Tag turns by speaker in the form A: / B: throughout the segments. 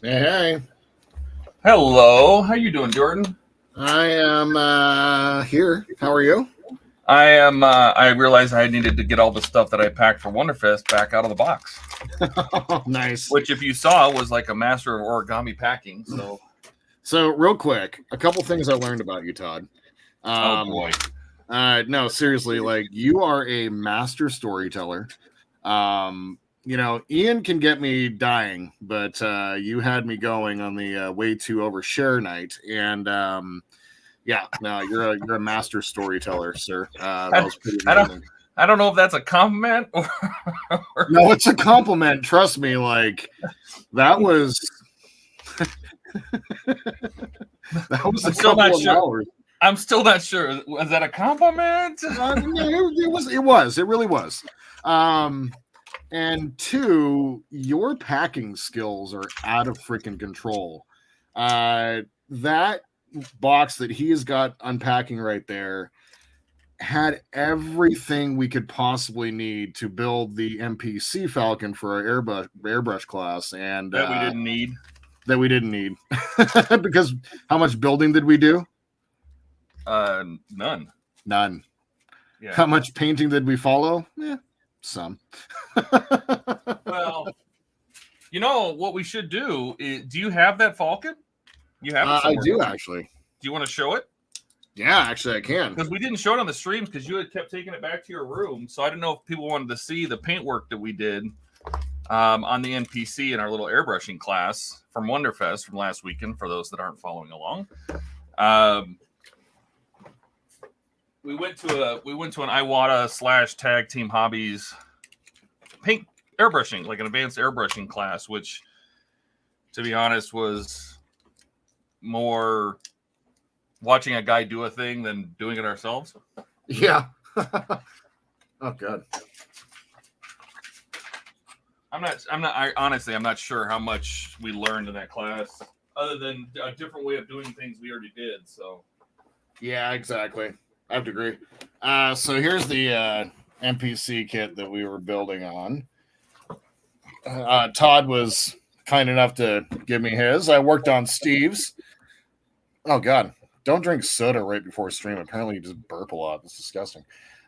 A: Hey.
B: Hello. How you doing, Jordan?
A: I am here. How are you?
B: I am. I realized I needed to get all the stuff that I packed for Wonderfest back out of the box.
A: Nice.
B: Which, if you saw, was like a master of origami packing.
A: So real quick, a couple things I learned about you, Todd.
B: Oh boy.
A: No, seriously, like you are a master storyteller. You know, Ian can get me dying, but you had me going on the way too overshare night, and yeah, no, you're a master storyteller, sir. That was pretty amazing.
B: I don't know if that's a compliment or
A: no, it's a compliment. Trust me, like that was that was a couple of hours.
B: I'm still not sure. Was that a compliment?
A: It was. It really was. And two, your packing skills are out of freaking control. That box that he has got unpacking right there had everything we could possibly need to build the MPC Falcon for our airbrush class, and
B: that we didn't need.
A: That we didn't need because how much building did we do?
B: None.
A: Yeah. How much painting did we follow? Some.
B: Well, you know what we should do is, do you have that Falcon? You have it
A: I do, actually.
B: Do you want to show it?
A: Yeah, actually I can.
B: Because we didn't show it on the streams because you had kept taking it back to your room. So I didn't know if people wanted to see the paint work that we did on the NPC in our little airbrushing class from Wonderfest from last weekend, for those that aren't following along. We went to an Iwata / Tag Team Hobbies paint airbrushing, like an advanced airbrushing class, which, to be honest, was more watching a guy do a thing than doing it ourselves.
A: Yeah. Oh God.
B: I'm not sure how much we learned in that class, other than a different way of doing things we already did. So.
A: Yeah, exactly. I have to agree. So here's the NPC kit that we were building on. Todd was kind enough to give me his. I worked on Steve's. Oh God, don't drink soda right before stream. Apparently you just burp a lot. It's disgusting.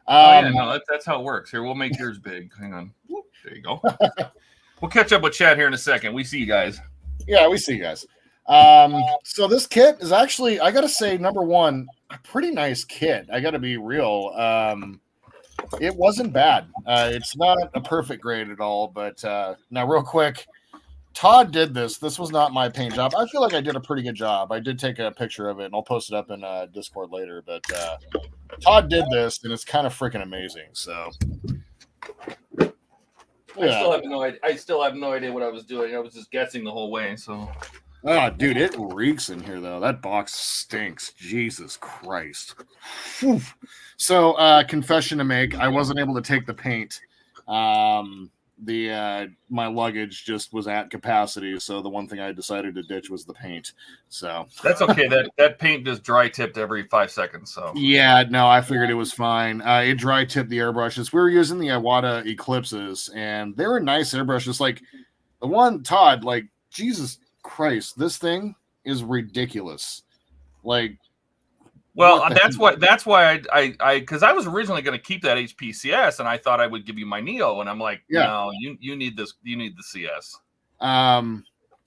B: No, that's how it works. Here, we'll make yours big. Hang on. There you go. We'll catch up with chat here in a second. We see you guys.
A: Yeah, we see you guys. So this kit is actually, I gotta say, number one, a pretty nice kit. I gotta be real. It wasn't bad. It's not a perfect grade at all, but now real quick, Todd did this. This was not my paint job. I feel like I did a pretty good job. I did take a picture of it, and I'll post it up in Discord later, but Todd did this, and it's kind of freaking amazing. So
B: yeah. I still have no idea what I was doing. I was just guessing the whole way, so.
A: Oh, dude, it reeks in here, though. That box stinks. Jesus Christ. Whew. So, confession to make, I wasn't able to take the paint my luggage just was at capacity, so the one thing I decided to ditch was the paint. So
B: that's okay. That paint just dry tipped every 5 seconds. So
A: yeah, no, I figured it was fine. It dry tipped the airbrushes. We were using the Iwata Eclipses, and they were nice airbrushes. Like the one Todd, like Jesus Christ, this thing is ridiculous. Like,
B: well, that's why I because I was originally going to keep that HPCS, and I thought I would give you my Neo, and I'm like,
A: yeah,
B: no, you need this, you need the CS.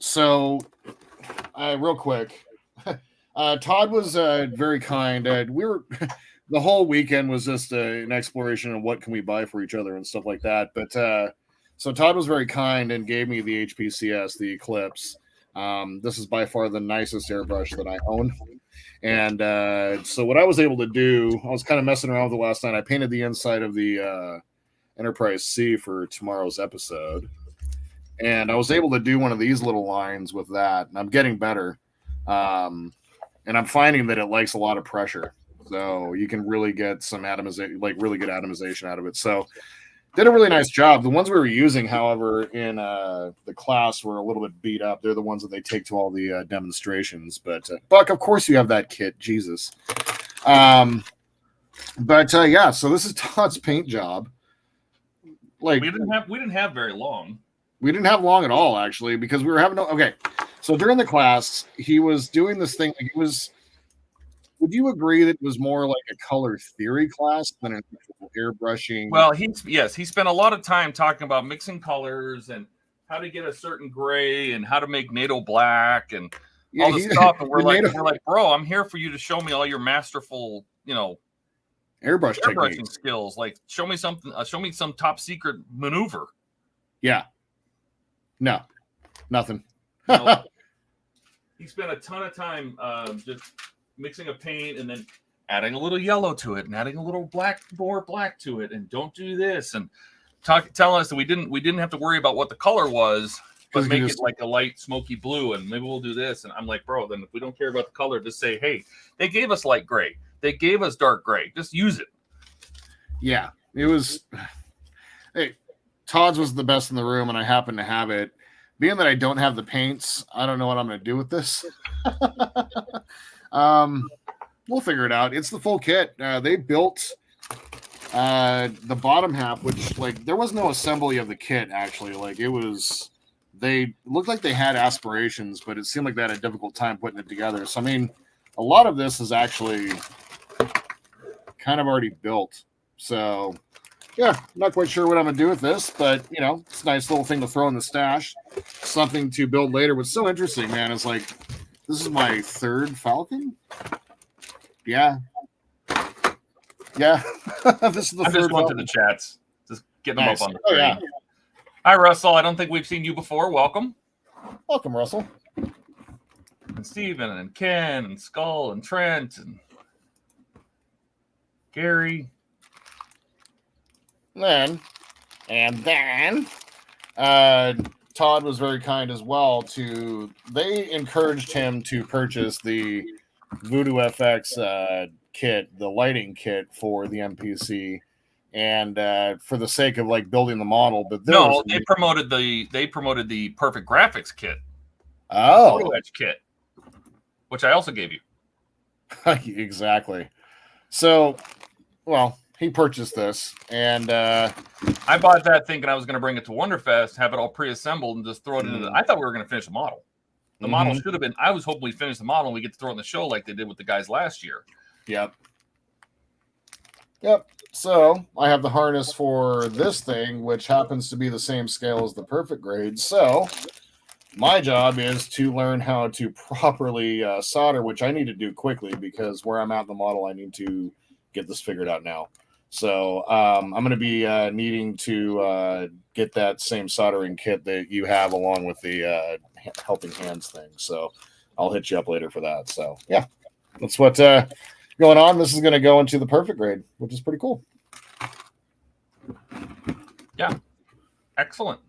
A: So, real quick, Todd was very kind. We were the whole weekend was just an exploration of what can we buy for each other and stuff like that. But so Todd was very kind and gave me the HPCS, the Eclipse. This is by far the nicest airbrush that I own. And so what I was able to do, I was kind of messing around with it last night. I painted the inside of the Enterprise C for tomorrow's episode. And I was able to do one of these little lines with that. And I'm getting better. And I'm finding that it likes a lot of pressure. So you can really get some atomization, like really good atomization out of it. So did a really nice job. The ones we were using, however, in the class were a little bit beat up. They're the ones that they take to all the demonstrations. But Buck, of course you have that kit. Jesus. Yeah, so this is Todd's paint job. Like
B: we didn't have very long.
A: We didn't have long at all, actually, because we were having okay. So during the class, he was doing this thing. Like it was. Would you agree that it was more like a color theory class than an actual airbrushing?
B: Well, he spent a lot of time talking about mixing colors and how to get a certain gray and how to make NATO black and all this stuff. And we're like, bro, I'm here for you to show me all your masterful, airbrushing skills. Like, show me something. Show me some top secret maneuver.
A: Yeah. No, nothing.
B: He spent a ton of time just mixing a paint and then adding a little yellow to it and adding a little more black to it, and don't do this, and telling us that we didn't have to worry about what the color was, but make it like a light smoky blue, and maybe we'll do this. And I'm like, bro, then if we don't care about the color, just say, hey, they gave us light gray, they gave us dark gray, just use it. Yeah, it was. Hey, Todd's was the best in the room, and I happen to have it. Being that I don't have the paints, I don't know what I'm going to do with this. We'll figure it out. It's the full kit. They built the bottom half, which like there was no assembly of the kit actually. Like it was, they looked like they had aspirations, but it seemed like they had a difficult time putting it together. So I mean, a lot of this is actually kind of already built. So yeah, I'm not quite sure what I'm gonna do with this, but it's a nice little thing to throw in the stash. Something to build later. What's so interesting, man, is like this is my third Falcon. Yeah. This is the third. Just went to the chats. Just get them up on the screen. Yeah. Hi, Russell. I don't think we've seen you before. Welcome.
A: Welcome, Russell.
B: And Steven and Ken and Skull and Trent and Gary.
A: And then Todd was very kind as well. They encouraged him to purchase the Voodoo FX kit, the lighting kit for the MPC, and for the sake of like building the model. But
B: they promoted the Perfect Graphics kit.
A: Oh,
B: Photo Etch kit, which I also gave you.
A: Exactly. So, well, he purchased this, and
B: I bought that thinking I was going to bring it to Wonderfest, have it all pre-assembled, and just throw it into. I thought we were going to finish the model. The model should have been. I was hoping we finish the model and we get to throw it in the show like they did with the guys last year.
A: Yep. So I have the harness for this thing, which happens to be the same scale as the Perfect Grade. So my job is to learn how to properly solder, which I need to do quickly because where I'm at in the model, I need to get this figured out now. So I'm going to be needing to get that same soldering kit that you have along with the helping hands thing. So I'll hit you up later for that. So yeah, that's what's going on. This is going to go into the Perfect Grade, which is pretty cool.
B: Yeah, excellent.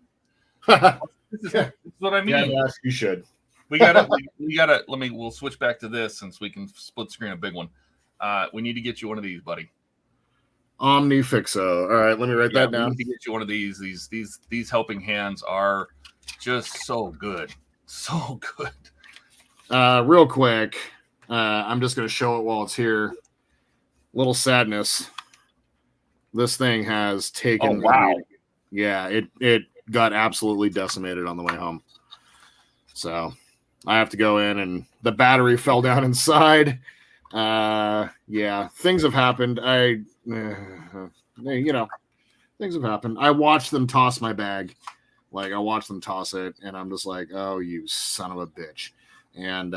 B: This is what I mean.
A: Yeah, you should.
B: We gotta. We'll switch back to this since we can split screen a big one. We need to get you one of these, buddy.
A: Omnifixo. All right, let me write that
B: We
A: down.
B: need to get you one of these. These helping hands are just so good. So good.
A: Real quick, I'm just going to show it while it's here. Little sadness. This thing has taken.
B: Oh, wow.
A: Yeah, it got absolutely decimated on the way home. So I have to go in, and the battery fell down inside. Yeah, things have happened. Things have happened. I watched them toss my bag. Like, I watched them toss it, and I'm just like, oh, you son of a bitch. And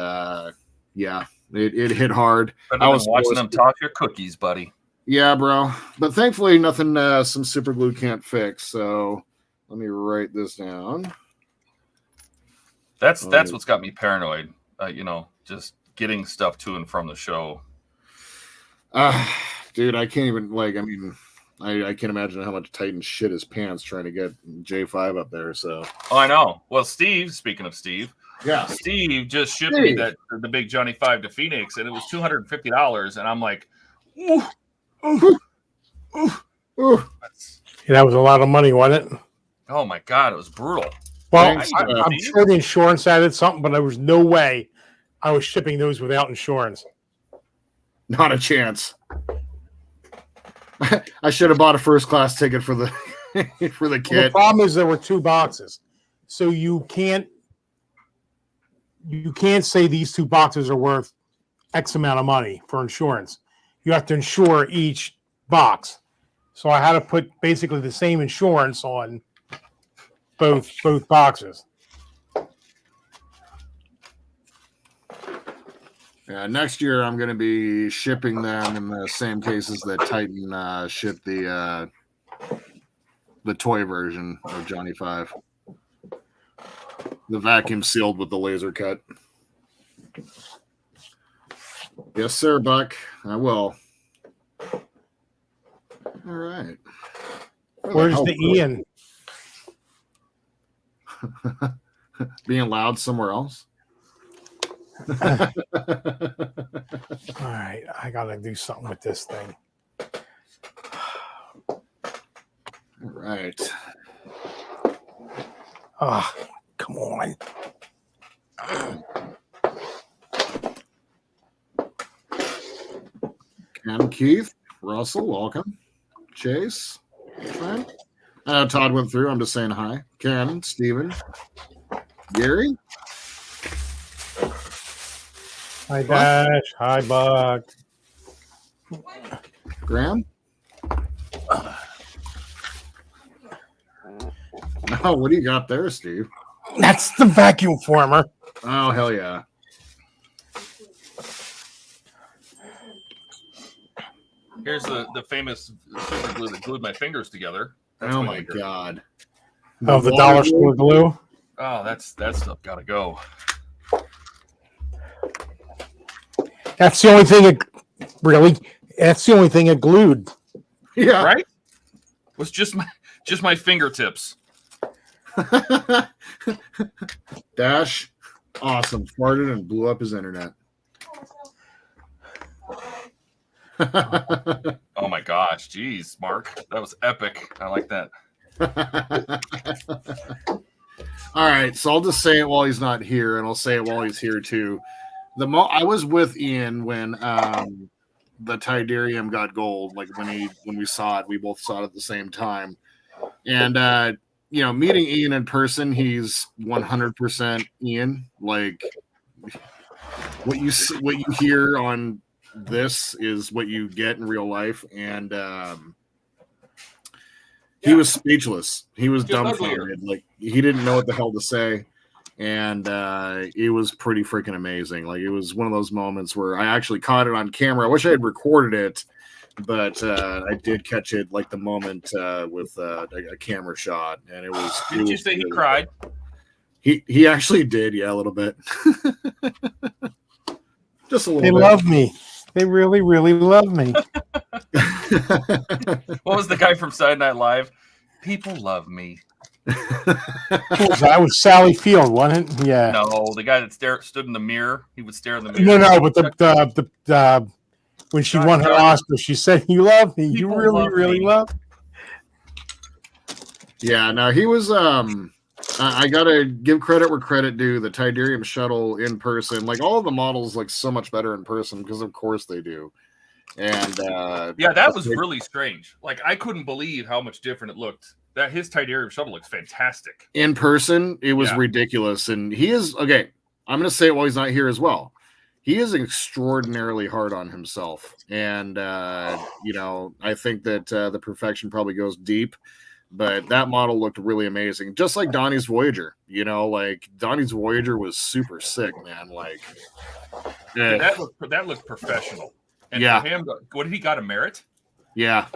A: yeah, it hit hard.
B: I was watching them toss your cookies, buddy.
A: Yeah, bro. But thankfully, nothing some super glue can't fix. So let me write this down.
B: That's what's got me paranoid. Just getting stuff to and from the show.
A: Dude, I can't even I can't imagine how much Titan shit his pants trying to get J5 up there. So
B: I know. Well, Steve, speaking of Steve,
A: yeah,
B: Steve just shipped me the big Johnny 5 to Phoenix, and it was $250, and I'm like, ooh.
C: Yeah, that was a lot of money, wasn't it?
B: Oh my god, it was brutal.
C: Well, I'm sure the insurance added something, but there was no way I was shipping those without insurance.
A: Not a chance. I should have bought a first class ticket for the for the kit.
C: Well, the problem is there were 2 boxes, so you can't say these 2 boxes are worth X amount of money for insurance. You have to insure each box. So I had to put basically the same insurance on both boxes.
A: Yeah, next year I'm going to be shipping them in the same cases that Titan shipped the toy version of Johnny 5. The vacuum sealed with the laser cut. Yes, sir, Buck. I will. All right.
C: Where's the Ian?
A: Being loud somewhere else.
C: All right, I gotta do something with this thing.
A: All right.
C: Oh, come on.
A: Ken, Keith, Russell, welcome. Chase, Trent. Todd went through. I'm just saying hi. Ken, Steven, Gary.
C: Hi, Dash. Hi, Buck.
A: Graham. Oh, what do you got there, Steve?
C: That's the vacuum former.
A: Oh, hell yeah.
B: Here's the famous super glue that glued my fingers together. That's
A: oh my god.
C: Oh, the dollar store glue.
B: Oh, that stuff gotta go.
C: That's the only thing that's the only thing it glued.
A: Yeah.
B: Right? Was just my fingertips.
A: Dash, awesome. Farted and blew up his internet.
B: Oh my gosh, geez, Mark, that was epic. I like that.
A: All right, so I'll just say it while he's not here, and I'll say it while he's here too. I was with Ian when the Tidarium got gold. Like when we saw it, we both saw it at the same time. And meeting Ian in person, he's 100% Ian. Like what you hear on this is what you get in real life, and he was speechless. He was dumbfounded. Like he didn't know what the hell to say, and it was pretty freaking amazing. Like it was one of those moments where I actually caught it on camera. I wish I had recorded it, but I did catch it like the moment with a camera shot, and it was.
B: Did you say he cried?
A: He actually did, yeah, a little bit. Just a little.
C: They love me. They really, really love me.
B: What was the guy from Saturday Night Live? People love me.
C: That was Sally Field, wasn't it? Yeah.
B: No, the guy that stood in the mirror. He would stare in the mirror.
C: No, but when she
B: God,
C: won her
B: God.
C: Oscar, she said, "You love me. You
B: People
C: really,
B: love
C: really
B: me."
C: love."
A: Yeah, no, he was. I gotta give credit where credit due. The Tidarium shuttle in person, like all of the models, look so much better in person because, of course, they do. And
B: Yeah, that was really strange. Like, I couldn't believe how much different it looked. That his Tidarium shuttle looks fantastic.
A: in person, it was
B: Yeah.
A: ridiculous. And he is okay. I'm gonna say it while he's not here as well. He is extraordinarily hard on himself, and you know, I think that the perfection probably goes deep. But that model looked really amazing, just like Donnie's Voyager. You know, like Donnie's Voyager was super sick, man. Like,
B: Yeah, that looked professional. And
A: Yeah.
B: for him, what did he got a merit?
A: yeah,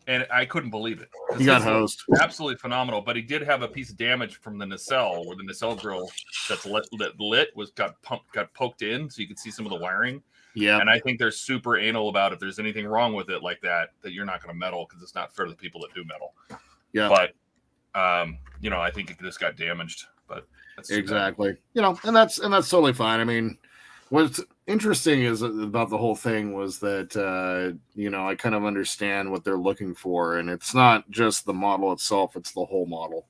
B: And I couldn't believe it.
A: he got
B: His looked
A: hosed.
B: absolutely phenomenal. But he did have a piece of damage from the nacelle, where the nacelle grill that's lit was got poked in, so you could see some of the wiring.
A: Yeah,
B: And I think they're super anal about if there's anything wrong with it like that you're not going to meddle, because it's not fair to the people that do meddle.
A: yeah,
B: But you know, I think it just got damaged. But that's
A: exactly. You know, and that's totally fine. I mean, what's interesting is about the whole thing was that you know, I kind of understand what they're looking for, and it's not just the model itself; it's the whole model.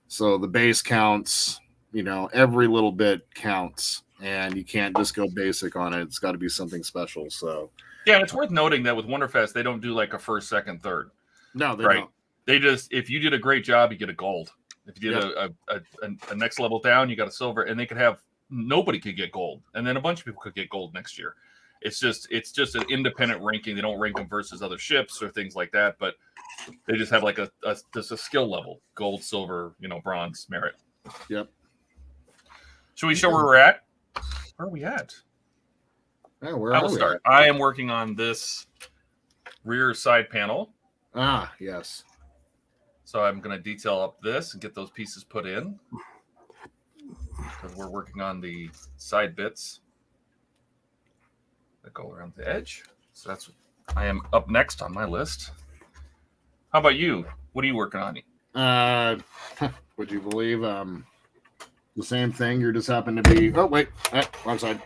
A: So the base counts. You know, every little bit counts, and you can't just go basic on it. It's got to be something special. So
B: Yeah, and it's worth noting that with Wonderfest, they don't do like a first, second, third.
A: no, they
B: Right.
A: don't.
B: They just, if you did a great job, you get a gold. If you did a next level down, you got a silver, and they could have, nobody could get gold, and then a bunch of people could get gold next year. It's just an independent ranking. They don't rank them versus other ships or things like that, but they just have like just a skill level: gold, silver, you know, bronze, merit.
A: Yep.
B: Should we show where we're at? Where are we at?
A: Yeah, where
B: I
A: are
B: will
A: we
B: start.
A: at?
B: I am working on this rear side panel.
A: Ah, yes.
B: So I'm going to detail up this and get those pieces put in, because we're working on the side bits that go around the edge. So that's, I am up next on my list. How about you? What are you working on?
A: Would you believe the same thing? You're just happen to be. Oh wait, wrong side.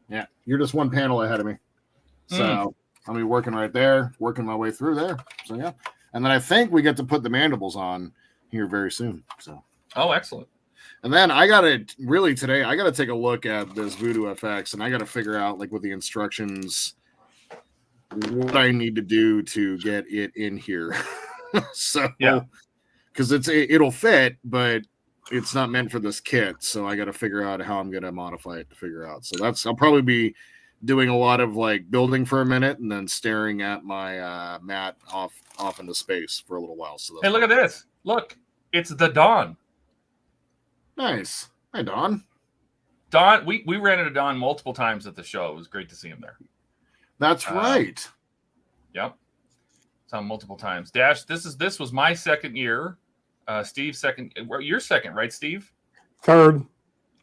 A: Yeah, you're just one panel ahead of me. So I'll be working right there, working my way through there. So yeah. And then I think we get to put the mandibles on here very soon. So,
B: Oh, excellent.
A: and then I gotta really today, I gotta take a look at this Voodoo FX, and I gotta figure out, like, with the instructions, what I need to do to get it in here. So,
B: Yeah.
A: because it'll fit, but it's not meant for this kit. So I gotta figure out how I'm gonna modify it to figure out. So I'll probably be doing a lot of like building for a minute and then staring at my mat off into space for a little while. So
B: Hey, look at this. Look, it's the Dawn.
A: Nice. Hi, Don.
B: Dawn, we ran into Dawn multiple times at the show. It was great to see him there.
A: That's right.
B: Yep. Saw him multiple times. Dash, this was my second year. Steve, second. Your second, right, Steve?
C: Third.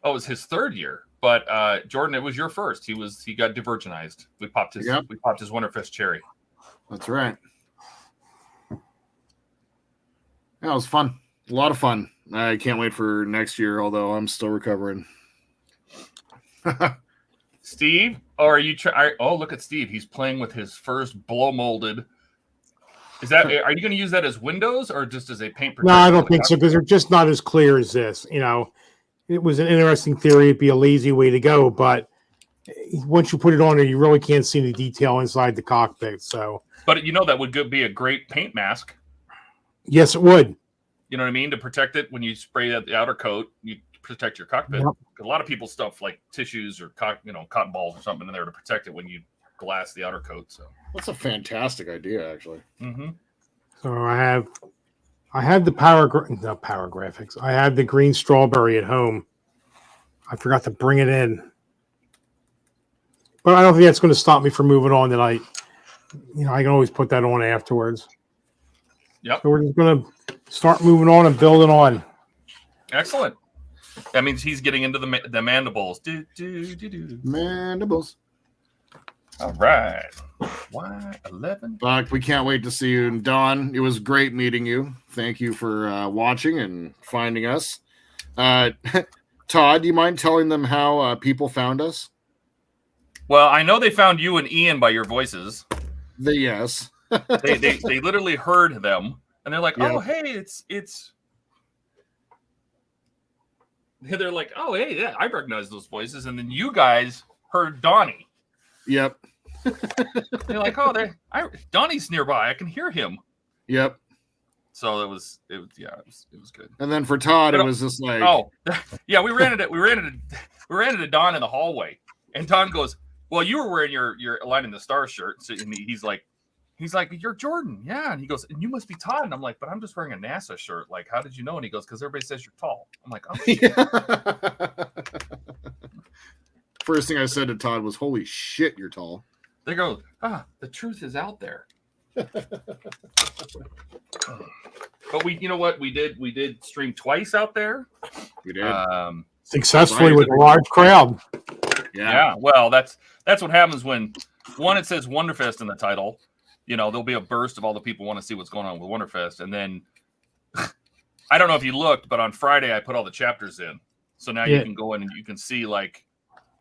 B: Oh, it was his third year. But Jordan, it was your first. He got divergenized. We popped his Wonderfest cherry.
A: That's right. Yeah, it was fun. A lot of fun. I can't wait for next year, although I'm still recovering.
B: Steve, or are you? Oh, look at Steve. He's playing with his first blow molded. Is that? Are you going to use that as windows or just as a paint protector?
C: No, I don't think so, because they're just not as clear as this. You know, it was an interesting theory. It'd be a lazy way to go, but once you put it on there, you really can't see the detail inside the cockpit. So,
B: but you know that would be a great paint mask.
C: yes, it would.
B: You know what I mean? To protect it when you spray the outer coat, you protect your cockpit.
C: Yep.
B: A lot of people stuff like tissues or cotton balls or something in there to protect it when you glass the outer coat. So
A: That's a fantastic idea, actually.
B: mm-hmm.
C: So I have the power graphics. I have the green strawberry at home. I forgot to bring it in, but I don't think that's going to stop me from moving on tonight. You know, I can always put that on afterwards.
B: Yep.
C: So we're just going to start moving on and building on.
B: Excellent. That means he's getting into the mandibles.
A: Mandibles.
B: All right. Y11.
A: Buck, we can't wait to see you. And Don, it was great meeting you. Thank you for watching and finding us. Todd, do you mind telling them how people found us?
B: Well, I know they found you and Ian by your voices.
A: Yes.
B: They literally heard them, and they're like,
A: Yeah.
B: "Oh, hey, it's." They're like, "Oh, hey, yeah, I recognize those voices." And then you guys heard Donnie.
A: Yep.
B: They're like, "Oh, Donnie's nearby. I can hear him."
A: Yep.
B: So it was good.
A: And then for Todd, it was just like,
B: oh, yeah, we ran into Don in the hallway, and Don goes, "Well, you were wearing your Line in the Star shirt." So, and he's like, "You're Jordan, yeah." And he goes, "And you must be Todd." And I'm like, "But I'm just wearing a NASA shirt. Like, how did you know?" And he goes, "Because everybody says you're tall." I'm like, "Oh."
A: yeah. First thing I said to Todd was, "Holy shit, you're tall."
B: They go, the truth is out there. But you know what? We did stream twice out there.
A: We did.
C: Successfully with a large crowd.
B: Yeah. Well, that's what happens when it says Wonderfest in the title. You know, there'll be a burst of all the people want to see what's going on with Wonderfest, and then I don't know if you looked, but on Friday I put all the chapters in, so now you can go in and you can see, like,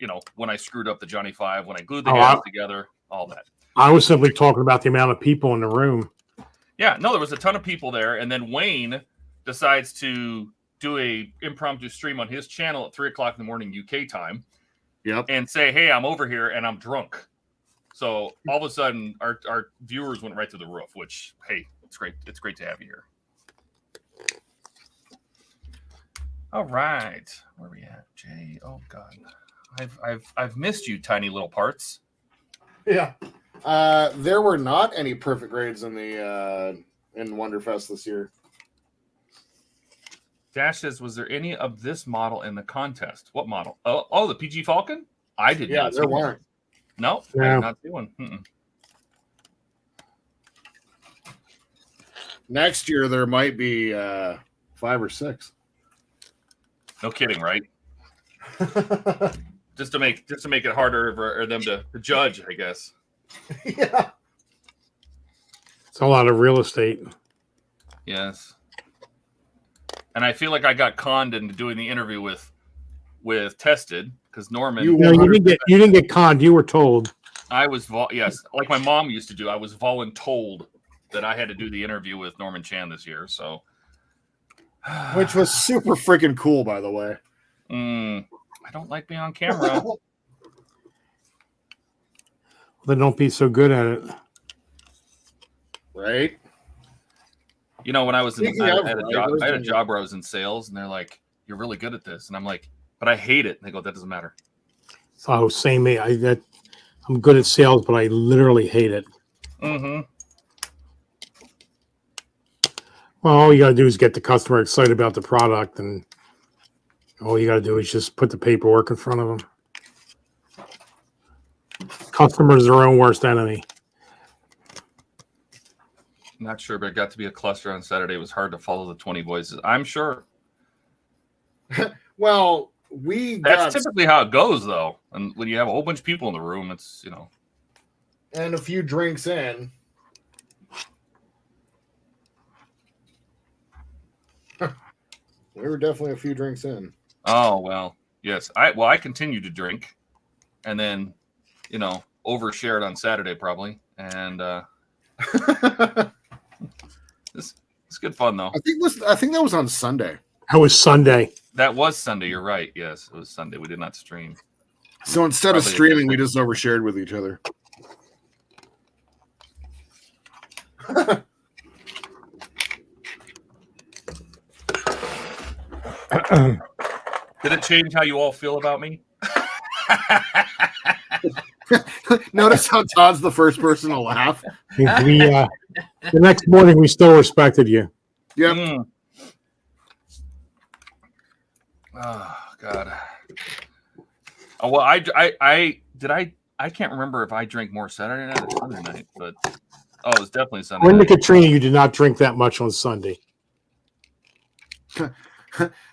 B: you know, when I screwed up the Johnny 5, when I glued the hands together, all that.
C: I was simply talking about the amount of people in the room.
B: Yeah, no, there was a ton of people there, and then Wayne decides to do a impromptu stream on his channel at 3:00 in the morning UK time.
A: Yep.
B: And say, "Hey, I'm over here and I'm drunk." So all of a sudden, our viewers went right through the roof. Which, hey, it's great. It's great to have you here. All right, where are we at, Jay? Oh God, I've missed you, tiny little parts.
A: Yeah. There were not any perfect grades in the in Wonderfest this year.
B: Dash says, "Was there any of this model in the contest? What model? Oh, the PG Falcon? I did not.
A: There weren't.
B: No, I did not see one.
A: Next year there might be 5 or 6.
B: No kidding, right? just to make it harder for them to judge, I guess.
A: Yeah.
C: It's a lot of real estate.
B: Yes. And I feel like I got conned into doing the interview with Tested, because Norman.
C: You didn't get conned. You were told.
B: I was yes, like my mom used to do. I was voluntold that I had to do the interview with Norman Chan this year. So,
A: which was super freaking cool, by the way.
B: I don't like being on camera.
C: Then don't be so good at it.
A: Right.
B: You know, when I was I had a job where I was in sales, and they're like, "You're really good at this," and I'm like, "But I hate it." And they go, "That doesn't matter."
C: So same. I'm good at sales, but I literally hate it.
B: Mm-hmm.
C: Well, all you got to do is get the customer excited about the product, and all you got to do is just put the paperwork in front of them. Customers are their own worst enemy.
B: Not sure, but it got to be a cluster on Saturday. It was hard to follow the 20 voices, I'm sure.
A: Well,
B: that's typically how it goes, though. And when you have a whole bunch of people in the room, it's, you know.
A: And a few drinks in. We were definitely a few drinks in.
B: Oh, well, yes. I continued to drink, and then, you know, overshared on Saturday probably, and it's good fun though.
A: I think that was on Sunday.
C: That was Sunday.
B: That was Sunday. You're right. Yes, it was Sunday. We did not stream.
A: So instead of streaming, we just overshared with each other.
B: Did it change how you all feel about me?
A: Notice how Todd's the first person to laugh.
C: The next morning, we still respected you.
A: Yep.
B: Oh God. Oh well, I can't remember if I drank more Saturday night or Sunday night, but it was definitely Sunday.
C: When the Katrina, you did not drink that much on Sunday.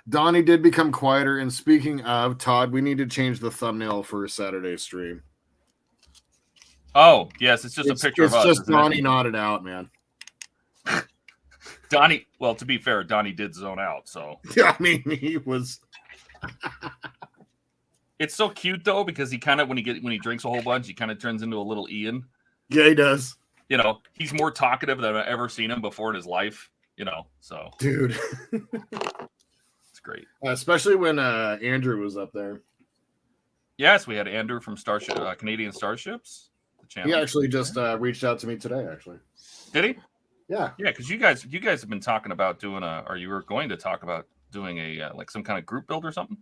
A: Donnie did become quieter. And speaking of Todd, we need to change the thumbnail for a Saturday stream.
B: Oh yes, it's just a picture of us.
A: It's just Donnie nodded out, man.
B: Donnie. Well, to be fair, Donnie did zone out. So
A: yeah, I mean, he was.
B: It's so cute though because he kind of when he drinks a whole bunch, he kind of turns into a little Ian.
A: Yeah, he does.
B: You know, he's more talkative than I've ever seen him before in his life. You know, so
A: dude,
B: it's great.
A: Especially when Andrew was up there.
B: Yes, we had Andrew from Starship, Canadian Starships. The channel.
A: He actually just reached out to me today. Actually,
B: did he?
A: Yeah,
B: yeah. Because you guys have been talking about doing or you were going to talk about doing a like some kind of group build or something.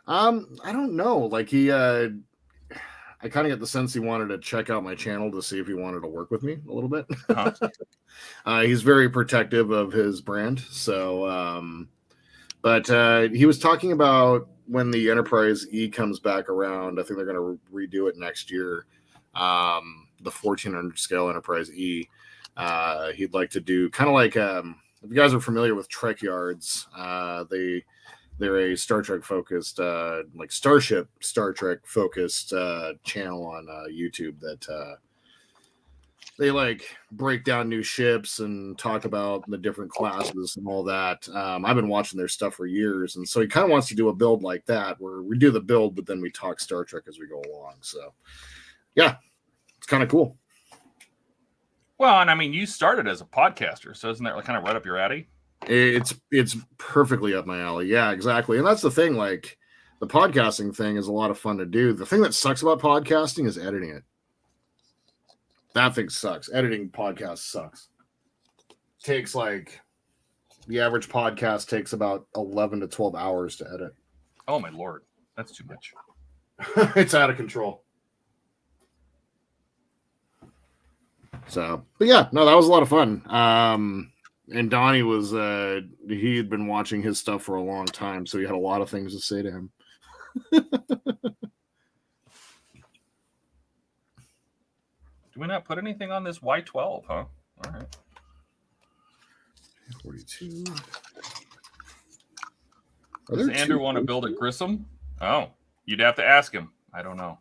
A: I don't know. Like I kind of get the sense he wanted to check out my channel to see if he wanted to work with me a little bit. He's very protective of his brand. So, but he was talking about when the Enterprise E comes back around. I think they're going to redo it next year. The 1400 scale Enterprise E. He'd like to do kind of like, if you guys are familiar with Trek Yards, they're a Star Trek focused, like Starship Star Trek focused channel on YouTube that they like break down new ships and talk about the different classes and all that. I've been watching their stuff for years, and so he kind of wants to do a build like that where we do the build, but then we talk Star Trek as we go along. So, yeah, it's kind of cool.
B: Well, and I mean, you started as a podcaster, so isn't that kind of right up your alley?
A: It's perfectly up my alley. Yeah, exactly. And that's the thing. Like the podcasting thing is a lot of fun to do. The thing that sucks about podcasting is editing it. That thing sucks. Editing podcasts sucks. Takes like the average podcast takes about 11 to 12 hours to edit.
B: Oh my Lord. That's too much.
A: It's out of control. So, but yeah, no, that was a lot of fun. And Donnie was, he had been watching his stuff for a long time, so he had a lot of things to say to him.
B: Do we not put anything on this Y12, huh? All right.
A: 42.
B: Does Andrew want to build a Grissom? Oh, you'd have to ask him. I don't know.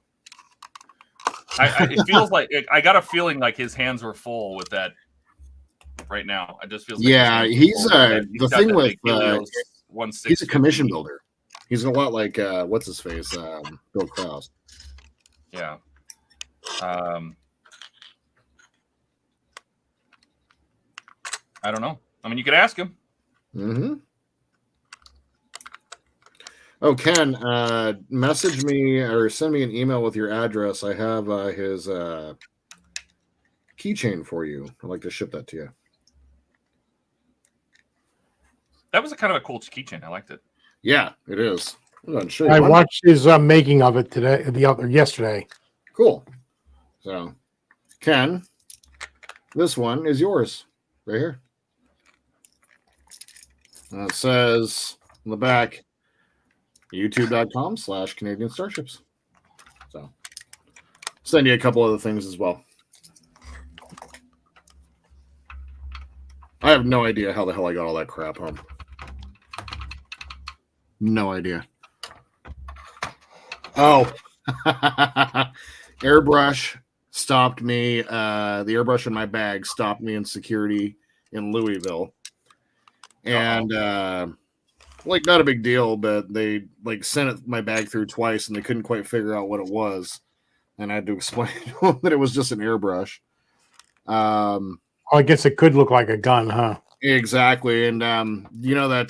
B: It feels like, I got a feeling like his hands were full with that right now. I just feel like
A: he's the thing with he's a commission
B: 160.
A: builder. He's a lot like what's his face, Bill Krause.
B: Yeah. I don't know. I mean, you could ask him.
A: Mm-hmm. Oh, Ken, message me or send me an email with your address. I have his keychain for you. I'd like to ship that to you.
B: That was a kind of a cool keychain. I liked it.
A: Yeah, it is.
C: I watched his making of it yesterday.
A: Cool. So, Ken, this one is yours right here. And it says on the back, youtube.com/Canadian Starships. So, send you a couple other things as well. I have no idea how the hell I got all that crap home. No idea. Oh, airbrush stopped me. The airbrush in my bag stopped me in security in Louisville. And like not a big deal, but they like sent my bag through twice and they couldn't quite figure out what it was. And I had to explain to them that it was just an airbrush.
C: I guess it could look like a gun, huh?
A: Exactly. And you know that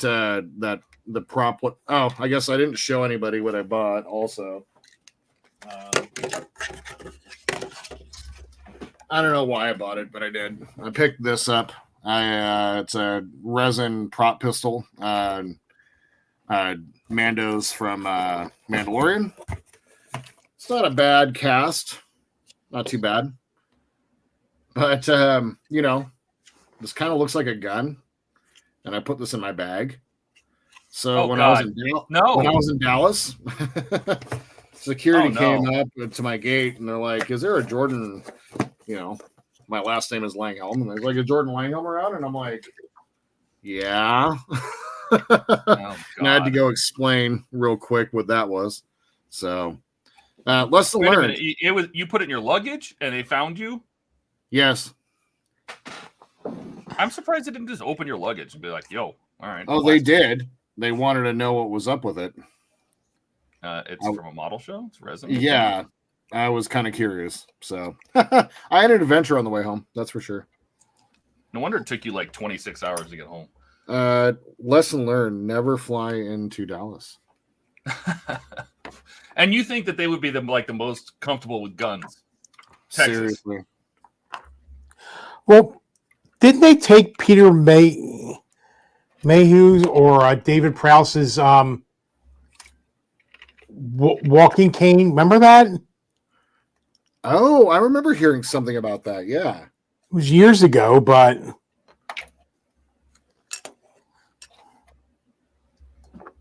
A: the prop. Oh, I guess I didn't show anybody what I bought. Also, I don't know why I bought it, but I did. I picked this up. It's a resin prop pistol. Mando's from Mandalorian. It's not a bad cast. Not too bad. But, you know, this kind of looks like a gun. And I put this in my bag. So when I was in Dallas, security came up to my gate and they're like, is there a Jordan, you know, my last name is Langhelm. And there's like a Jordan Langhelm around. And I'm like, yeah. And I had to go explain real quick what that was. So lesson learned.
B: It was, you put it in your luggage and they found you?
A: Yes.
B: I'm surprised they didn't just open your luggage and be like, yo, all right.
A: Oh, they did. They wanted to know what was up with it.
B: It's from a model show. It's resin.
A: Yeah, I was kind of curious. So I had an adventure on the way home. That's for sure.
B: No wonder it took you like 26 hours to get home.
A: Lesson learned: never fly into Dallas.
B: And you think that they would be the most comfortable with guns? Texas.
A: Seriously.
C: Well, didn't they take Peter Mayhew's or David Prowse's walking cane? Remember that?
A: Oh, I remember hearing something about that. Yeah.
C: It was years ago, but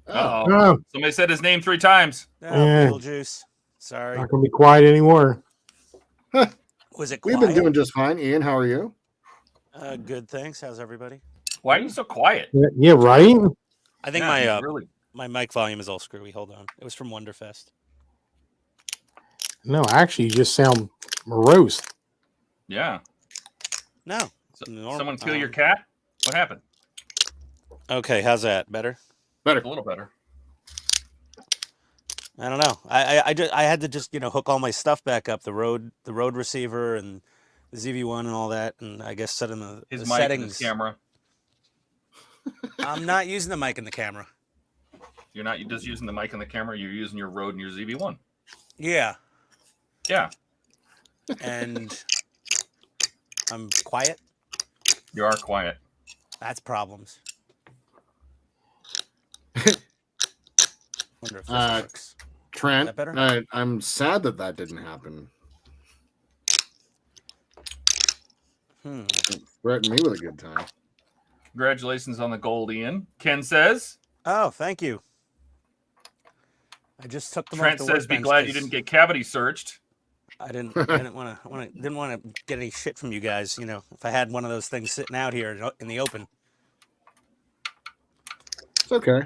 B: Uh-oh. Somebody said his name 3 times.
D: Beetlejuice. Sorry.
C: Not gonna be quiet anymore.
D: Was it quiet?
A: We've been doing just fine. Ian, how are you?
D: Good, thanks. How's everybody?
B: Why are you so quiet?
C: Yeah, right.
D: I think
B: Yeah,
D: my mic volume is all screwy. Hold on. It was from Wonderfest.
C: No, actually, you just sound morose.
B: Yeah.
D: No.
B: Someone kill your cat? What happened?
D: Okay, how's that? Better?
A: Better.
B: A little better.
D: I don't know. I had to just hook all my stuff back up, the Rode receiver and the ZV-1 and all that, and I guess set in the
B: His
D: the
B: mic
D: settings.
B: and his camera.
D: I'm not using the mic and the camera.
B: You're not just using the mic and the camera. You're using your Rode and your ZV-1.
D: Yeah,
B: Yeah.
D: and I'm quiet.
B: You are quiet.
D: That's problems. Wonder if this works.
A: Trent,
D: That better?
A: I'm sad that didn't happen. Threaten me with a good time.
B: Congratulations on the gold, Ian. Ken says.
D: Oh, thank you. I just took them
B: Trent
D: off the
B: says, "Be
D: workbench
B: glad you
D: 'cause
B: didn't get cavity searched."
D: I didn't want to get any shit from you guys. If I had one of those things sitting out here in the open.
A: It's okay.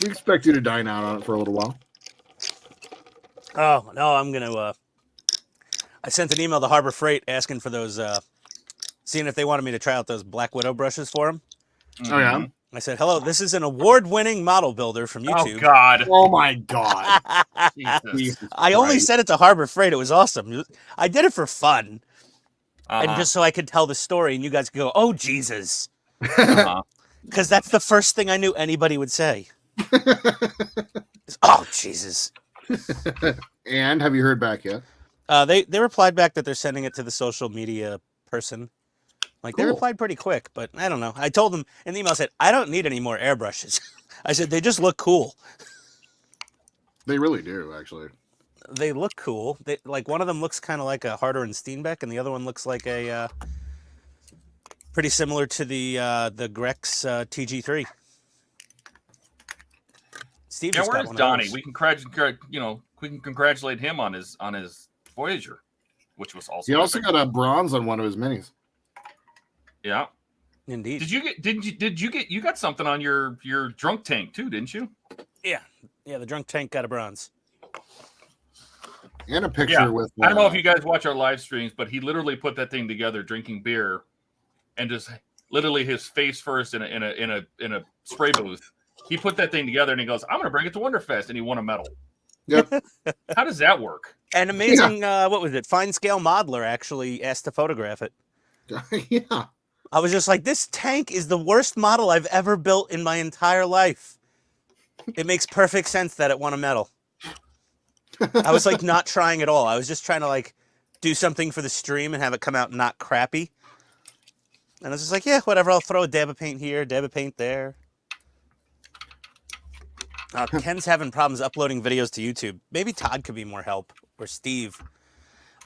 A: We expect you to dine out on it for a little while.
D: Oh no, I'm gonna. I sent an email to Harbor Freight asking for those, seeing if they wanted me to try out those Black Widow brushes for them.
A: Oh yeah.
D: I said, "Hello, this is an award-winning model builder from YouTube."
B: Oh God.
A: Oh my God.
B: Jesus.
D: I only
A: Christ.
D: sent it to Harbor Freight. It was awesome. I did it for fun, and
B: Uh-huh.
D: just so I could tell the story, and you guys could go, "Oh Jesus,"
B: Uh-huh.
D: because that's the first thing I knew anybody would say. Is, "Oh Jesus."
A: And have you heard back yet?
D: They replied back that they're sending it to the social media person. Like, they
A: Cool.
D: replied pretty quick, but I don't know. I told them in the email, I said, I don't need any more airbrushes. I said, they just look cool.
A: They really do, actually.
D: They look cool. Like, one of them looks kind of like a Harder and Steenbeck, and the other one looks like a pretty similar to the Grex TG3. Steve
B: Yeah,
D: just got
B: where's
D: one of
B: Donnie?
D: those.
B: We can congratulate him on his Voyager, which was also.
A: He also got a bronze on one of his minis.
B: Yeah.
D: Indeed.
B: You got something on your drunk tank too, didn't you?
D: Yeah, the drunk tank got a bronze.
A: And a picture
B: Yeah.
A: with.
B: I don't know if you guys watch our live streams, but he literally put that thing together, drinking beer, and just literally his face first in a spray booth. He put that thing together and he goes, "I'm going to bring it to Wonderfest," and he won a medal.
A: Yep.
B: How does that work?
D: And amazing, what was it? Fine Scale Modeler actually asked to photograph it.
A: Yeah.
D: I was just like, this tank is the worst model I've ever built in my entire life. It makes perfect sense that it won a medal. I was like not trying at all. I was just trying to like do something for the stream and have it come out not crappy. And I was just like, yeah, whatever. I'll throw a dab of paint here, dab of paint there. Ken's having problems uploading videos to YouTube. Maybe Todd could be more help, or Steve.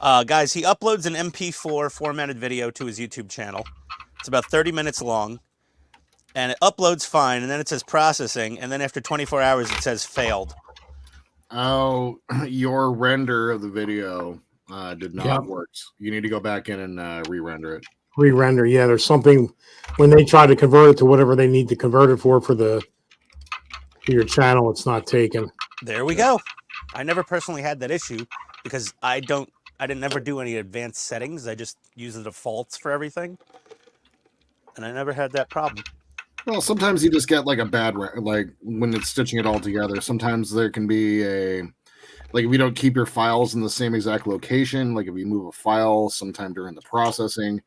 D: Guys, he uploads an MP4 formatted video to his YouTube channel. It's about 30 minutes long, and it uploads fine, and then it says processing, and then after 24 hours it says failed.
A: Oh, your render of the video did not work. You need to go back in and re-render it.
C: Re-render, yeah. There's something when they try to convert it to whatever they need to convert it for your channel, it's not taken.
D: There we go. I never personally had that issue because I didn't ever do any advanced settings. I just use the defaults for everything. And I never had that problem.
A: Well, sometimes you just get like a bad like when it's stitching it all together. Sometimes there can be a like if you don't keep your files in the same exact location, like if you move a file sometime during the processing,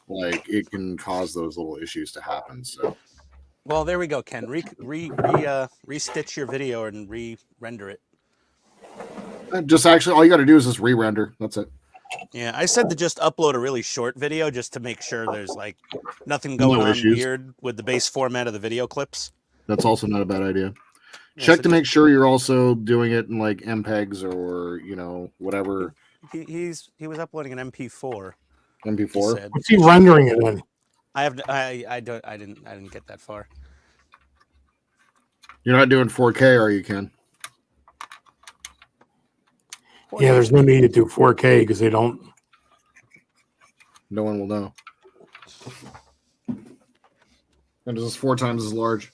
A: like it can cause those little issues to happen. So,
D: Well, there we go, Ken. Restitch your video and re-render it.
A: just actually all you got to do is just re-render. That's it.
D: Yeah, I said to just upload a really short video just to make sure there's like nothing going
A: No
D: on
A: issues.
D: weird with the base format of the video clips.
A: That's also not a bad idea.
D: Yeah,
A: Check
D: so
A: to make sure you're also doing it in like MPEGs or whatever
D: he was uploading an MP4. he
A: MP4.
D: said.
C: What's he rendering it in?
D: I didn't get that far.
A: You're not doing 4K, are you, Ken?
C: Yeah, there's no need to do 4K because they don't.
A: No one will know. And it's 4 times as large.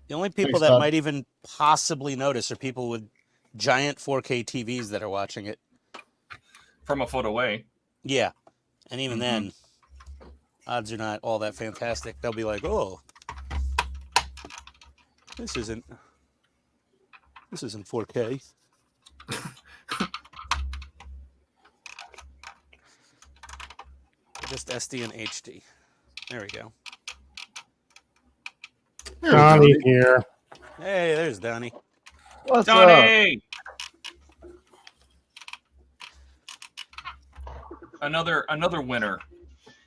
D: The only people
A: Thanks,
D: that
A: Todd.
D: might even possibly notice are people with giant 4K TVs that are watching it.
B: From a foot away.
D: Yeah, and even then, odds are not all that fantastic. They'll be like, "Oh, this isn't 4K." Just SD and HD. There we go.
C: Donnie here.
D: Hey, there's Donnie.
E: What's up?
B: Donnie! Another winner.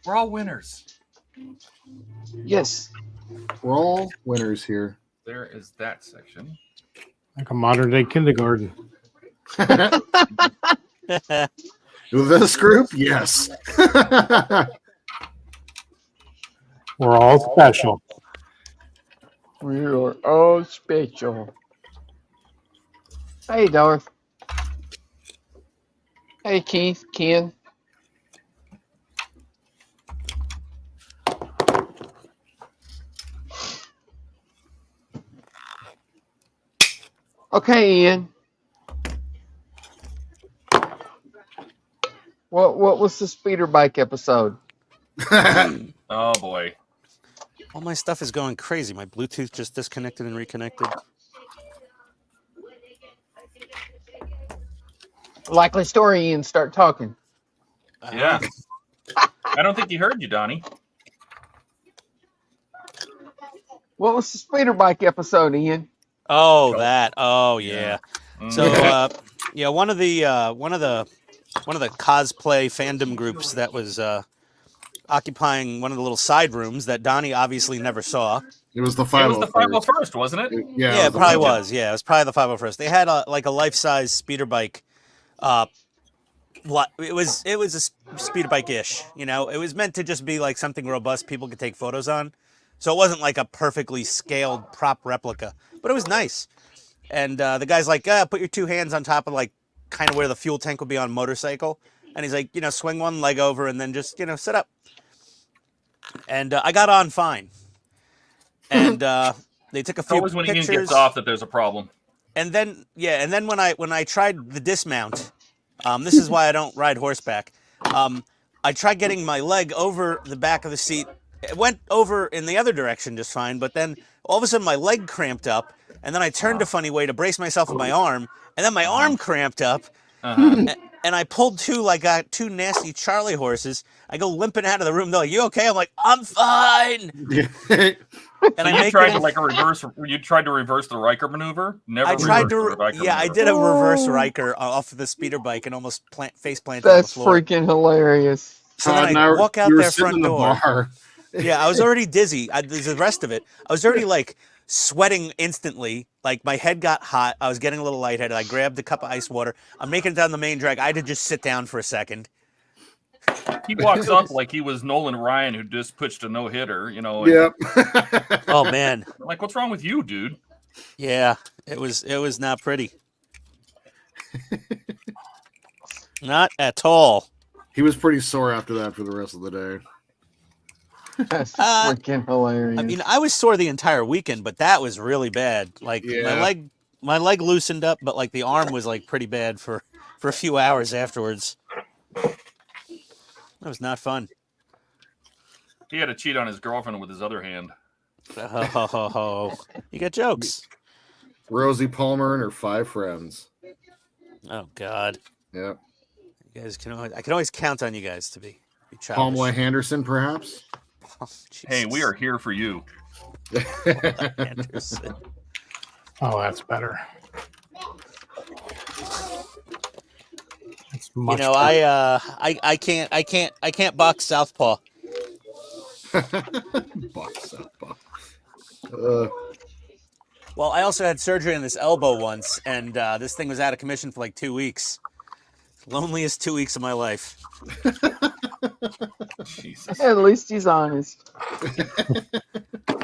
B: We're all winners.
E: Yes.
A: We're all winners here.
B: There is that section.
C: Like a modern day kindergarten.
A: This group, yes.
C: We're all special.
E: We are all special. Hey, Darth. Hey, Keith, Ken. Okay, Ian. What was the speeder bike episode?
B: Oh boy.
D: All my stuff is going crazy. My Bluetooth just disconnected and reconnected.
E: Likely story, Ian. Start talking.
B: Yeah. I don't think he heard you, Donnie.
E: What was the speeder bike episode, Ian?
D: Oh, that. Oh, yeah. So,
B: Mhm.
D: one of the cosplay fandom groups that was occupying one of the little side rooms that Donnie obviously never saw.
A: It was the
B: It was the
A: 501st.
B: 501st, wasn't it?
A: Yeah,
D: Yeah, it
A: the
D: probably
A: 501st.
D: was. Yeah, it was probably the 501st. They had a life-size speeder bike. It was a speeder bike-ish. It was meant to just be like something robust people could take photos on. So it wasn't like a perfectly scaled prop replica, but it was nice. And the guy's like, put your 2 hands on top of like kind of where the fuel tank would be on a motorcycle. And he's like, swing one leg over and then just, sit up. And I got on fine. And they took a
B: It's
D: few
B: always when
D: pictures.
B: Ian gets off that there's a problem.
D: And then when I tried the dismount, this is why I don't ride horseback. I tried getting my leg over the back of the seat. It went over in the other direction just fine, but then all of a sudden my leg cramped up, and then I turned a funny way to brace myself with my arm, and then my arm cramped up, and I pulled two nasty Charlie horses. I go limping out of the room. They're like, "You okay?" I'm like, "I'm fine."
B: And so you tried to like a reverse. You tried to reverse the Riker maneuver. Never.
D: I tried to.
B: reversed the Riker
D: Yeah, I
B: maneuver.
D: did a reverse Riker off of the speeder bike and almost face planted
E: That's
D: on the floor.
E: freaking hilarious.
D: So then I walk out their front door. Yeah, I was already dizzy. There's the rest of it. I was already like sweating instantly. Like my head got hot. I was getting a little lightheaded. I grabbed a cup of ice water. I'm making it down the main drag. I had to just sit down for a second.
B: He walks up like he was Nolan Ryan who just pitched a no hitter.
A: Yep.
D: Oh man.
B: Like, what's wrong with you, dude?
D: Yeah, it was not pretty. Not at all.
A: He was pretty sore after that for the rest of the day.
E: That's freaking hilarious.
D: I mean, I was sore the entire weekend, but that was really bad. Like my leg loosened up, but like the arm was like pretty bad for a few hours afterwards. That was not fun.
B: He had to cheat on his girlfriend with his other hand.
D: Oh, you got jokes.
A: Rosie Palmer and her 5 friends.
D: Oh God.
A: Yeah.
D: You guys I can always count on you guys to be
A: Pamela
D: childish.
A: Henderson, perhaps.
D: Oh,
B: Hey, we
D: Jesus.
B: are here for you.
D: Anderson.
C: Oh, that's better. It's
D: You
C: much
D: know,
C: better.
D: I can't box southpaw.
A: Box up.
D: Well, I also had surgery on this elbow once, and this thing was out of commission for like 2 weeks. Loneliest 2 weeks of my life.
B: Jesus.
E: At least he's honest.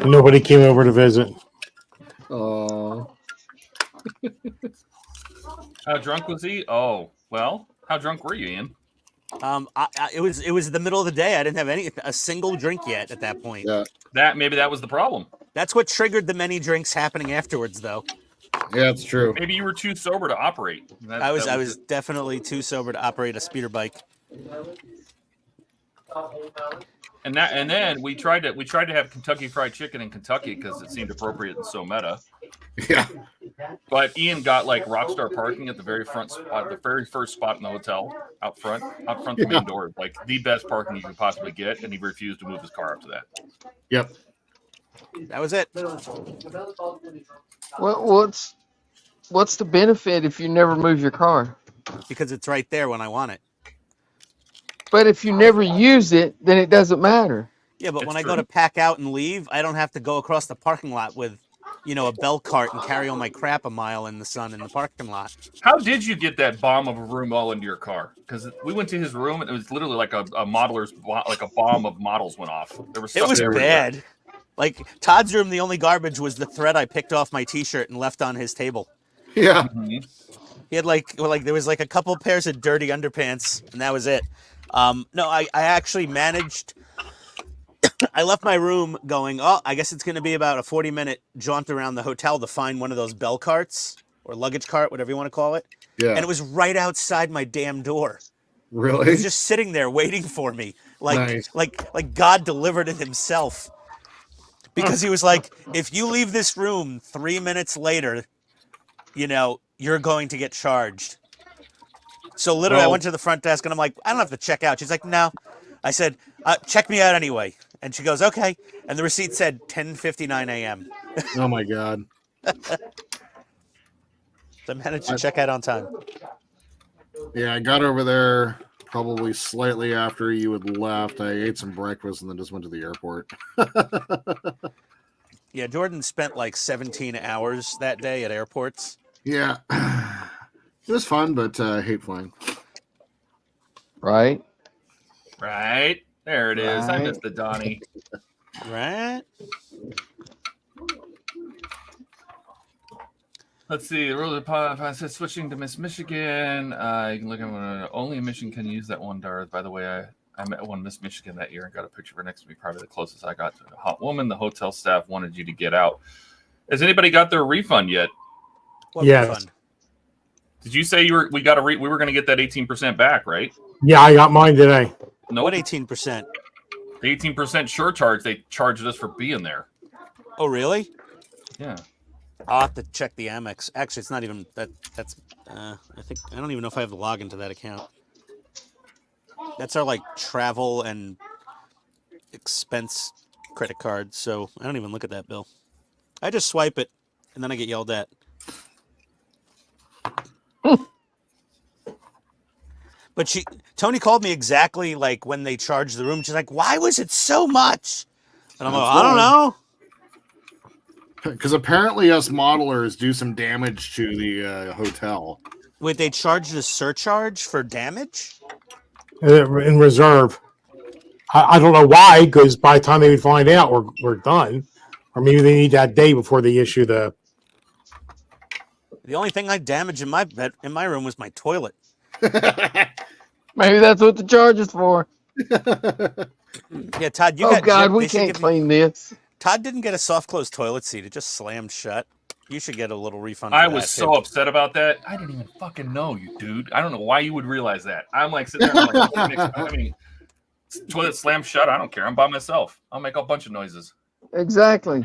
C: Nobody came over to visit.
A: Oh.
B: How drunk was he? Oh, well, how drunk were you, Ian?
D: It was the middle of the day. I didn't have a single drink yet at that point.
A: Yeah.
B: Maybe that was the problem.
D: That's what triggered the many drinks happening afterwards, though.
A: Yeah, it's true.
B: Maybe you were too sober to operate.
D: I was definitely too sober to operate a speeder bike.
B: And then we tried to have Kentucky Fried Chicken in Kentucky because it seemed appropriate and so meta.
A: Yeah.
B: But Ian got like rockstar parking at the very front spot, the very first spot in the hotel, out front the main door, like the best parking you could possibly get, and he refused to move his car up to that.
A: Yep.
D: That was it.
E: What's the benefit if you never move your car?
D: Because it's right there when I want it.
E: But if you never use it, then it doesn't matter.
D: Yeah, but
B: It's
D: when I
B: true.
D: go to pack out and leave, I don't have to go across the parking lot with, a bell cart and carry all my crap a mile in the sun in the parking lot.
B: How did you get that bomb of a room all into your car? Because we went to his room and it was literally like a modeler's, like a bomb of models went off. There was
D: It was
B: everywhere.
D: bad. Like Todd's room, the only garbage was the thread I picked off my T-shirt and left on his table.
A: Yeah.
B: Mhm.
D: He had there was like a couple pairs of dirty underpants, and that was it. No, I actually managed. I left my room going, I guess it's going to be about a 40-minute jaunt around the hotel to find one of those bell carts or luggage cart, whatever you want to call it.
A: Yeah.
D: And it was right outside my damn door. It
A: Really?
D: was just sitting there waiting for me,
A: Nice.
D: like God delivered it himself. Because he was like, if you leave this room 3 minutes later, you're going to get charged. So literally, I went to the front desk and I'm like, I don't have to check out. She's like, no. I said, check me out anyway. And she goes, okay. And the receipt said 10:59 a.m.
A: Oh my God.
D: So I managed to check out on time.
A: Yeah, I got over there probably slightly after you had left. I ate some breakfast and then just went to the airport.
D: Yeah, Jordan spent like 17 hours that day at airports.
A: Yeah. It was fun, but I hate flying.
E: Right?
B: Right there it is. I
E: Right.
B: missed the Donnie.
D: Right?
B: Let's see. The rules of switching to Miss Michigan. You can look at only a Michigan can use that one, Darth. By the way, I met one Miss Michigan that year and got a picture of her next to me. Probably the closest I got to a hot woman. The hotel staff wanted you to get out. Has anybody got their refund yet?
D: What
C: Yes.
D: refund?
B: Did you say we were going to get that 18% back, right?
C: Yeah, I got mine today.
B: No,
D: What 18%?
B: the 18% surcharge they charged us for being there.
D: Oh, really?
B: Yeah.
D: I'll have to check the Amex. Actually, it's not even that. That's. I don't even know if I have the login to that account. That's our travel and expense credit card. So I don't even look at that bill. I just swipe it, and then I get yelled at. But Tony called me exactly like when they charged the room. She's like, "Why was it so much?" And I'm like, "I don't know."
A: Because apparently us modelers do some damage to the hotel.
D: Wait, they charged a surcharge for damage?
C: In reserve. I don't know why, because by the time they would find out, we're done. Or maybe they need that day before they issue the.
D: The only thing I damaged in my room was my toilet.
E: Maybe that's what the charge is for.
D: Yeah, Todd, you
E: Oh
D: got
E: God,
D: gypped.
E: we
D: They should
E: can't
D: give you-
E: clean this.
D: Todd didn't get a soft close toilet seat. It just slammed shut. You should get a little refund.
B: I
D: for
B: was
D: that,
B: so
D: too.
B: upset about that. I didn't even fucking know you, dude. I don't know why you would realize that. I'm like sitting there, and I'm like, I mean, toilet slam shut. I don't care. I'm by myself. I'll make a bunch of noises.
E: Exactly.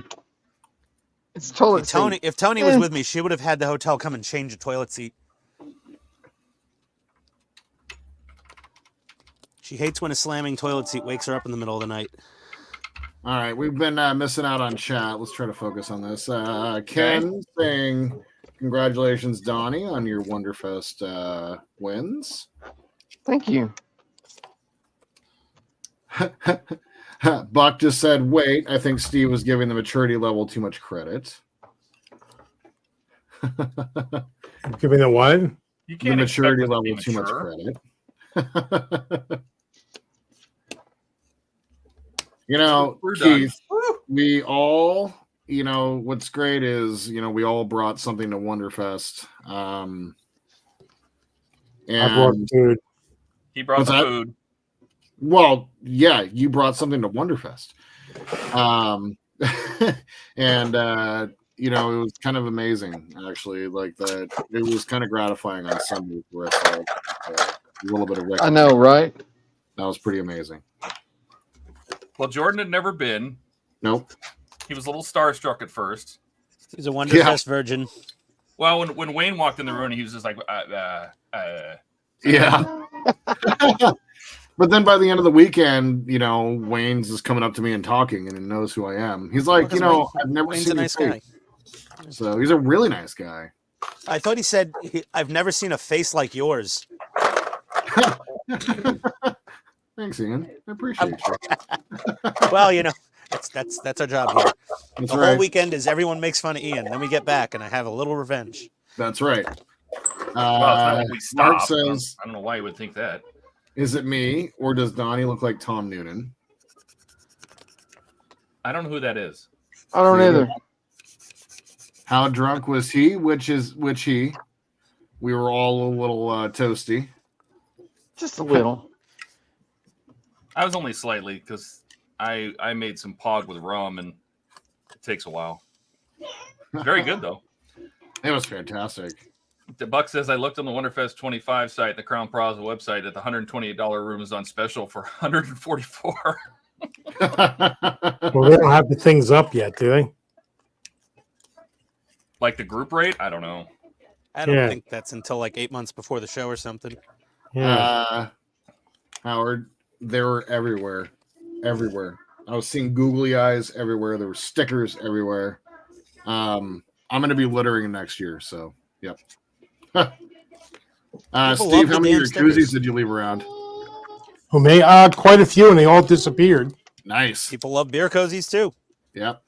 E: It's toilet seat.
D: If Tony was with me, she would have had the hotel come and change a toilet seat. She hates when a slamming toilet seat wakes her up in the middle of the night.
A: All right, we've been missing out on chat. Let's try to focus on this. Ken saying, congratulations, Donnie, on your Wonderfest wins.
E: Thank you.
A: Buck just said, wait, I think Steve was giving the maturity level too much credit.
C: Giving the what?
B: You
A: The
B: can't
A: maturity
B: expect us to be
A: level too much
B: mature.
A: credit. You know,
B: We're done.
A: Keith, we all, you know, what's great is, you know, we all brought something to Wonderfest.
C: I brought
A: And,
C: food.
B: He brought
A: What's
B: the
A: that?
B: food.
A: well, yeah, you brought something to Wonderfest. And, you know, it was kind of amazing, actually. Like that, it was kind of gratifying on Sunday for us. A little bit of
E: I
A: recognition.
E: know, right?
A: That was pretty amazing.
B: Well, Jordan had never been.
A: Nope.
B: He was a little starstruck at first.
D: He's a Wonderfest virgin.
B: Well, when Wayne walked in the room, he was just like,
A: Yeah. But then by the end of the weekend, you know, Wayne's just coming up to me and talking and he knows who I am. He's like, you know, I've never
D: Wayne's
A: seen
D: a nice
A: your
D: guy.
A: face. So he's a really nice guy.
D: I thought he said, I've never seen a face like yours.
A: Thanks, Ian. I appreciate you.
D: Well, you know, that's our job here.
A: That's
D: The
A: right.
D: whole weekend is everyone makes fun of Ian. Then we get back and I have a little revenge.
A: That's right.
B: well, it's not like we
A: Mark
B: stopped.
A: says,
B: I don't know why you would think that.
A: is it me or does Donnie look like Tom Noonan?
B: I don't know who that is.
E: I don't either.
A: How drunk was he? Which he? We were all a little toasty.
E: Just a little.
B: I was only slightly because I made some pog with rum and it takes a while. Very good though.
A: It was fantastic.
B: The Buck says I looked on the Wonderfest 25 site, the Crown Plaza website, at the $128 room is on special for $144.
C: Well, they don't have the things up yet, do they?
B: Like the group rate? I don't know.
D: I don't
C: Yeah.
D: think that's until like 8 months before the show or something.
C: Yeah.
A: Howard, they were everywhere. Everywhere. I was seeing googly eyes everywhere. There were stickers everywhere. I'm going to be littering next year, so yep.
D: love
A: Steve,
D: the
A: how many
D: damn
A: of your
D: stickers.
A: koozies did you leave around?
C: Who may quite a few, and they all disappeared.
A: Nice.
D: People love beer cozies too.
A: Yep.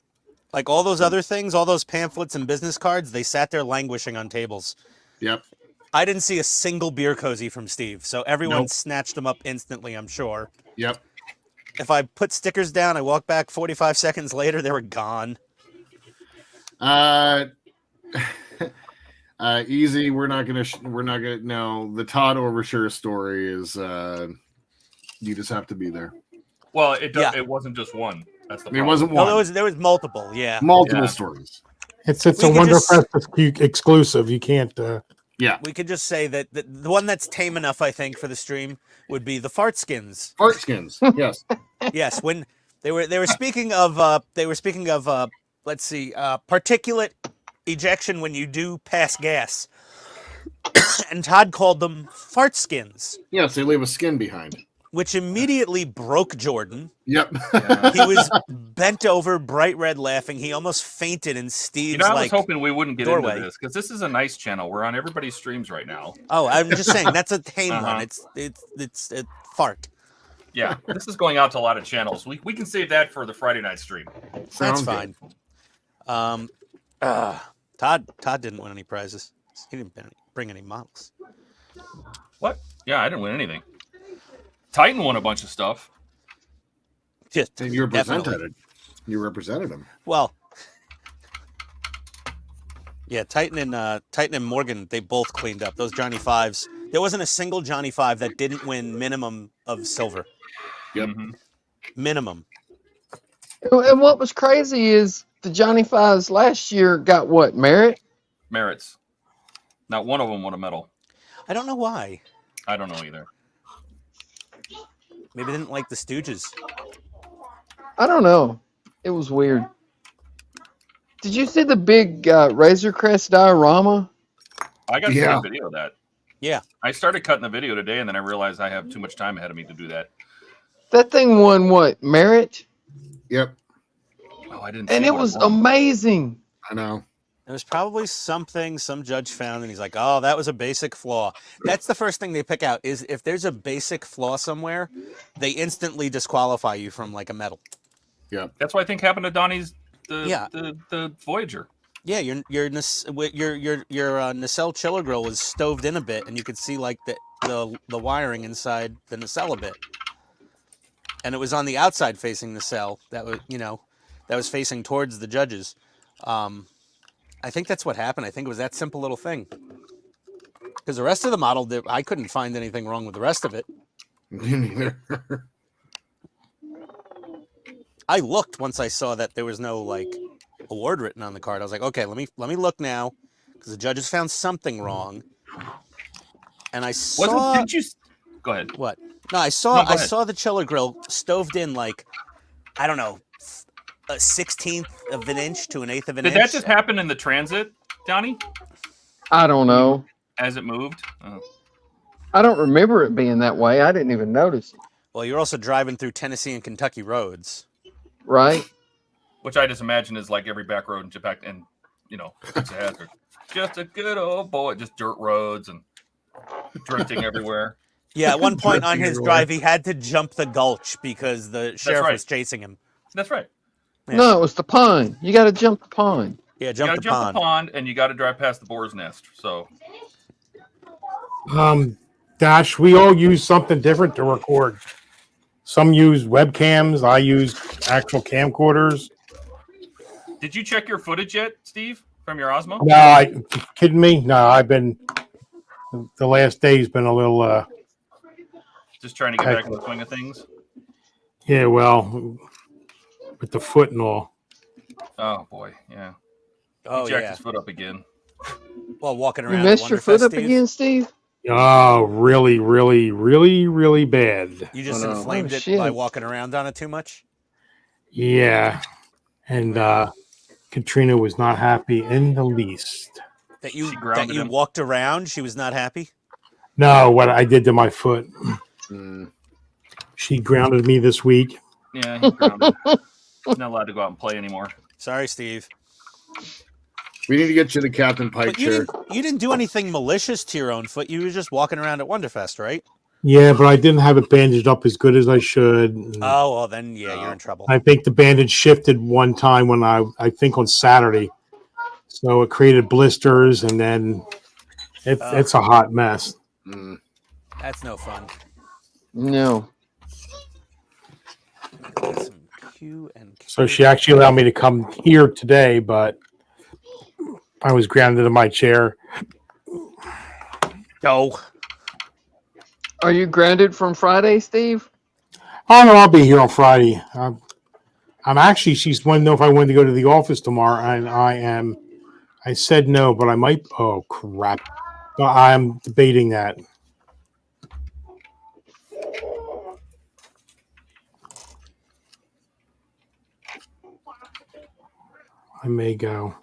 D: Like all those other things, all those pamphlets and business cards, they sat there languishing on tables.
A: Yep.
D: I didn't see a single beer cozy from Steve, so everyone
A: Nope.
D: snatched them up instantly, I'm sure.
A: Yep.
D: If I put stickers down, I walk back 45 seconds later, they were gone.
A: Easy. We're not gonna. No, the Todd Overture story is. You just have to be there.
B: Well, it
D: Yeah.
B: it wasn't just one. That's the
A: I mean,
B: problem.
A: it wasn't
D: No,
A: one.
D: there was multiple, yeah.
A: Multiple
B: Yeah.
A: stories.
C: It's
D: We
C: a
D: could just-
C: Wonderfest exclusive. You can't.
A: Yeah.
D: We could just say that the one that's tame enough, I think, for the stream would be the fart skins.
A: Fart skins. Yes.
D: Yes, when they were speaking of let's see, particulate ejection when you do pass gas. And Todd called them fart skins,
A: Yes. They leave a skin behind.
D: which immediately broke Jordan.
A: Yep.
B: Yeah.
D: He was bent over, bright red, laughing. He almost fainted in Steve's
B: You know, I was
D: like.
B: hoping we wouldn't get
D: doorway.
B: into this because this is a nice channel. We're on everybody's streams right now.
D: Oh, I'm just saying that's a tame
B: Uh-huh.
D: one. It's a fart.
B: Yeah, this is going out to a lot of channels. We can save that for the Friday night stream.
D: That's
A: Sounds
D: fine.
A: good.
D: Todd didn't win any prizes. He didn't bring any models.
B: What? Yeah, I didn't win anything. Titan won a bunch of stuff.
D: Just
A: And you represented
D: definitely.
A: it. You represented him.
D: Well, yeah, Titan and Morgan, they both cleaned up those Johnny Fives. There wasn't a single Johnny Five that didn't win minimum of silver.
A: Yep.
B: Mhm.
D: Minimum.
E: And what was crazy is the Johnny Fives last year got what, merit?
B: Merits. Not one of them won a medal.
D: I don't know why.
B: I don't know either.
D: Maybe they didn't like the Stooges.
E: I don't know. It was weird. Did you see the big Razor Crest diorama?
B: I got to see
A: Yeah.
B: a video of that.
D: Yeah.
B: I started cutting the video today, and then I realized I have too much time ahead of me to do that.
E: That thing won what? Merit?
A: Yep,
B: Oh, I didn't.
E: And
B: see
E: it
B: what
E: was
B: won.
E: amazing.
A: I know.
D: It was probably something some judge found, and he's like, "Oh, that was a basic flaw." That's the first thing they pick out is if there's a basic flaw somewhere, they instantly disqualify you from like a medal.
B: That's what I think happened to Donnie's
D: Yeah.
B: the Voyager.
D: Yeah, your nacelle chiller grill was stoved in a bit, and you could see like the wiring inside the nacelle a bit, and it was on the outside facing nacelle that was facing towards the judges. I think that's what happened. I think it was that simple little thing. Because the rest of the model, I couldn't find anything wrong with the rest of it.
A: Me neither.
D: I looked once I saw that there was no like award written on the card. I was like, okay, let me look now, because the judges found something wrong. And I saw.
B: Didn't you? Go ahead.
D: What? No, I saw the chiller grill stoved in like, I don't know, a 16th of an inch to an eighth of an inch.
B: Did that just happen in the transit, Donnie?
E: I don't know.
B: As it moved? Oh.
E: I don't remember it being that way. I didn't even notice it.
D: Well, you're also driving through Tennessee and Kentucky roads.
E: Right?
B: Which I just imagine is like every back road in Japan, and it's a hazard. Just a good old boy, just dirt roads and drifting everywhere.
D: Yeah, at one point on
A: Drifting
D: his
A: everywhere.
D: drive, he had to jump the gulch because the sheriff
B: right.
D: was chasing him.
B: That's right.
D: Yeah.
E: No, it was the pond. You got to jump the pond.
D: Yeah,
B: You
D: jump
B: gotta
D: the
B: jump
D: pond.
B: the pond, and you got to drive past the boar's nest. So
C: Dash, we all use something different to record. Some use webcams. I use actual camcorders.
B: did you check your footage yet, Steve, from your Osmo?
C: No, kidding me? No, the last day's been a little,
B: Just trying to get back in the swing of things.
C: yeah, well, with the foot and all.
B: Oh boy, yeah.
D: Oh,
B: He jacked
D: yeah.
B: his foot up again.
D: Well, walking
E: You
D: around.
E: messed
D: at
E: your foot
D: Wonderfest,
E: up
D: Steve,
E: again, Steve?
C: Oh, really, really, really, really bad.
D: You just
A: Oh, no.
D: inflamed
E: Oh,
D: it
E: shit.
D: by walking around on it too much?
C: Yeah. And Katrina was not happy in the least.
D: That
B: She
D: you
B: grounded him.
D: walked around, she was not happy?
C: No, what I did to my foot.
A: Mm.
C: She grounded me this week.
B: Yeah, he's grounded. He's not allowed to go out and play anymore.
D: Sorry, Steve.
A: We need to get you the Captain Pike
D: But
A: chair.
D: you didn't do anything malicious to your own foot. You were just walking around at Wonderfest, right?
C: Yeah, but I didn't have it bandaged up as good as I should.
D: Oh, well, then, yeah, you're in trouble.
C: I think the bandage shifted one time when I think on Saturday. So it created blisters, and then it's a hot mess.
A: Mm.
D: That's no fun.
E: No.
D: Some Q and K.
C: So she actually allowed me to come here today, but I was grounded in my chair.
D: No.
E: Are you grounded from Friday, Steve?
C: Oh no, I'll be here on Friday. I'm actually. She's wanting to know if I wanted to go to the office tomorrow, and I am. I said no, but I might. Oh crap! I'm debating that. I may go.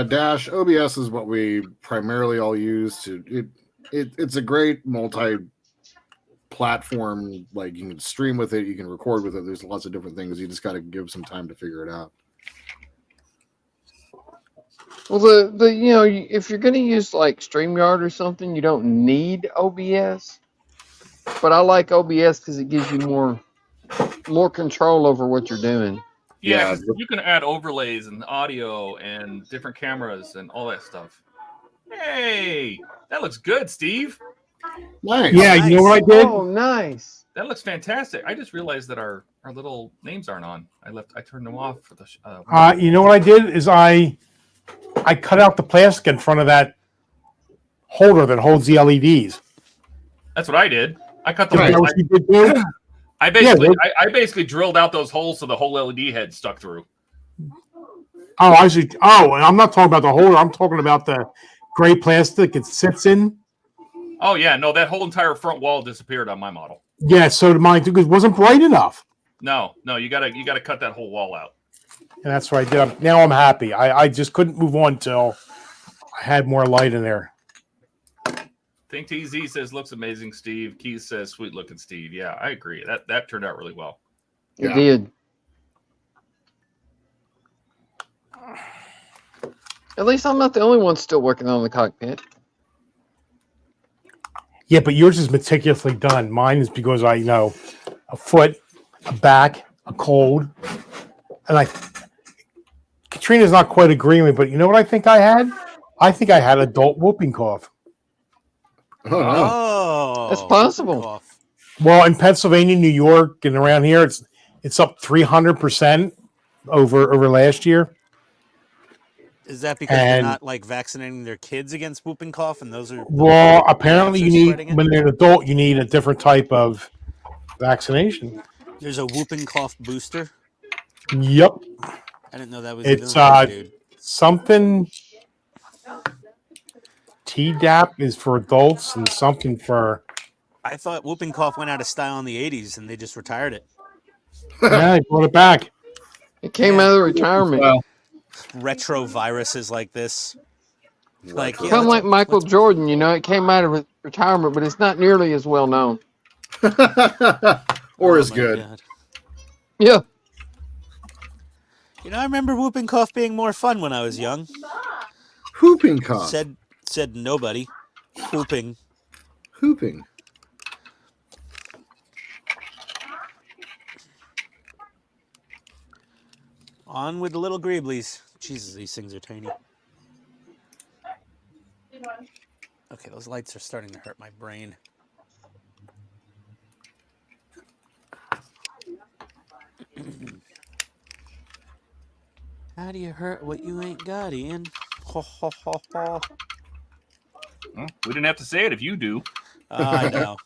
A: Dash OBS is what we primarily all use to. It's a great multi-platform. Like you can stream with it, you can record with it. There's lots of different things. You just got to give some time to figure it out.
E: Well, the if you're going to use like StreamYard or something, you don't need OBS. But I like OBS because it gives you more control over what you're doing.
B: Yeah,
A: Yeah.
B: 'cause you can add overlays and audio and different cameras and all that stuff. Hey, that looks good, Steve.
A: Nice.
C: Yeah, you know what I did?
E: Oh, nice.
B: That looks fantastic. I just realized that our little names aren't on. I turned them off for the.
C: You know what I did is I cut out the plastic in front of that holder that holds the LEDs.
B: That's what I did. I cut the.
C: Is that what you did too?
B: I basically drilled out those holes so the whole LED head stuck through.
C: Oh, I see. Oh, and I'm not talking about the holder. I'm talking about the gray plastic it sits in.
B: Oh yeah, no, that whole entire front wall disappeared on my model.
C: Yeah, so did mine too, because it wasn't bright enough.
B: No, you gotta cut that whole wall out.
C: and that's what I did. Now I'm happy. I just couldn't move on till I had more light in there.
B: Think TZ says looks amazing, Steve. Keith says sweet looking, Steve. Yeah, I agree. That turned out really well.
E: It
A: Yeah.
E: did. At least I'm not the only one still working on the cockpit.
C: Yeah, but yours is meticulously done. Mine is because I know a foot, a back, a cold, and Katrina's not quite agreeing with me, but you know what I think I had? I think I had adult whooping cough.
A: Oh, no.
D: Oh,
E: That's possible.
D: cough.
C: Well, in Pennsylvania, New York, and around here, it's up 300% over last year.
D: Is that because they're
C: And-
D: not like vaccinating their kids against whooping cough, and those are
C: Well, apparently you
D: parents are
C: need,
D: spreading it?
C: when you're an adult, you need a different type of vaccination.
D: There's a whooping cough booster.
C: Yep.
D: I didn't know that was
C: It's
D: even a thing, dude.
C: something. TDAP is for adults and something for.
D: I thought whooping cough went out of style in the '80s, and they just retired it.
C: Yeah, they brought it back.
E: It came out of retirement.
A: Well,
D: Retro viruses like this, like
A: Retro.
D: yeah,
E: Kind of
D: let's-
E: like Michael
D: let's-
E: Jordan, you know, it came out of retirement, but it's not nearly as well known.
A: or
D: Oh
A: as
D: my
A: good.
D: God.
E: Yeah.
D: You know, I remember whooping cough being more fun when I was young.
A: Whooping cough.
D: Said nobody. Whooping.
A: Hooping.
D: On with the little greeblies. Jesus, these things are tiny. Okay, those lights are starting to hurt my brain. How do you hurt what you ain't got, Ian? Ho, ho, ho, ho.
B: Well, we didn't have to say it if you do.
D: I know.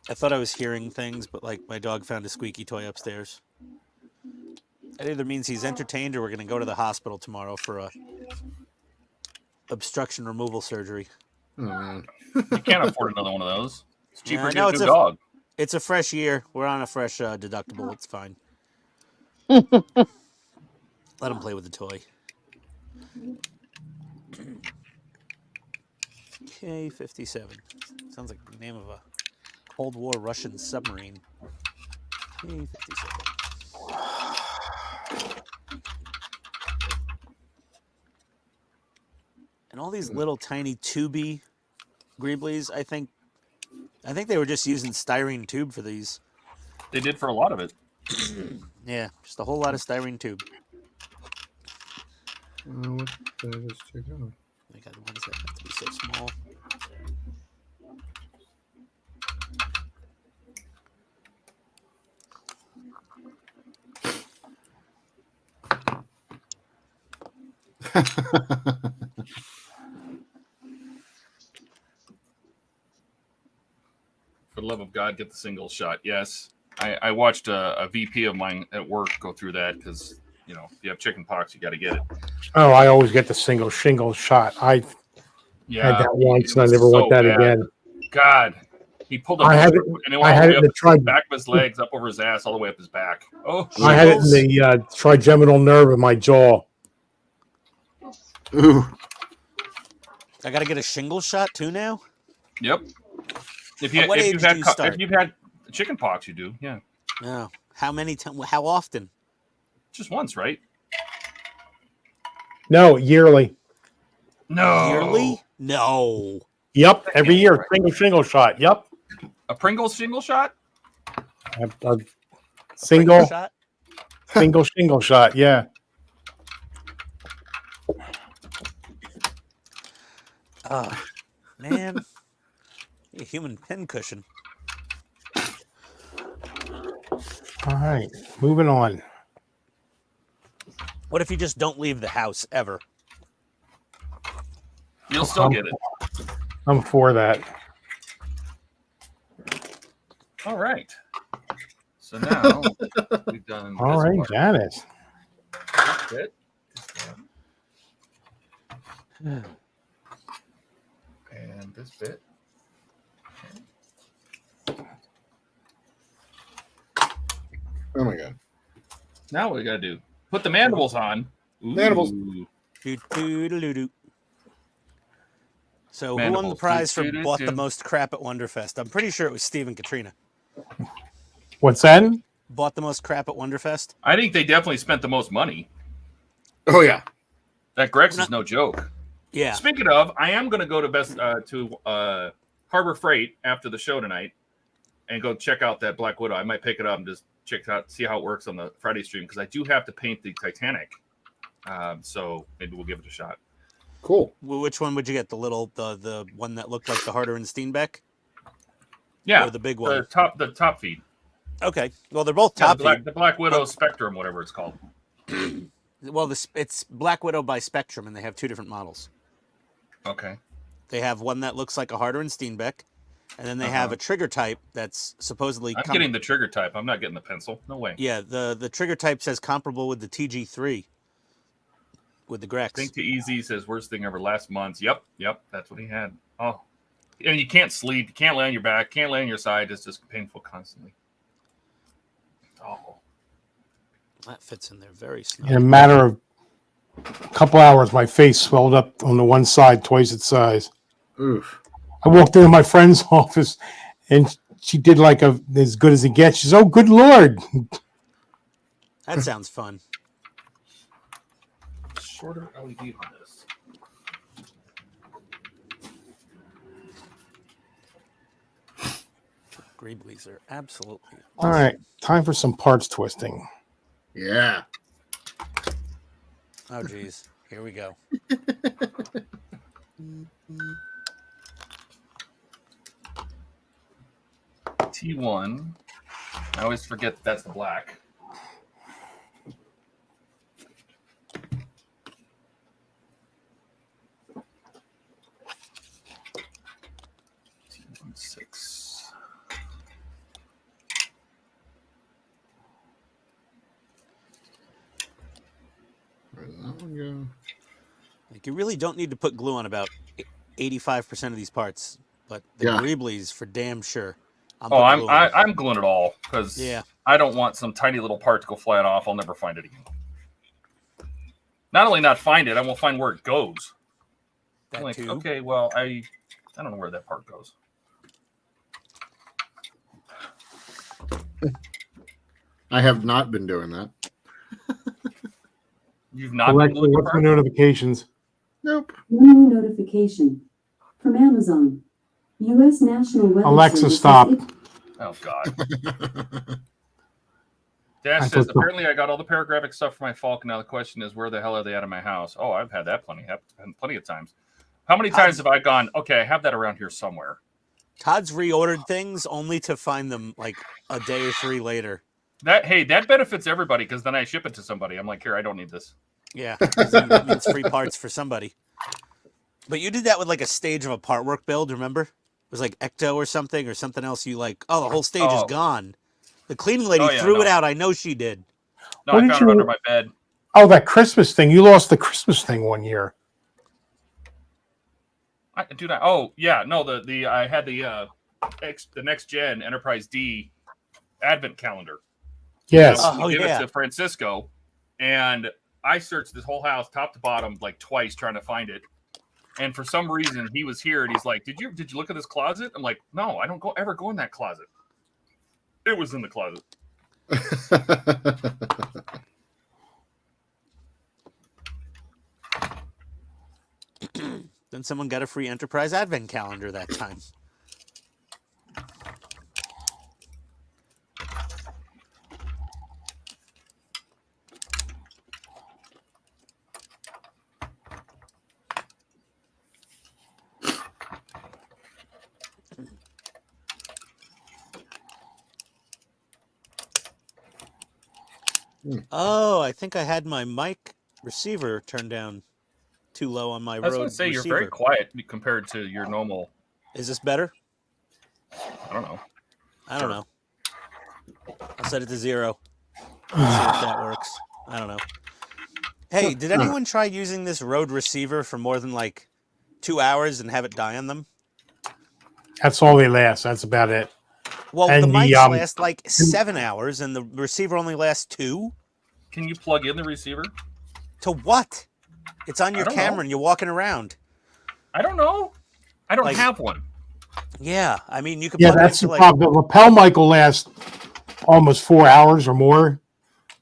D: I thought I was hearing things, but like my dog found a squeaky toy upstairs. That either means he's entertained or we're going to go to the hospital tomorrow for a obstruction removal surgery.
A: Oh, man.
B: You can't afford another one of those. It's cheaper
D: Yeah,
B: to
D: no,
B: get a
D: it's
B: new
D: a-
B: dog.
D: It's a fresh year. We're on a fresh deductible. It's fine. Let him play with the toy. K-57. Sounds like the name of a Cold War Russian submarine. K-57. And all these little tiny tubey greeblies, I think they were just using styrene tube for these.
B: They did for a lot of it.
D: Yeah, just a whole lot of styrene tube.
A: What the hell is check out?
D: I got the ones that have to be so small.
B: For the love of God, get the single shot. Yes. I watched a VP of mine at work go through that because, you know, if you have chicken pox, you got to get it.
C: Oh, I always get the single shingle shot. I
B: Yeah.
C: had that once,
B: it
C: and I
B: was
C: never
B: so
C: want that
B: bad.
C: again.
B: God. He pulled
C: I had
B: and
C: it-
B: it
C: I
B: went all
C: had
B: the way
C: it
B: up
C: in the
B: the back of his legs, up over his ass, all the way up his back. Oh,
C: I had it in
B: shingles.
C: the trigeminal nerve in my jaw.
A: Ooh.
D: I got to get a shingle shot too now?
B: Yep. If
D: At what age do you start?
B: if you've had chicken pox, you do. Yeah.
D: No. How many times? How often?
B: Just once, right?
C: No, yearly.
B: No.
D: Yearly? No.
C: Yep,
B: That
C: every
B: can't be
C: year,
B: right.
C: single shot. Yep.
B: A Pringles single shot?
C: A
D: Pringle
C: single
D: shot?
C: shingle shot. Yeah.
D: Oh, man. A human pincushion.
C: All right, moving on.
D: What if you just don't leave the house ever?
B: You'll still get it.
C: I'm for that.
B: All right. So now we've done
C: All
B: this
C: right,
B: part.
C: Janice.
B: This bit. And this bit.
A: Oh my god.
B: Now what we gotta do? Put the mandibles on. Ooh.
A: Mandibles.
D: Do-do-do-do-do. So who won the
B: Mandibles.
D: prize for
B: Do-do-do-do.
D: bought the most crap at Wonderfest? I'm pretty sure it was Steve and Katrina.
C: What's that?
D: Bought the most crap at Wonderfest?
B: I think they definitely spent the most money.
A: Oh yeah.
B: That Grex is no joke.
D: Yeah.
B: Speaking of, I am going to go to Harbor Freight after the show tonight and go check out that Black Widow. I might pick it up and just check it out, see how it works on the Friday stream because I do have to paint the Titanic. So maybe we'll give it a shot.
A: Cool.
D: Well, which one would you get? The one that looked like the Harder and Steenbeck?
B: Yeah,
D: Or the big one?
B: the top feed.
D: Okay. Well, they're both
B: Yeah,
D: top
B: the Black Widow Spectrum, whatever it's called.
D: Well, it's Black Widow by Spectrum, and they have two different models.
B: Okay.
D: They have one that looks like a Harder and Steenbeck, and then they have a trigger type that's supposedly...
B: I'm getting the trigger type. I'm not getting the pencil. No way.
D: Yeah, the trigger type says comparable with the TG3 with the Grex.
B: Think to Easy says worst thing ever last month. Yep, that's what he had. Oh, and you can't sleep, you can't lay on your back, can't lay on your side. It's just painful constantly. Oh,
D: That fits in there very
C: In
D: snug.
C: a matter of a couple hours, my face swelled up on the one side twice its size.
A: Oof.
C: I walked into my friend's office, and she did like as good as it gets. She's, oh, good Lord.
D: That sounds fun.
B: shorter LED on this.
D: Greeblies are absolutely
C: All right, time for some parts twisting.
A: Yeah.
D: Oh, geez. Here we go.
B: T1. I always forget that's the black. T16.
A: Where did that one go?
D: Like, you really don't need to put glue on about 85% of these parts, but the
A: Yeah.
D: Greeblies for damn sure.
B: I'm gluing it all because
D: Yeah.
B: I don't want some tiny little part to go flying off. I'll never find it again. Not only not find it, I won't find where it goes.
D: That
B: I'm like,
D: too.
B: okay, well, I don't know where that part goes.
A: I have not been doing that.
B: You've not been
C: Alexa,
B: gluing the
C: what's the
B: part?
C: notifications?
A: Nope.
F: New notification from Amazon. U.S. National Weather
C: Alexa,
F: Service
C: stop.
B: Oh God. Dash
C: I
B: says,
C: thought-
B: apparently I got all the paragraphic stuff for my Falcon. Now the question is, where the hell are they out of my house? Oh, I've had that plenty of times. How many times have I gone, okay, I have that around here somewhere?
D: Todd's reordered things only to find them like a day or three later.
B: That benefits everybody because then I ship it to somebody. I'm like, here, I don't need this.
D: Yeah, 'cause then that means free parts for somebody. But you did that with like a stage of a part work build, remember? It was like Ecto or something else. You like, oh, the whole stage is gone. The cleaning lady threw it out. I know she did.
B: No,
C: What
B: I
C: did
B: found it
C: you-
B: under my bed.
C: Oh, that Christmas thing. You lost the Christmas thing one year.
B: I had the next gen Enterprise D Advent calendar.
C: Yes.
B: I was gonna
D: Oh,
B: give
D: yeah.
B: it to Francisco, and I searched this whole house top to bottom like twice trying to find it. And for some reason, he was here, and he's like, "Did you look at this closet?" I'm like, "No, I don't ever go in that closet." It was in the closet.
D: Then someone got a free Enterprise Advent calendar that time. Oh, I think I had my mic receiver turned down too low on my
B: I was
D: Rode
B: going to say
D: receiver.
B: you're very quiet compared to your normal.
D: Is this better?
B: I don't know.
D: I don't know. I'll set it to 0. Let's see if that works. I don't know. Hey, did anyone try using this Rode receiver for more than like 2 hours and have it die on them?
C: That's all they last. That's about it.
D: Well,
C: And
D: the
C: the,
D: mics last like 7 hours and the receiver only lasts 2.
B: Can you plug in the receiver?
D: To what? It's on your
B: don't
D: camera
B: know.
D: and you're walking around.
B: I don't know. I don't
D: Like-
B: have one.
D: Yeah, I mean, you could
C: Yeah,
D: plug
C: that's
D: it
C: the
D: into like.
C: problem. The lapel mic will last almost 4 hours or more,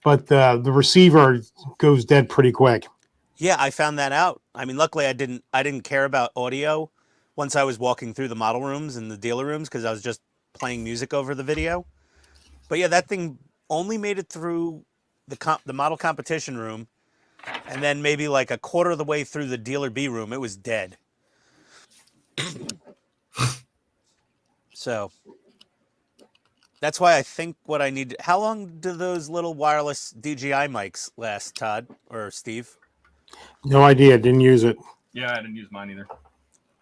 C: but the receiver goes dead pretty quick.
D: Yeah, I found that out. I mean, luckily I didn't care about audio once I was walking through the model rooms and the dealer rooms because I was just playing music over the video. But yeah, that thing only made it through the model competition room, and then maybe like a quarter of the way through the dealer B room, it was dead. So that's why I think what I need. How long do those little wireless DJI mics last, Todd or Steve?
C: No idea. Didn't use it.
B: Yeah, I didn't use mine either.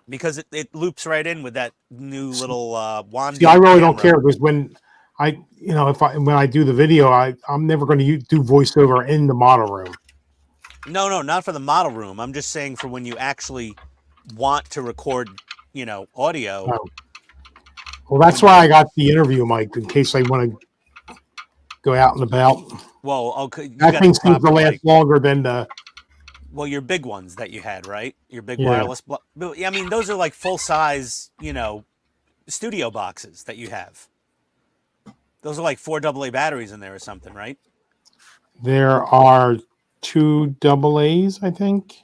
D: Because it loops right in with that new little wand.
C: See, I really don't care because when when I do the video, I'm never going to do voiceover in the model room.
D: No, not for the model room. I'm just saying for when you actually want to record, audio.
C: Oh. Well, that's why I got the interview mic in case I want to go out and about.
D: Well, okay, you
C: That
D: got
C: thing
D: the
C: seems to
D: proper
C: last
D: mic.
C: longer than the.
D: Well, your big ones that you had, right? Your big
C: Yeah.
D: wireless. I mean, those are like full size, studio boxes that you have. Those are like 4 AA batteries in there or something, right?
C: There are 2 AA's, I think.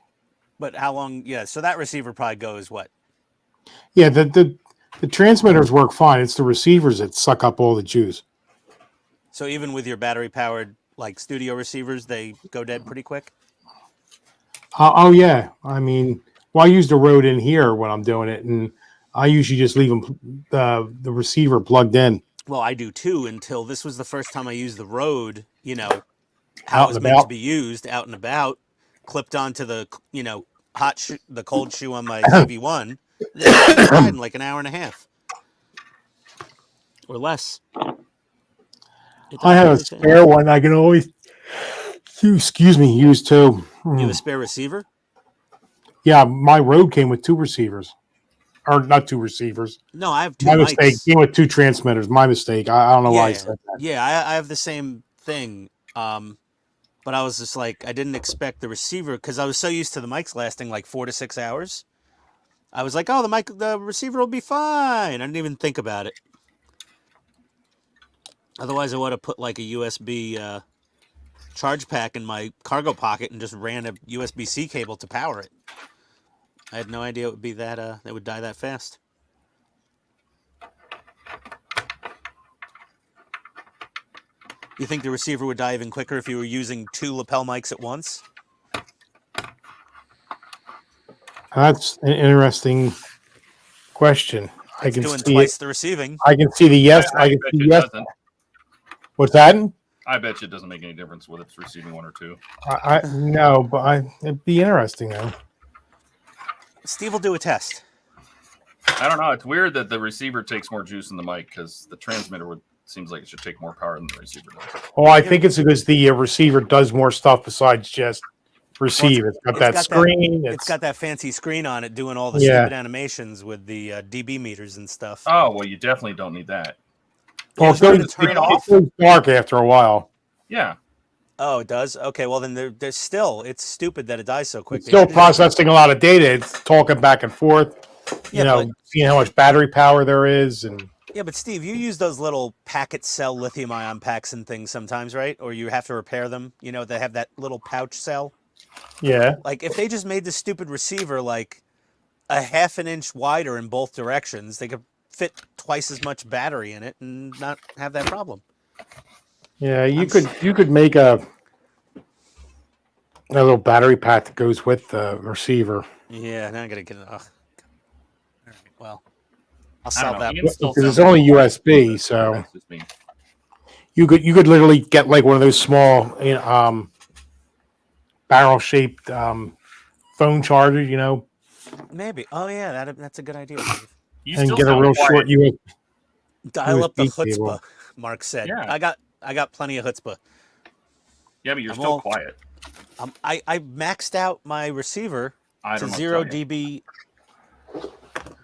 D: But how long? Yeah, so that receiver probably goes what?
C: Yeah, the transmitters work fine. It's the receivers that suck up all the juice.
D: So even with your battery powered like studio receivers, they go dead pretty quick.
C: Oh yeah, I mean, I use the Rode in here when I'm doing it, and I usually just leave the receiver plugged in.
D: Well, I do too. Until this was the first time I used the Rode.
C: Out
D: How
C: and
D: it's meant to
C: about.
D: be used, out and about, clipped onto the the cold shoe on my ZV1. In like an hour and a half or less.
C: I have a spare one. I can always, use too.
D: You have a spare receiver?
C: Yeah, my Rode came with 2 receivers, or not 2 receivers.
D: No, I have 2
C: My
D: mics.
C: mistake. Came with 2 transmitters. My mistake. I don't know why I said that.
D: Yeah, I have the same thing. But I was just like, I didn't expect the receiver because I was so used to the mics lasting like 4 to 6 hours. I was like, oh, the receiver will be fine. I didn't even think about it. Otherwise, I would have put like a USB charge pack in my cargo pocket and just ran a USB-C cable to power it. I had no idea it would be that it would die that fast. You think the receiver would die even quicker if you were using 2 lapel mics at once?
C: That's an interesting question. I can
D: Doing
C: see
D: twice
C: it.
D: the receiving.
C: I can see the yes.
B: I
C: I can
B: bet
C: see
B: you it
C: yes.
B: doesn't.
C: What's that?
B: I bet you it doesn't make any difference whether it's receiving 1 or 2.
C: No, but it'd be interesting though.
D: Steve will do a test.
B: I don't know. It's weird that the receiver takes more juice than the mic because the transmitter seems like it should take more power than the receiver does.
C: Well, I think it's because the receiver does more stuff besides just receive. It's got that screen.
D: It's got that fancy screen on it doing all the
C: Yeah.
D: stupid animations with the dB meters and stuff.
B: Oh, well, you definitely don't need that.
C: Well,
D: Yeah,
C: it
D: turn it
C: goes dark after a while.
B: Yeah.
D: Oh, it does? Okay, well then there's still, it's stupid that it dies so quick.
C: It's still processing a lot of data. It's talking back and forth.
D: Yeah,
C: Seeing how much battery power there is, and
D: Yeah, but Steve, you use those little packet cell lithium ion packs and things sometimes, right? Or you have to repair them. They have that little pouch cell.
C: yeah.
D: Like if they just made this stupid receiver like a half an inch wider in both directions, they could fit twice as much battery in it and not have that problem.
C: Yeah, you could make a little battery pack that goes with the receiver.
D: Yeah, now I'm gonna get it. Ugh. All right, well, I'll
B: I don't
D: sell
B: know.
D: that.
B: Ian still
C: Because it's
B: sounds
C: only
B: like-
C: USB, so
B: That's just me.
C: you could literally get like one of those small barrel shaped phone chargers,
D: Maybe. Oh yeah, that's a good idea. Steve.
B: You
C: and
B: still
C: get a
B: sound
C: real
B: quiet.
C: short USB.
D: Dial up the
C: USB
D: chutzpah,
C: cable.
D: Mark said.
B: Yeah.
D: I got plenty of chutzpah.
B: Yeah, but you're
D: I'm
B: still
D: all-
B: quiet.
D: I maxed out my receiver
B: I
D: to
B: don't know.
D: 0
B: what to tell you.
D: dB.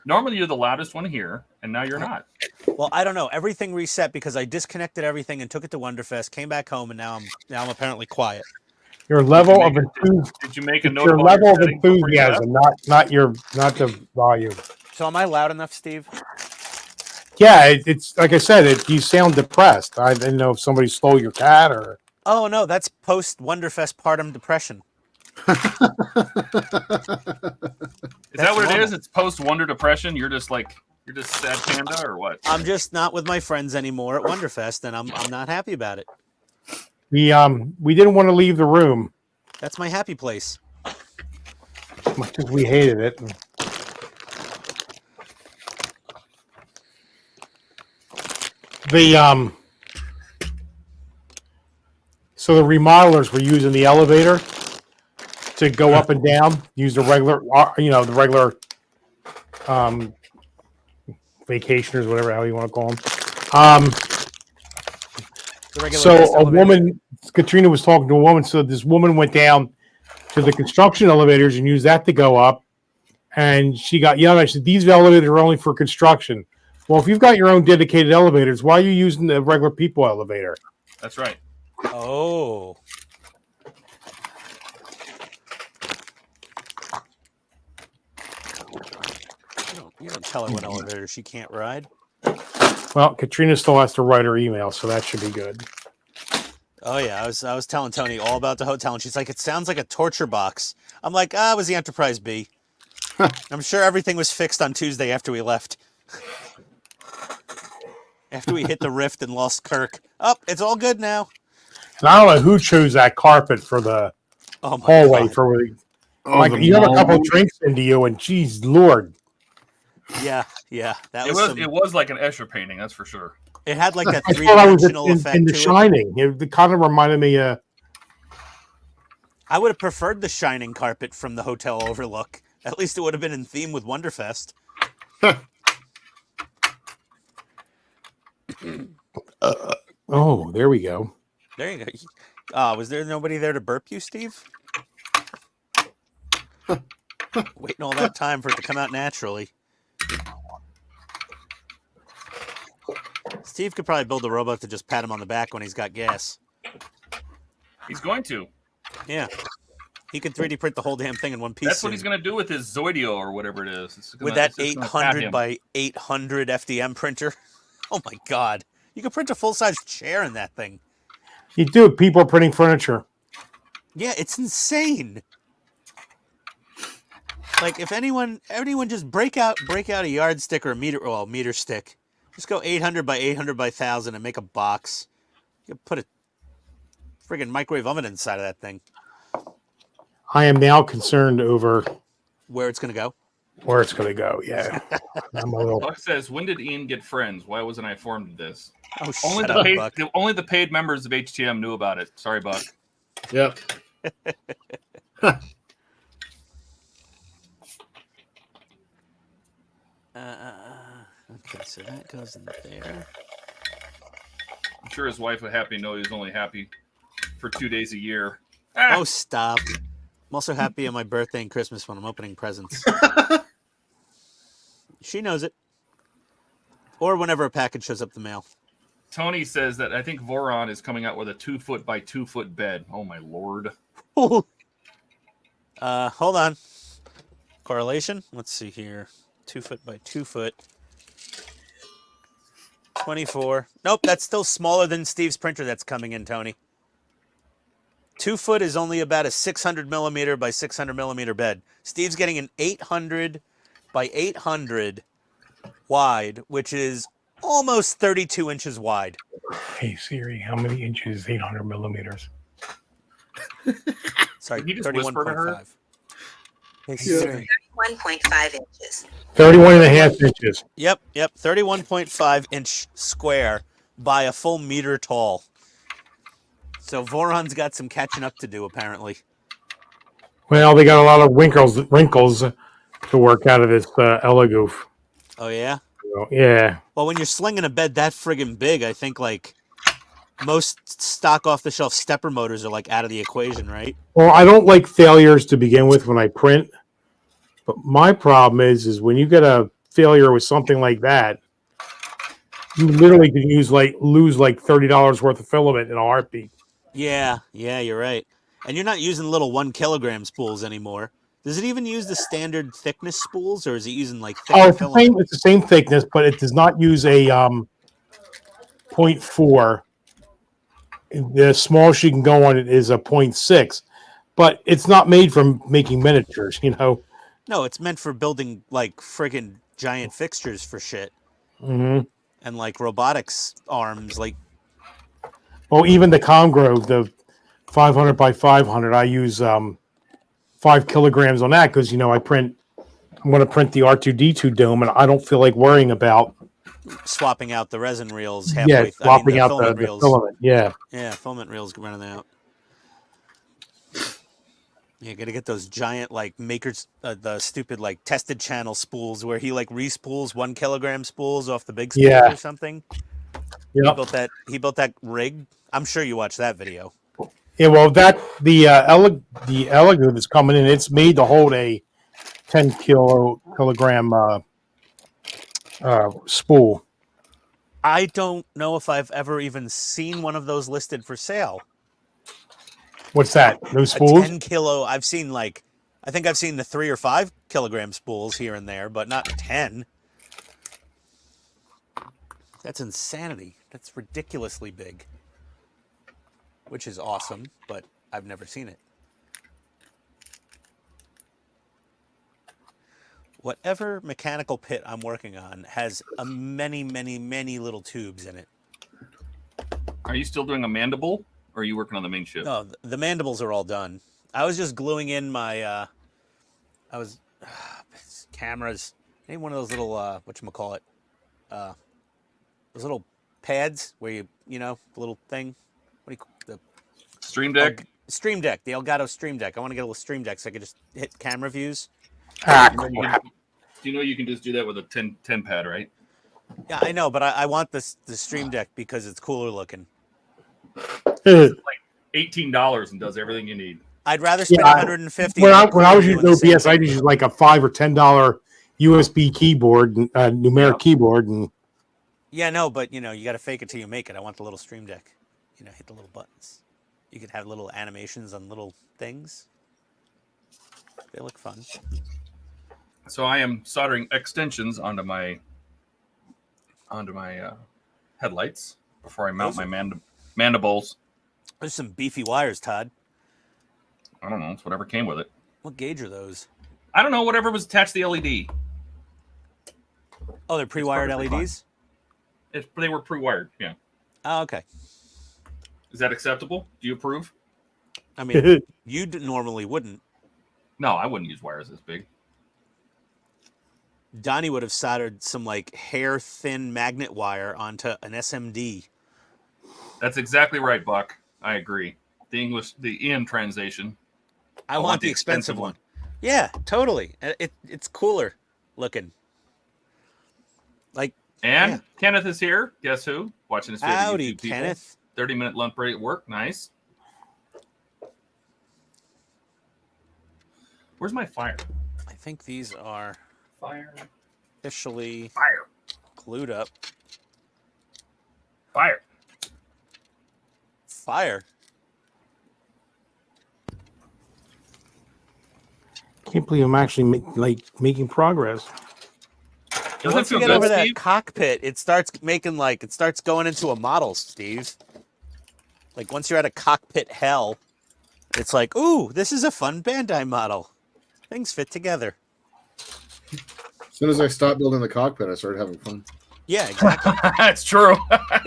B: Normally you're the loudest one here, and now you're not.
D: Well, I don't know. Everything reset because I disconnected everything and took it to Wonderfest. Came back home, and now I'm apparently quiet.
C: Your level of
B: Did you make a note
C: your
B: about
C: level
B: your
C: of
B: settings before you left?
C: enthusiasm, not the volume.
D: So am I loud enough, Steve?
C: Yeah, it's like I said. You sound depressed. I didn't know if somebody stole your cat or.
D: Oh no, that's post Wonderfest partum depression.
B: Is that what it
D: normal.
B: is? It's post Wonder Depression. You're just sad panda or what?
D: I'm just not with my friends anymore at Wonderfest, and I'm not happy about it.
C: We didn't want to leave the room.
D: That's my happy place.
C: Much as we hated it. So the remodelers were using the elevator to go up and down. Use the regular, vacationers, whatever hell you want to call them. So a woman, Katrina was talking to a woman. So this woman went down to the construction elevators and used that to go up. And she got yelled at. She said, "These elevators are only for construction." Well, if you've got your own dedicated elevators, why are you using the regular people elevator?
B: That's right.
D: Oh. You don't tell her what elevator she can't ride.
C: Well, Katrina still has to write her email, so that should be good.
D: Oh yeah, I was telling Tony all about the hotel, and she's like, "It sounds like a torture box." I'm like, it was the Enterprise B. I'm sure everything was fixed on Tuesday after we left. After we hit the rift and lost Kirk. Oh, it's all good now.
C: And I don't know who chose that carpet for the hallway. You have a couple of drinks into you, and geez, Lord.
D: Yeah. That
B: it was like an Escher painting, that's for sure.
D: It had like that three-dimensional effect
C: in The Shining. It kind of reminded me of...
D: I would have preferred the shining carpet from the hotel overlook. At least it would have been in theme with Wonderfest.
C: Oh, there we go.
D: There you go. Was there nobody there to burp you, Steve? Waiting all that time for it to come out naturally. Steve could probably build a robot to just pat him on the back when he's got gas.
B: He's going to.
D: Yeah. He could 3D print the whole damn thing in one piece.
B: That's what he's going to do with his Zoidio or whatever it is.
D: With that 800 by 800 FDM printer. Oh my God. You could print a full-size chair in that thing.
C: You do. People are printing furniture.
D: Yeah, it's insane. Like if anyone just break out a yardstick or a meter stick. Just go 800 by 800 by 1000 and make a box. You put a friggin' microwave oven inside of that thing.
C: I am now concerned over
D: where it's going to go.
C: Where it's going to go, yeah.
B: Buck says, "When did Ian get friends? Why wasn't I informed of this?"
D: Oh,
B: only the paid members of HTM knew about it. Sorry, Buck.
A: Yep.
D: Okay, so that goes in there.
B: I'm sure his wife would happy to know he was only happy for 2 days a year.
D: Oh, stop. I'm also happy on my birthday and Christmas when I'm opening presents. She knows it. Or whenever a package shows up the mail.
B: Tony says that I think Voron is coming out with a 2 foot by 2 foot bed. Oh, my Lord.
D: Hold on. Correlation? Let's see here. 2 foot by 2 foot. 24. Nope, that's still smaller than Steve's printer that's coming in, Tony. 2 foot is only about a 600 millimeter by 600 millimeter bed. Steve's getting an 800 by 800 wide, which is almost 32 inches wide.
C: Hey Siri, how many inches is 800 millimeters?
D: Sorry,
B: Did you just whisper to her?
D: 31.5. Hey Siri.
G: 31.5 inches.
C: 31 and a half inches.
D: Yep, 31.5 inch square by a full meter tall. So Voron's got some catching up to do, apparently.
C: Well, they got a lot of wrinkles to work out of this Elegoof.
D: Oh, yeah?
C: Yeah.
D: Well, when you're slinging a bed that friggin' big, I think, like, most stock off-the-shelf stepper motors are, like, out of the equation, right?
C: Well, I don't like failures to begin with when I print. But my problem is when you get a failure with something like that, You literally can lose like $30 worth of filament in a heartbeat.
D: Yeah, you're right. And you're not using little 1 kilogram spools anymore. Does it even use the standard thickness spools, or is it using like thicker
C: Oh, it's the
D: filament?
C: same. It's the same thickness, but it does not use a 0.4. The smallest you can go on it is a 0.6, but it's not made for making miniatures.
D: No, it's meant for building like friggin' giant fixtures for shit
C: Mm-hmm.
D: and like robotics arms. Like,
C: Well, even the Congrove, the 500 by 500, I use 5 kilograms on that because I'm going to print the R2D2 dome, and I don't feel like worrying about
D: swapping out the resin reels halfway.
C: swapping
D: the
C: out
D: filament
C: the
D: reels.
C: filament. Yeah.
D: Yeah, filament reels running out. You got to get those giant like makers, the stupid like tested channel spools where he like respools 1 kilogram spools off the big spool
C: Yeah.
D: or something.
C: Yep.
D: He built that rig. I'm sure you watched that video.
C: Yeah. Well, the Elegoo that's coming in, it's made to hold a 10 kilogram spool.
D: I don't know if I've ever even seen one of those listed for sale.
C: What's that? Those
D: A
C: spools?
D: 10 kilo. I think I've seen the 3 or 5 kilogram spools here and there, but not 10. That's insanity. That's ridiculously big. Which is awesome, but I've never seen it. Whatever mechanical pit I'm working on has a many, many, many little tubes in it.
B: Are you still doing a mandible, or are you working on the main ship?
D: No, the mandibles are all done. I was just gluing in my, cameras. I need one of those little, whatchamacallit, those little pads where the little thing. What do you,
B: Stream Deck?
D: Stream Deck, the Elgato Stream Deck. I want to get a little Stream Deck so I could just hit camera views.
C: Crap.
B: Do you know you can just do that with a 10 pad, right?
D: Yeah, I know, but I want the Stream Deck because it's cooler looking.
B: It's like $18 and does everything you need.
D: I'd rather spend $150.
C: When I was using OBS, I used like a $5 or $10 USB keyboard, numeric keyboard, and
D: yeah, no, but you got to fake it till you make it. I want the little Stream Deck. Hit the little buttons. You could have little animations on little things. They look fun.
B: So I am soldering extensions onto my headlights before I mount my mandibles.
D: There's some beefy wires, Todd.
B: I don't know. It's whatever came with it.
D: What gauge are those?
B: I don't know. Whatever was attached to the LED.
D: Oh, they're pre-wired LEDs?
B: They were pre-wired, yeah.
D: Oh, okay.
B: Is that acceptable? Do you approve?
D: I mean, you normally wouldn't.
B: No, I wouldn't use wires this big.
D: Donnie would have soldered some like hair-thin magnet wire onto an SMD.
B: That's exactly right, Buck. I agree. The Ian translation.
D: I want the expensive one. Yeah, totally. It's cooler looking.
B: And Kenneth is here. Guess who? Watching this video.
D: Howdy,
B: YouTube people.
D: Kenneth.
B: 30-minute lunch break at work. Nice. Where's my fire?
D: I think these are
B: Fire.
D: officially
B: Fire.
D: glued up.
B: Fire.
D: Fire.
C: can't believe I'm actually making progress.
D: Once you get over that cockpit, it starts going into a model, Steve. Like once you're at a cockpit hell, it's like, ooh, this is a fun Bandai model. Things fit together.
A: As soon as I stopped building the cockpit, I started having fun.
D: Yeah, exactly.
B: That's true.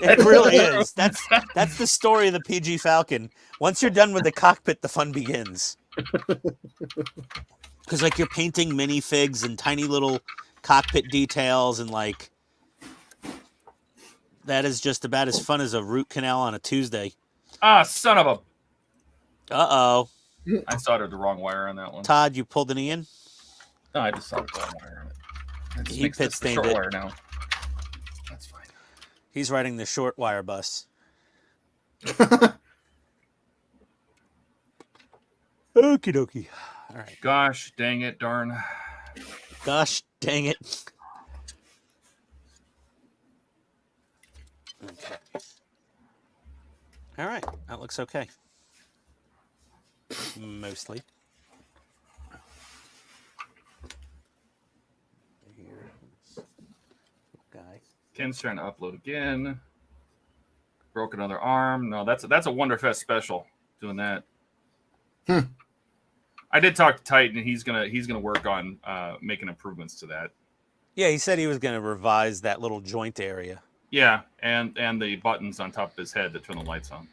D: It really is. That's the story of the PG Falcon. Once you're done with the cockpit, the fun begins. Because like you're painting minifigs and tiny little cockpit details, and like that is just about as fun as a root canal on a Tuesday.
B: Ah, son of a!
D: Uh-oh.
B: I soldered the wrong wire on that one.
D: Todd, you pulled an Ian?
B: No, I just soldered the wrong wire on it.
D: He Pitsstained it.
B: Wire now. That's fine.
D: He's riding the short wire bus. Okie dokie. All right.
B: Gosh, dang it, darn.
D: Gosh dang it. Okay. All right, that looks okay. Mostly. Here, guy.
B: Ken's trying to upload again. Broke another arm. No, that's a Wonderfest special. Doing that. I did talk to Titan, and he's gonna work on making improvements to that.
D: Yeah, he said he was going to revise that little joint area.
B: Yeah, and the buttons on top of his head that turn the lights on.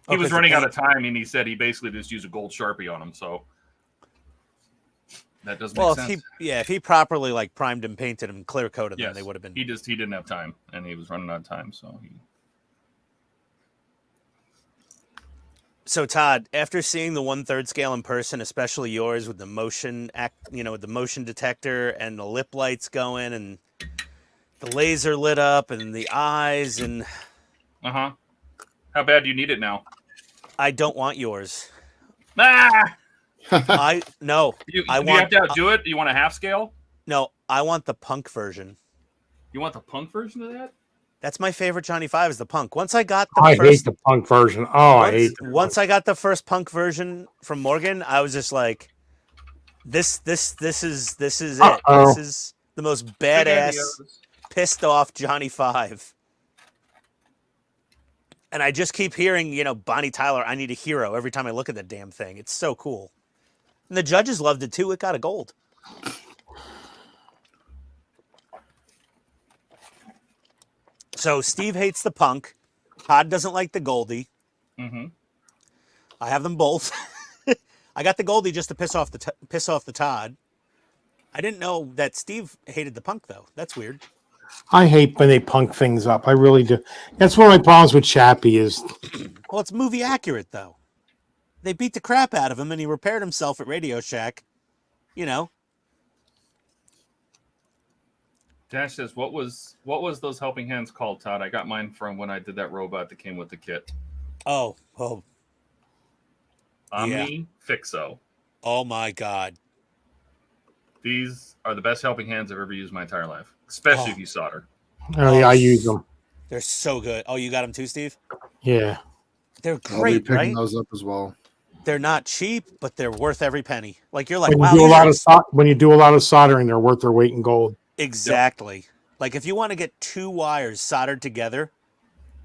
B: He was running out of time, and he said he basically just used a gold Sharpie on him. So that doesn't make sense.
D: If he properly like primed and painted them, clear coated them, they would have been.
B: He didn't have time, and he was running out of time, so he.
D: So Todd, after seeing the 1/3 scale in person, especially yours with the motion with the motion detector and the lip lights going and the laser lit up and the eyes and.
B: How bad do you need it now?
D: I don't want yours.
B: Ah!
D: No.
B: You have to outdo it? You want a half scale?
D: No, I want the punk version.
B: You want the punk version of that?
D: That's my favorite Johnny 5 is the punk. Once I got
C: I hate the punk version.
D: Once I got the first punk version from Morgan, I was just like, this is it. This is the most badass, pissed off Johnny 5. And I just keep hearing, Bonnie Tyler, I need a hero every time I look at the damn thing. It's so cool. And the judges loved it too. It got a gold. So Steve hates the punk. Todd doesn't like the Goldie.
B: Mm-hmm.
D: I have them both. I got the Goldie just to piss off the Todd. I didn't know that Steve hated the punk though. That's weird.
C: I hate when they punk things up. I really do. That's one of my problems with Chappie is.
D: Well, it's movie accurate though. They beat the crap out of him and he repaired himself at Radio Shack.
B: Dash says, "What was those helping hands called, Todd? I got mine from when I did that robot that came with the kit."
D: Oh.
B: MARVELPHX.
D: Oh my God.
B: These are the best helping hands I've ever used in my entire life, especially if you solder.
C: Oh yeah, I use them.
D: They're so good. Oh, you got them too, Steve?
C: Yeah.
D: They're
A: I'll be
D: great,
A: picking
D: right?
A: those up as well.
D: They're not cheap, but they're worth every penny. Like you're like,
C: when you do a lot of soldering, they're worth their weight in gold.
D: Exactly. Yep. Like if you want to get two wires soldered together,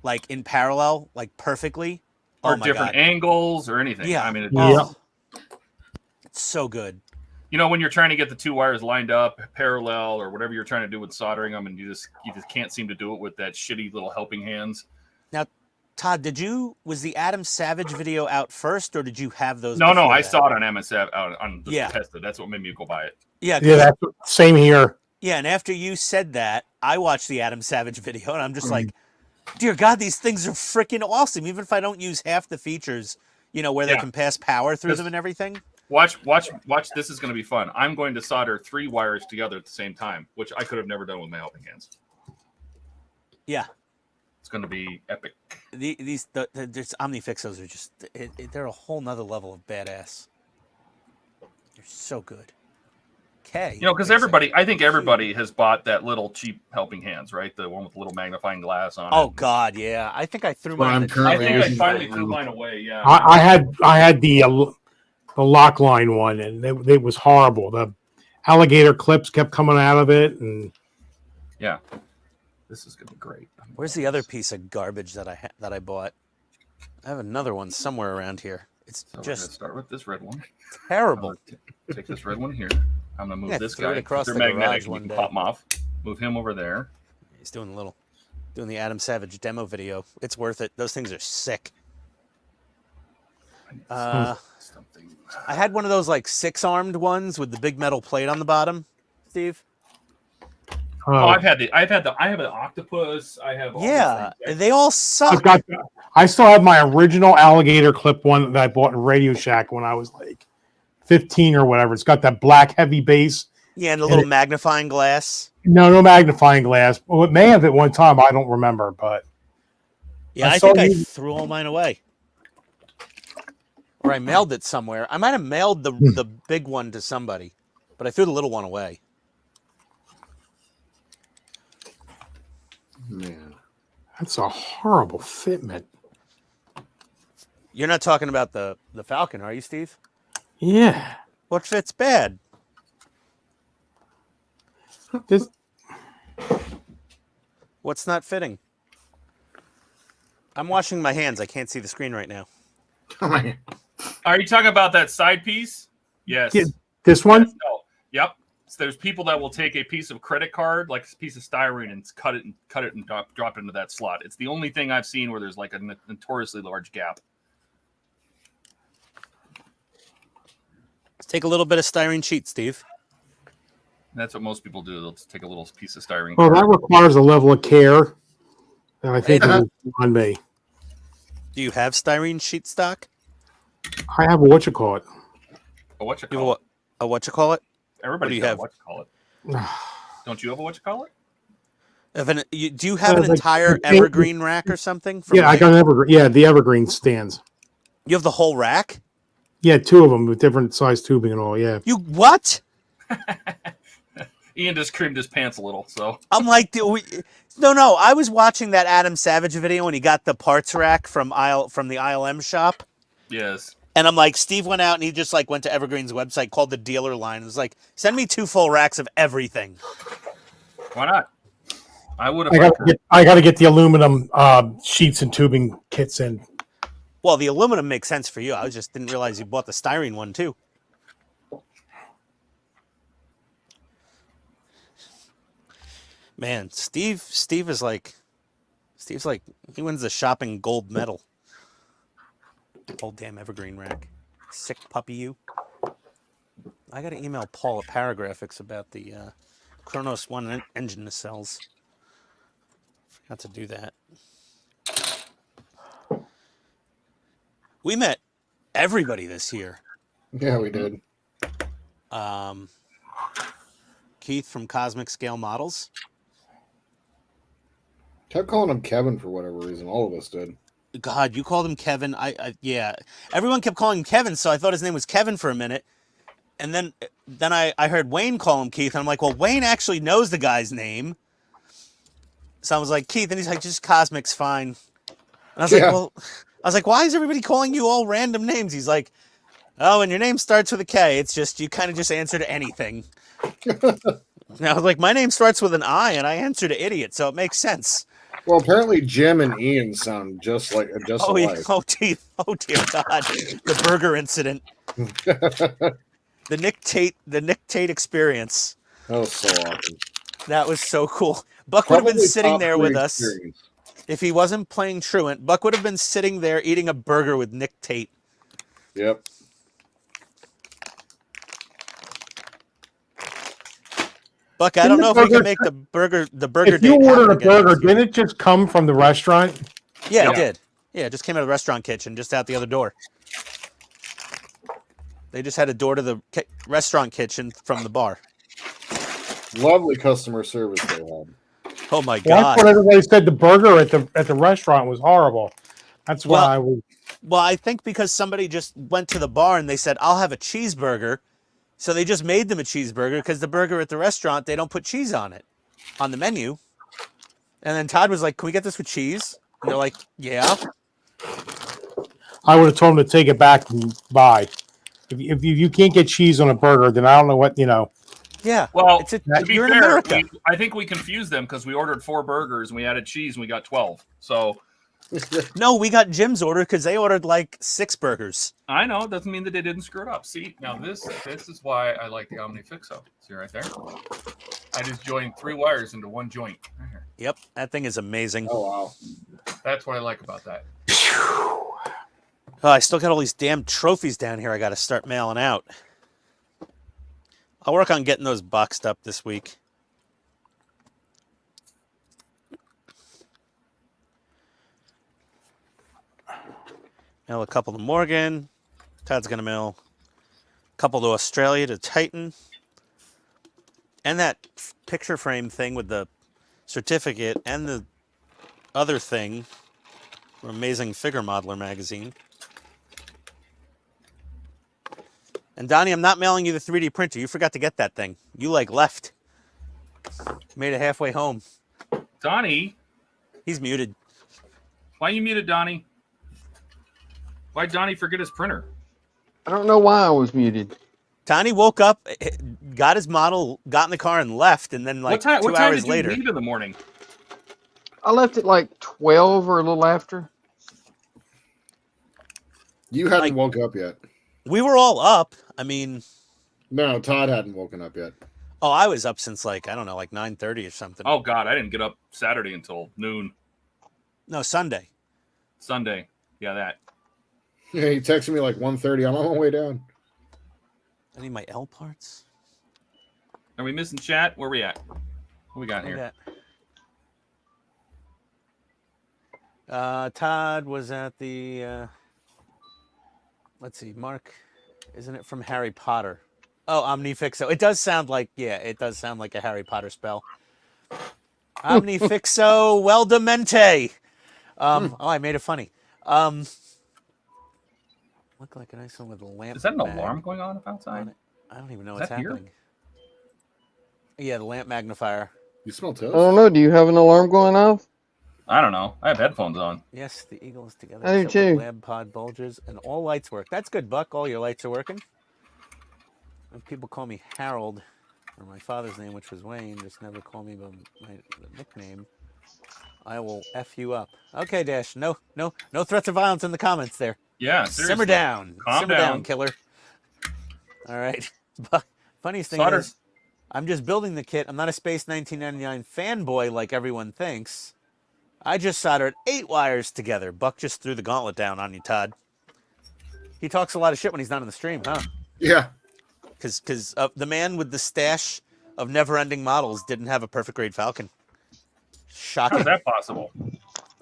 D: like in parallel, like perfectly,
B: or different angles or anything.
D: Yeah.
B: I mean,
D: it's so good.
B: When you're trying to get the two wires lined up parallel or whatever you're trying to do with soldering them, and you just can't seem to do it with that shitty little helping hands.
D: Now, Todd, was the Adam Savage video out first, or did you have those?
B: No, I saw it on MSF on the tested. That's what made me go buy it.
D: Yeah,
C: that's same here.
D: Yeah, and after you said that, I watched the Adam Savage video, and I'm just like, dear God, these things are freaking awesome. Even if I don't use half the features, where they can pass power through them and everything.
B: Watch. This is going to be fun. I'm going to solder 3 wires together at the same time, which I could have never done with my helping hands.
D: Yeah.
B: It's going to be epic.
D: These OmniFixos are just, they're a whole nother level of badass. They're so good. Okay.
B: Because I think everybody has bought that little cheap helping hands, right? The one with the little magnifying glass on it.
D: Oh God, yeah. I think I threw mine.
B: I finally threw mine away. Yeah.
C: I had the lock line one, and it was horrible. The alligator clips kept coming out of it, and
B: yeah, this is gonna be great.
D: Where's the other piece of garbage that I bought? I have another one somewhere around here. It's just
B: start with this red one.
D: Terrible.
B: Take this red one here. I'm gonna move this guy
D: across the
B: magnetic.
D: garage.
B: You can pop him off. Move him over there.
D: He's doing the Adam Savage demo video. It's worth it. Those things are sick. I had one of those like 6-armed ones with the big metal plate on the bottom, Steve.
B: I have an octopus. I have
D: they all suck.
C: I still have my original alligator clip one that I bought in Radio Shack when I was like 15 or whatever. It's got that black heavy base.
D: Yeah, and the little magnifying glass.
C: No magnifying glass. Well, it may have at one time. I don't remember, but
D: yeah, I think I threw all mine away. Or I mailed it somewhere. I might have mailed the big one to somebody, but I threw the little one away.
A: Man.
C: That's a horrible fitment.
D: You're not talking about the Falcon, are you, Steve?
C: Yeah.
D: What fits bad?
C: This,
D: What's not fitting? I'm washing my hands. I can't see the screen right now.
B: Are you talking about that side piece? Yes.
C: Yeah, this one?
B: Yes, no. Yep. So there's people that will take a piece of credit card, like a piece of styrene, and cut it and drop it into that slot. It's the only thing I've seen where there's like a notoriously large gap.
D: Let's take a little bit of styrene sheet, Steve.
B: That's what most people do. They'll just take a little piece of styrene.
C: Well,
B: card.
C: that requires a level of care that I think is on me.
D: Do you have styrene sheet stock?
C: I have a whatchamacallit.
B: A what you
D: You
B: call
D: have
B: it?
D: a what you call it?
B: Everybody
D: do you
B: got
D: have?
B: a what you call it. Don't you have a what you call it?
D: Do you have an
C: like-
D: entire evergreen rack or something? from
C: Yeah, I
D: like-
C: got an evergreen. Yeah, the evergreen stands.
D: You have the whole rack?
C: Yeah, 2 of them with different size tubing and all. Yeah.
D: You what?
B: Ian just creamed his pants a little, so
D: I'm like, no. I was watching that Adam Savage video when he got the parts rack from the ILM shop,
B: yes.
D: and I'm like, Steve went out and he just like went to Evergreen's website, called the dealer line, and was like, send me 2 full racks of everything.
B: Why not? I would
C: I
B: have.
C: got to get the aluminum sheets and tubing kits in.
D: Well, the aluminum makes sense for you. I just didn't realize you bought the styrene one too. Man, Steve's like he wins the shopping gold medal. Whole damn evergreen rack. Sick puppy you. I gotta email Paul at Paragraphics about the Kronos 1 engine nacelles. Forgot to do that. We met everybody this year.
A: Yeah, we did.
D: Keith from Cosmic Scale Models.
A: Kept calling him Kevin for whatever reason. All of us did.
D: God, you called him Kevin. Yeah. Everyone kept calling him Kevin, so I thought his name was Kevin for a minute. And then I heard Wayne call him Keith, and I'm like, well, Wayne actually knows the guy's name. So I was like, Keith, and he's like, just Cosmic's fine. And I was like, why is everybody calling you all random names? He's like, oh, and your name starts with a K. It's just, you kind of just answer to anything. And I was like, my name starts with an I, and I answer to idiot, so it makes sense.
A: Well, apparently Jim and Ian sound just alike.
D: Oh dear God, the burger incident, the Nick Tate experience.
A: That was so awesome.
D: That was so cool. Buck would have been
A: Probably
D: sitting
A: top
D: there
A: 3
D: with us
A: experience.
D: if he wasn't playing truant. Buck would have been sitting there eating a burger with Nick Tate.
A: Yep.
D: Buck, I
C: Didn't
D: don't know
C: the
D: if we can
C: burger-
D: make the burger
C: If you
D: date happen
C: ordered a
D: again
C: burger,
D: next year.
C: didn't it just come from the restaurant?
D: Yeah,
B: Yeah.
D: it did. Yeah, it just came out of the restaurant kitchen, just out the other door. They just had a door to the restaurant kitchen from the bar.
A: Lovely customer service they had.
D: Oh my
C: Well,
D: God.
C: that's what everybody said. The burger at the restaurant was horrible. That's why
D: Well-
C: I was.
D: Well, I think because somebody just went to the bar and they said, I'll have a cheeseburger. So they just made them a cheeseburger because the burger at the restaurant, they don't put cheese on it, on the menu. And then Todd was like, can we get this with cheese? And they're like, yeah.
C: I would have told him to take it back and buy. If you can't get cheese on a burger, then I don't know what
D: Yeah.
B: Well,
D: It's a,
B: to be
D: you're in
B: fair,
D: America.
B: I think we confused them because we ordered 4 burgers and we added cheese and we got 12. So
D: No, we got Jim's order because they ordered like 6 burgers.
B: I know it doesn't mean that they didn't screw it up. See, now this is why I like the OmniFixo. See right there? I just joined 3 wires into one joint. Right here.
D: Yep, that thing is amazing.
A: Oh wow.
B: That's what I like about that.
D: Oh, I still got all these damn trophies down here I got to start mailing out. I'll work on getting those boxed up this week. Mail a couple to Morgan. Todd's going to mail a couple to Australia to Titan. And that picture frame thing with the certificate and the other thing from Amazing Figure Modeler magazine. And Donnie, I'm not mailing you the 3D printer. You forgot to get that thing. You like left. Made it halfway home.
B: Donnie,
D: He's muted.
B: Why you muted, Donnie? Why'd Donnie forget his printer?
E: I don't know why I was muted.
D: Donnie woke up, got his model, got in the car, and left. And then, like,
B: What
D: 2
B: time
D: hours
B: did you
D: later.
B: leave in the morning?
E: I left at like 12 or a little after.
A: You hadn't woke up yet.
D: We were all up. I mean,
A: No, Todd hadn't woken up yet.
D: oh, I was up since, like, I don't know, like 9:30 or something.
B: Oh, God. I didn't get up Saturday until noon.
D: No, Sunday.
B: Sunday. Yeah, that.
A: Yeah, he texted me like 1:30. I'm on my way down.
D: I need my L parts.
B: Are we missing chat? Where we at? What we got here?
D: Todd was at the, let's see, Mark, isn't it from Harry Potter? Oh, Omnifixo. It does sound like, yeah, it does sound like a Harry Potter spell. Omnifixo Weldemente. Oh, I made it funny. Look like a nice one with a lamp.
B: Is that an
D: mag
B: alarm going on outside?
D: on it. I don't even know
B: Is
D: what's
B: that here?
D: happening. Yeah, the lamp magnifier.
A: You smell
E: I
A: toast?
E: don't know. Do you have an alarm going off?
B: I don't know. I have headphones on.
D: Yes, the eagle is together.
E: I do
D: except the
E: too.
D: lab pod bulges and all lights work. That's good, Buck. All your lights are working. When people call me Harold, or my father's name, which was Wayne, just never call me by my nickname. I will F you up. Okay, Dash. No threats of violence in the comments there.
B: Yeah, seriously.
D: Simmer down.
B: Calm
D: Simmer
B: down.
D: down, killer. All right. But funniest thing
B: Solder.
D: is, I'm just building the kit. I'm not a Space 1999 fanboy like everyone thinks. I just soldered 8 wires together. Buck just threw the gauntlet down on you, Todd. He talks a lot of shit when he's not on the stream, huh?
A: Yeah.
D: Because the man with the stash of never-ending models didn't have a Perfect Grade Falcon. Shocking.
B: How's that possible?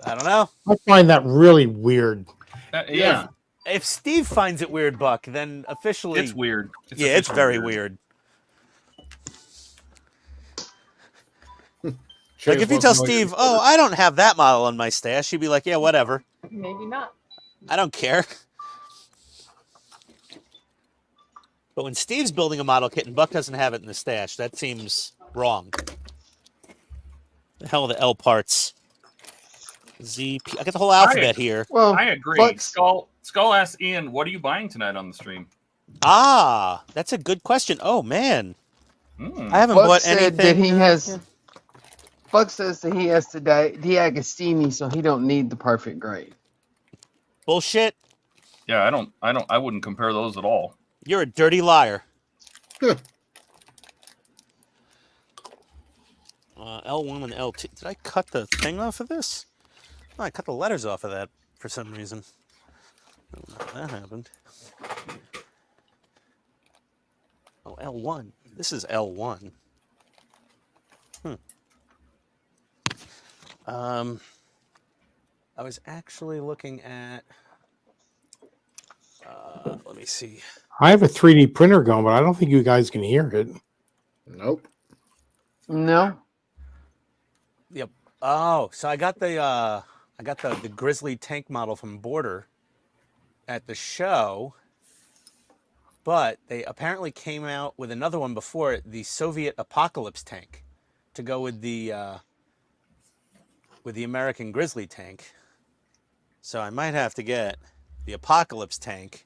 D: I don't know.
C: I find that really weird.
B: Yeah.
D: If Steve finds it weird, Buck, then officially...
B: It's weird.
D: Yeah, it's
B: officially
D: very weird. Like, if you tell Steve, oh, I don't have that model in my stash, he'd be like, yeah, whatever.
H: Maybe not.
D: I don't care. But when Steve's building a model kit and Buck doesn't have it in the stash, that seems wrong. The hell are the L parts? ZP. I got the whole alphabet here.
E: Well,
B: I agree.
E: Buck-
B: Skull asked Ian, what are you buying tonight on the stream?
D: Ah, that's a good question. Oh, man.
B: Mm.
D: I haven't
E: Buck
D: bought
E: said
D: anything.
E: that he has. Buck says that he has to D'Agostini, so he don't need the perfect grade.
D: Bullshit.
B: Yeah, I wouldn't compare those at all.
D: You're a dirty liar. L1 and L2. Did I cut the thing off of this? Oh, I cut the letters off of that for some reason. I don't know how that happened. Oh, L1. This is L1. I was actually looking at... let me see.
C: I have a 3D printer going, but I don't think you guys can hear it.
A: Nope.
E: No.
D: Yep. Oh, so I got the Grizzly tank model from Border at the show, but they apparently came out with another one before it, the Soviet Apocalypse tank, to go with the American Grizzly tank. So I might have to get the Apocalypse tank.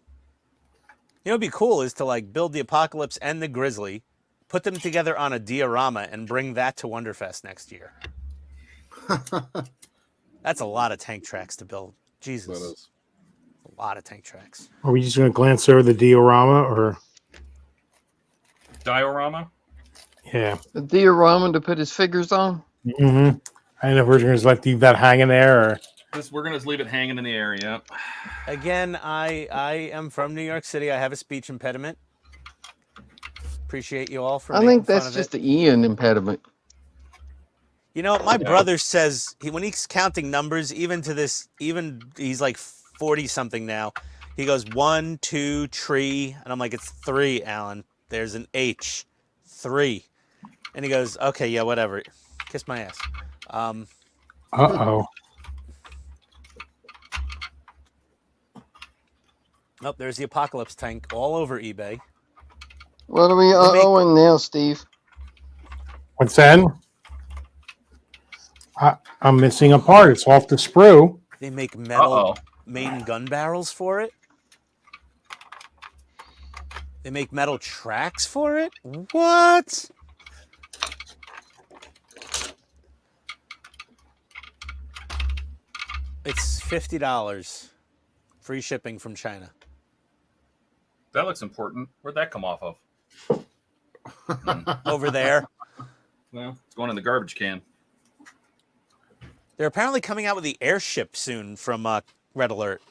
D: You know what'd be cool is to like build the Apocalypse and the Grizzly, put them together on a diorama, and bring that to Wonderfest next year. That's a lot of tank tracks to build. Jesus.
A: That is.
D: A lot of tank tracks.
C: Are we just going to glance over the diorama, or
B: Diorama?
C: yeah?
E: The diorama to put his figures on.
C: Mm-hmm. I don't know if we're going to just leave that hanging there, or
B: We're gonna just leave it hanging in the air. Yeah.
D: Again, I am from New York City. I have a speech impediment. Appreciate you all for
E: I
D: making
E: think
D: fun
E: that's
D: of
E: just
D: it.
E: the Ian impediment.
D: You know, my brother says when he's counting numbers, even he's like 40 something now. He goes 1, 2, 3, and I'm like, it's 3, Alan. There's an H, 3, and he goes, okay, yeah, whatever. Kiss my ass.
C: uh-oh.
D: Oh, there's the Apocalypse tank all over eBay.
E: What are we owing now, Steve?
C: What's that? I'm missing a part. It's off the sprue.
D: They make metal
B: Uh-oh.
D: main gun barrels for it. They make metal tracks for it. What? It's $50. Free shipping from China.
B: That looks important. Where'd that come off of?
D: Over there.
B: Well, it's going in the garbage can.
D: They're apparently coming out with the airship soon from Red Alert.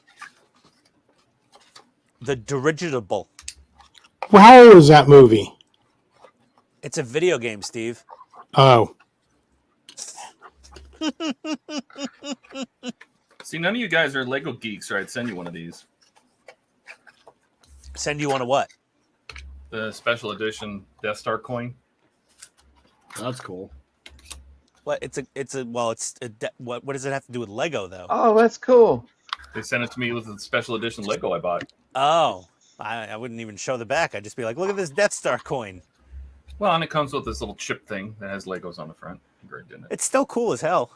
D: The dirigible.
C: Well, how old is that movie?
D: It's a video game, Steve.
C: Oh.
B: See, none of you guys are Lego geeks, or I'd send you one of these.
D: Send you one of what?
B: The special edition Death Star coin.
A: That's cool.
D: What? What does it have to do with Lego though?
E: Oh, that's cool.
B: They sent it to me with the special edition Lego I bought.
D: Oh, I wouldn't even show the back. I'd just be like, look at this Death Star coin.
B: Well, and it comes with this little chip thing that has Legos on the front. Engraved in it.
D: It's still cool as hell.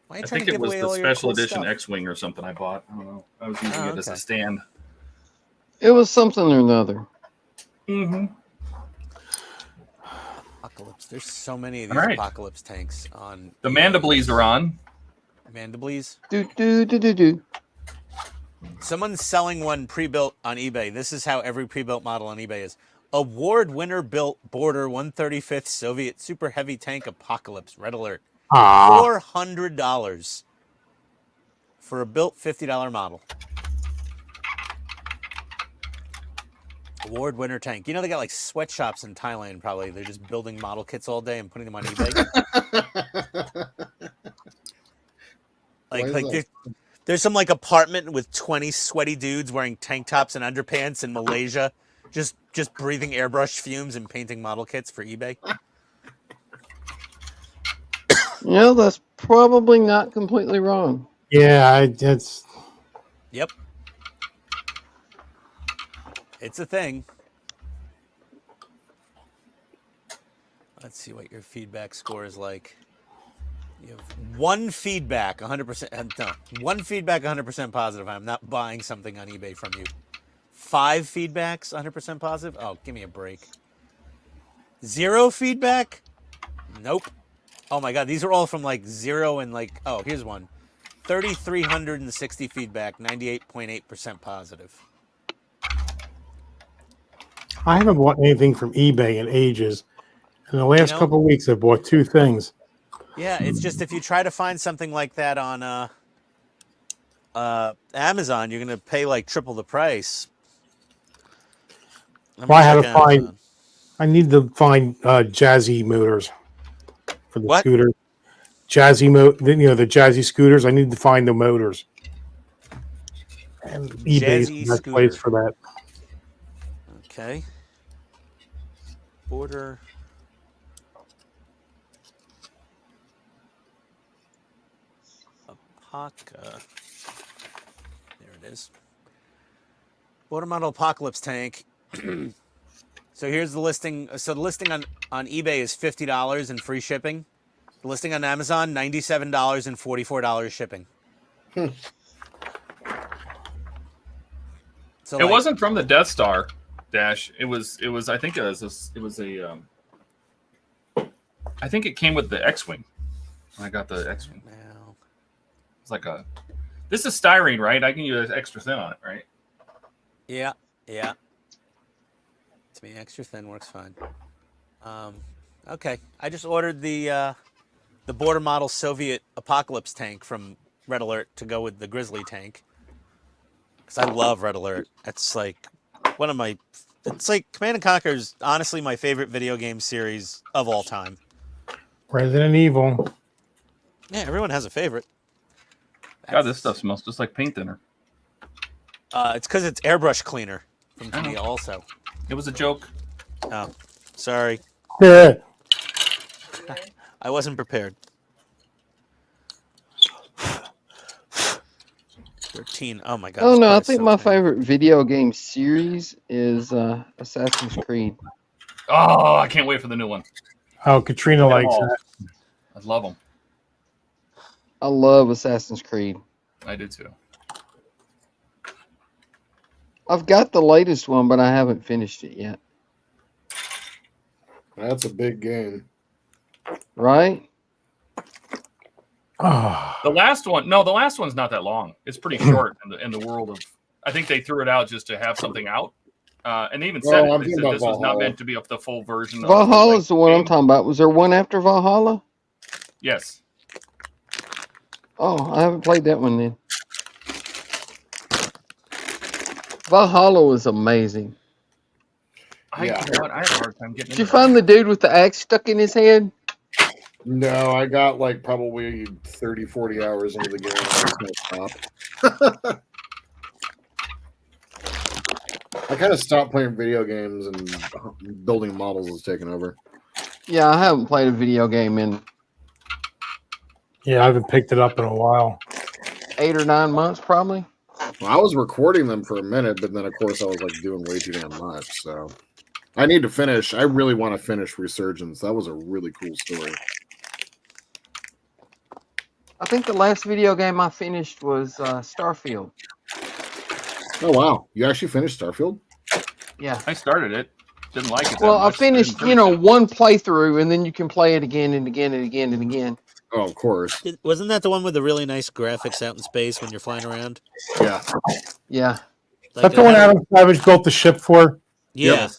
D: Why are you
B: I
D: trying
B: think
D: to
B: it
D: give
B: was
D: away
B: the
D: all your
B: special
D: cool
B: edition
D: stuff?
B: X-Wing or something I bought. I don't know. I was using it as a
D: okay.
B: stand.
E: It was something or another.
B: Mm-hmm.
D: Apocalypse. There's so many of these
B: All right.
D: Apocalypse tanks on
B: The Mandibles are on.
D: Mandibles.
E: Do.
D: Someone's selling one pre-built on eBay. This is how every pre-built model on eBay is. Award winner built border 135th Soviet super heavy tank Apocalypse. Red Alert. $400 for a built $50 model. Award winner tank. You know they got like sweatshops in Thailand probably. They're just building model kits all day and putting them on eBay. There's some like apartment with 20 sweaty dudes wearing tank tops and underpants in Malaysia, just breathing airbrush fumes and painting model kits for eBay.
E: You know, that's probably not completely wrong.
C: Yeah, it's
D: Yep. It's a thing. Let's see what your feedback score is like. You have one feedback, 100%. No, one feedback, 100% positive. I'm not buying something on eBay from you. 5 feedbacks, 100% positive. Oh, give me a break. 0 feedback? Nope. Oh my God, these are all from like 0 and like. Oh, here's one. 3,360 feedback, 98.8% positive.
C: I haven't bought anything from eBay in ages. In the last couple of weeks, I've bought 2 things.
D: Yeah, it's just if you try to find something like that on Amazon, you're gonna pay like triple the price.
C: Well, I need to find jazzy motors for the scooter. Jazzy the jazzy scooters. I need to find the motors. And eBay is the best place for that.
D: Okay. Border. Apoca. There it is. Border model Apocalypse tank. So here's the listing. So the listing on eBay is $50 and free shipping. The listing on Amazon, $97 and $44 shipping. So
B: it wasn't from the Death Star, Dash. It was. I think it was a. I think it came with the X-Wing. I got the X-Wing. It's like a. This is styrene, right? I can use extra thin on it, right?
D: Yeah. To me, extra thin works fine. Okay, I just ordered the border model Soviet Apocalypse tank from Red Alert to go with the Grizzly tank. Because I love Red Alert. It's like one of my. It's like Command & Conquer is honestly my favorite video game series of all time.
C: Resident Evil.
D: Yeah, everyone has a favorite.
B: God, this stuff smells just like paint thinner.
D: It's because it's airbrush cleaner from Tamiya also.
B: It was a joke.
D: Oh, sorry.
C: Yeah.
D: I wasn't prepared. 13. Oh my God.
E: Oh
D: this
E: no, I
D: part is
E: think
D: so
E: my
D: thin.
E: favorite video game series is Assassin's Creed.
B: Oh, I can't wait for the new one.
C: Oh, Katrina
B: Them
C: likes
B: all.
C: that.
B: I love them.
E: I love Assassin's Creed.
B: I did too.
E: I've got the latest one, but I haven't finished it yet.
A: That's a big game.
E: Right?
C: Oh,
B: The last one, no, the last one's not that long. It's pretty short in the world of. I think they threw it out just to have something out, and they even said
A: Oh, I'm
B: they
A: thinking
B: said
A: about
B: this was not
A: Valhalla.
B: meant to be the full version.
E: Valhalla's the one I'm
B: game.
E: talking about. Was there one after Valhalla?
B: Yes.
E: Oh, I haven't played that one then. Valhalla was amazing.
A: Yeah.
B: You know what? I had a hard time getting.
E: Did you
B: into
E: find the dude with the axe stuck in his head?
A: No, I got like probably 30, 40 hours into the game. I was gonna stop. I kind of stopped playing video games and building models has taken over.
E: Yeah, I haven't played a video game in
C: yeah, I haven't picked it up in a while.
E: 8 or 9 months, probably.
A: Well, I was recording them for a minute, but then of course I was like doing way too damn much. So I need to finish. I really want to finish Resurgence. That was a really cool story.
E: I think the last video game I finished was Starfield.
A: Oh wow, you actually finished Starfield?
E: Yeah.
B: I started it. Didn't like it.
E: Well,
B: that
E: I
B: much.
E: finished,
B: Didn't finish it.
E: one playthrough, and then you can play it again and again and again and again.
A: Oh, of course.
D: Wasn't that the one with the really nice graphics out in space when you're flying around?
A: Yeah.
E: Yeah.
C: That's the one Adam Savage built the ship for.
D: Yeah.
A: Yep.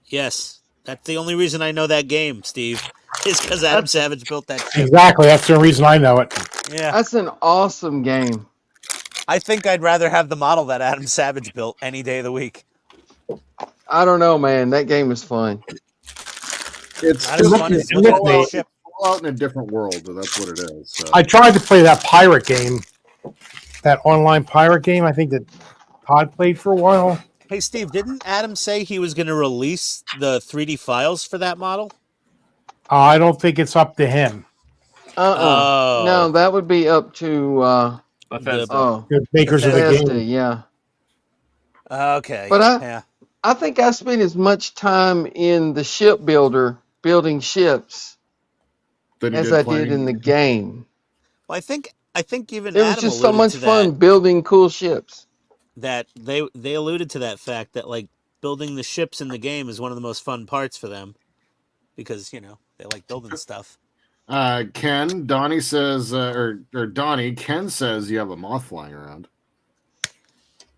D: Yes. That's the only reason I know that game, Steve. Is because Adam Savage built that ship.
C: Exactly. That's the reason I know it.
D: Yeah.
E: That's an awesome game.
D: I think I'd rather have the model that Adam Savage built any day of the week.
E: I don't know, man. That game is fun.
A: It's
D: Not as
A: just
D: fun as
C: look
D: looking
C: at
D: at
C: the-
D: that ship.
A: out in a different world, but that's what it is. So.
C: I tried to play that pirate game, that online pirate game. I think that Todd played for a while.
D: Hey, Steve, didn't Adam say he was going to release the 3D files for that model?
C: I don't think it's up to him.
D: Oh.
E: No, that would be up to
B: Bethesda.
C: The makers of the
E: Bethesda,
C: game.
E: yeah.
D: Okay.
E: But
D: yeah.
E: I think I spent as much time in the shipbuilder building ships
A: Then you
E: as I
A: playing-
E: did in the game.
D: Well, I think even
E: It was
D: Adam
E: just so
D: alluded
E: much
D: to
E: fun building cool ships.
D: that they alluded to that fact that like building the ships in the game is one of the most fun parts for them because they like building stuff.
A: Ken, Donnie says, or Donnie, Ken says you have a moth flying around.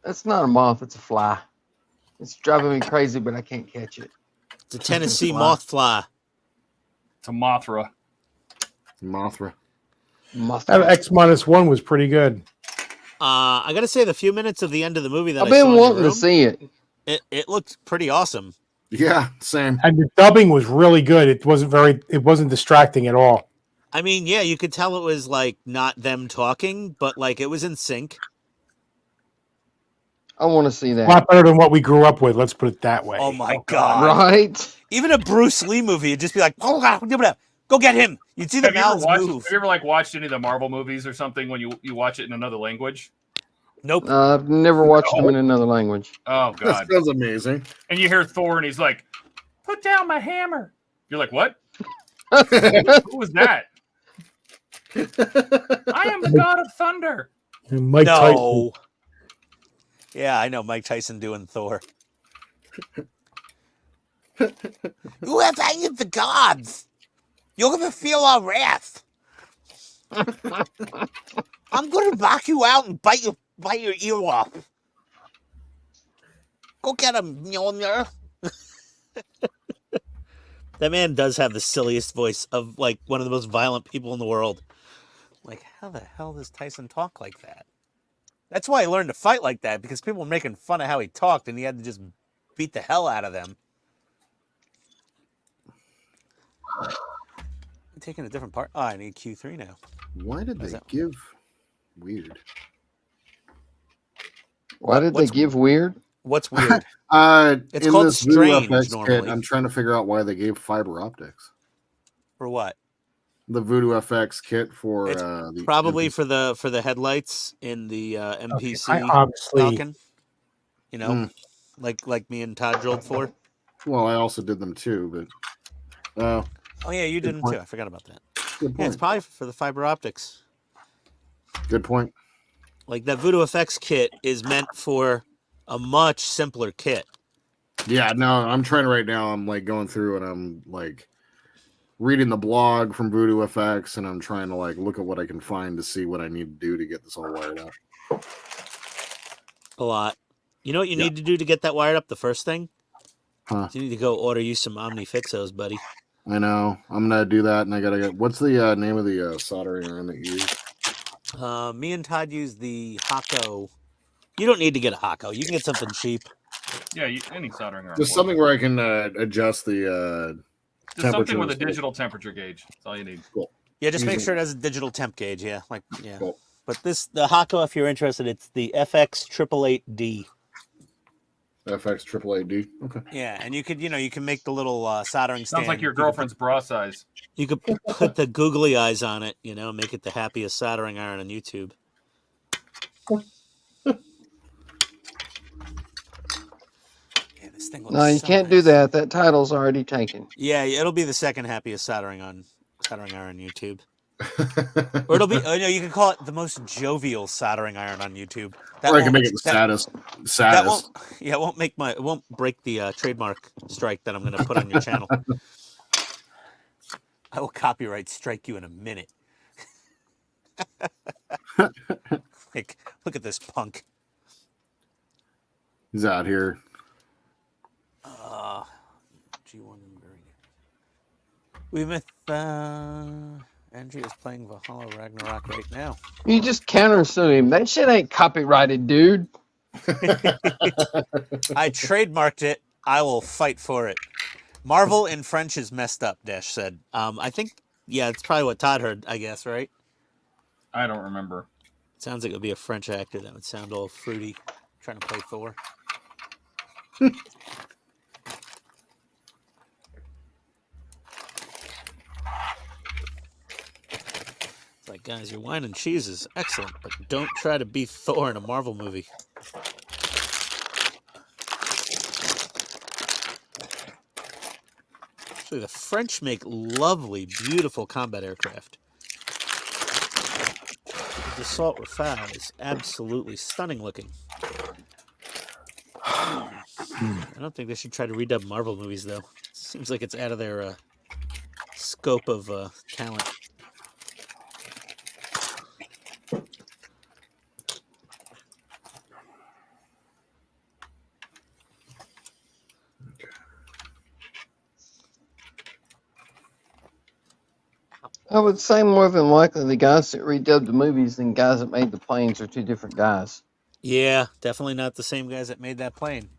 E: That's not a moth, it's a fly. It's driving me crazy, but I can't catch it.
D: It's a Tennessee
E: Fly.
D: mothfly.
B: It's a Mothra.
A: Mothra.
C: That X-1 was pretty good.
D: I gotta say, the few minutes of the end of the movie that
E: I've
D: I saw
E: been
D: in
E: wanting
D: the
E: to
D: room,
E: see it.
D: it looked pretty awesome.
A: Yeah, same.
C: And the dubbing was really good. It wasn't distracting at all.
D: I mean, yeah, you could tell it was like not them talking, but like it was in sync.
E: I want to see
C: A
E: that.
C: lot better than what we grew up with. Let's put it that way.
D: Oh my
B: Oh, God.
D: god!
E: Right?
D: Even a Bruce Lee movie, it'd just be like, oh god, go get him. You'd see the
B: Have you, ever
D: mouths
B: watched,
D: move.
B: have you ever like watched any of the Marvel movies or something when you watch it in another language?
D: Nope.
E: I've never watched them in another language.
B: Oh
A: That
B: god!
A: sounds amazing.
B: And you hear Thor and he's like, "Put down my hammer." You're like, "What?
A: That's
B: Who was that?" I am the god of thunder.
C: And Mike Tyson.
D: No. Yeah, I know Mike Tyson doing Thor. You have angered the gods. You're gonna feel our wrath. I'm gonna knock you out and bite your ear off. Go get him, Mjolnir. That man does have the silliest voice of like one of the most violent people in the world. Like, how the hell does Tyson talk like that? That's why I learned to fight like that, because people were making fun of how he talked and he had to just beat the hell out of them. I'm taking a different part. Oh, I need Q3 now.
A: Why did they give weird?
E: Why did they give weird?
D: What's weird? It's
A: in
D: called
A: this Voodoo
D: strange
A: FX kit,
D: normally.
A: I'm trying to figure out why they gave fiber optics.
D: For what?
A: The Voodoo FX kit for
D: It's
A: the
D: probably
A: MPC.
D: for the headlights in the MPC
C: I obviously
D: Falcon. You know, like me and Todd drilled for.
A: Well, I also did them too, but
D: Oh yeah, you
A: Good
D: did them
A: point.
D: too. I forgot about that.
A: good
D: Yeah, it's
A: point.
D: probably for the fiber optics.
A: Good point.
D: Like that VoodooFX kit is meant for a much simpler kit.
A: Yeah, no, I'm trying right now. I'm like going through and I'm like reading the blog from VoodooFX, and I'm trying to like look at what I can find to see what I need to do to get this all wired up.
D: A lot. You know what you
A: Yeah.
D: need to do to get that wired up? The first thing,
A: Huh.
D: you need to go order you some OmniFixos, buddy.
A: I know. I'm gonna do that, and I gotta get. What's the name of the soldering iron that you use?
D: Me and Todd use the Hako. You don't need to get a Hako. You can get something cheap.
B: Yeah, any soldering iron.
A: Just
B: will.
A: something where I can adjust the
B: Just something with a
A: temperature.
B: digital temperature gauge. That's all you need.
D: Yeah, just make
A: Easy.
D: sure it has a digital temp gauge. Yeah, like yeah.
A: Cool.
D: But the Hako, if you're interested, it's the FX888D.
A: FX AAAD. Okay.
D: Yeah, and you can make the little soldering stand.
B: Sounds like your girlfriend's bra size.
D: You could put the googly eyes on it, make it the happiest soldering iron on YouTube. Yeah, this thing looks
E: No, you
D: so
E: can't do
D: nice.
E: that. That title's already taken.
D: Yeah, it'll be the second happiest soldering iron on YouTube. Or it'll be, you can call it the most jovial soldering iron on YouTube.
A: Or I can make it the saddest.
D: That it won't break the trademark strike that I'm going to put on your channel. I will copyright strike you in a minute. Like, look at this punk.
A: He's out here.
D: G1 we with Andrew is playing Valhalla Ragnarok right now.
E: You just counter sue him. That shit ain't copyrighted, dude.
D: I trademarked it. I will fight for it. Marvel in French is messed up, Dash said. I think, yeah, it's probably what Todd heard, I guess, right?
B: I don't remember.
D: Sounds like it would be a French actor that would sound all fruity trying to play Thor. It's like, guys, your wine and cheese is excellent, but don't try to be Thor in a Marvel movie. Actually, the French make lovely, beautiful combat aircraft. The Dassault Rafale is absolutely stunning looking. I don't think they should try to redub Marvel movies, though. Seems like it's out of their scope of talent.
E: I would say more than likely the guys that redubbed the movies and guys that made the planes are two different guys.
D: Yeah, definitely not the same guys that made that plane.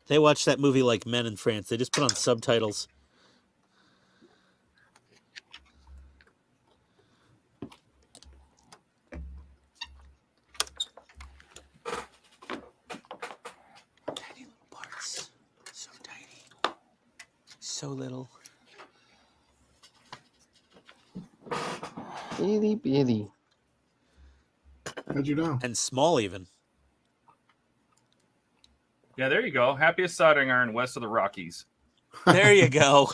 D: They watched that movie like men in France. They just put on subtitles. Tiny little parts. So tiny. So little.
E: Itty bitty.
A: How'd you know?
D: And small even.
B: Yeah, there you go. Happiest soldering iron west of the Rockies.
D: There you go.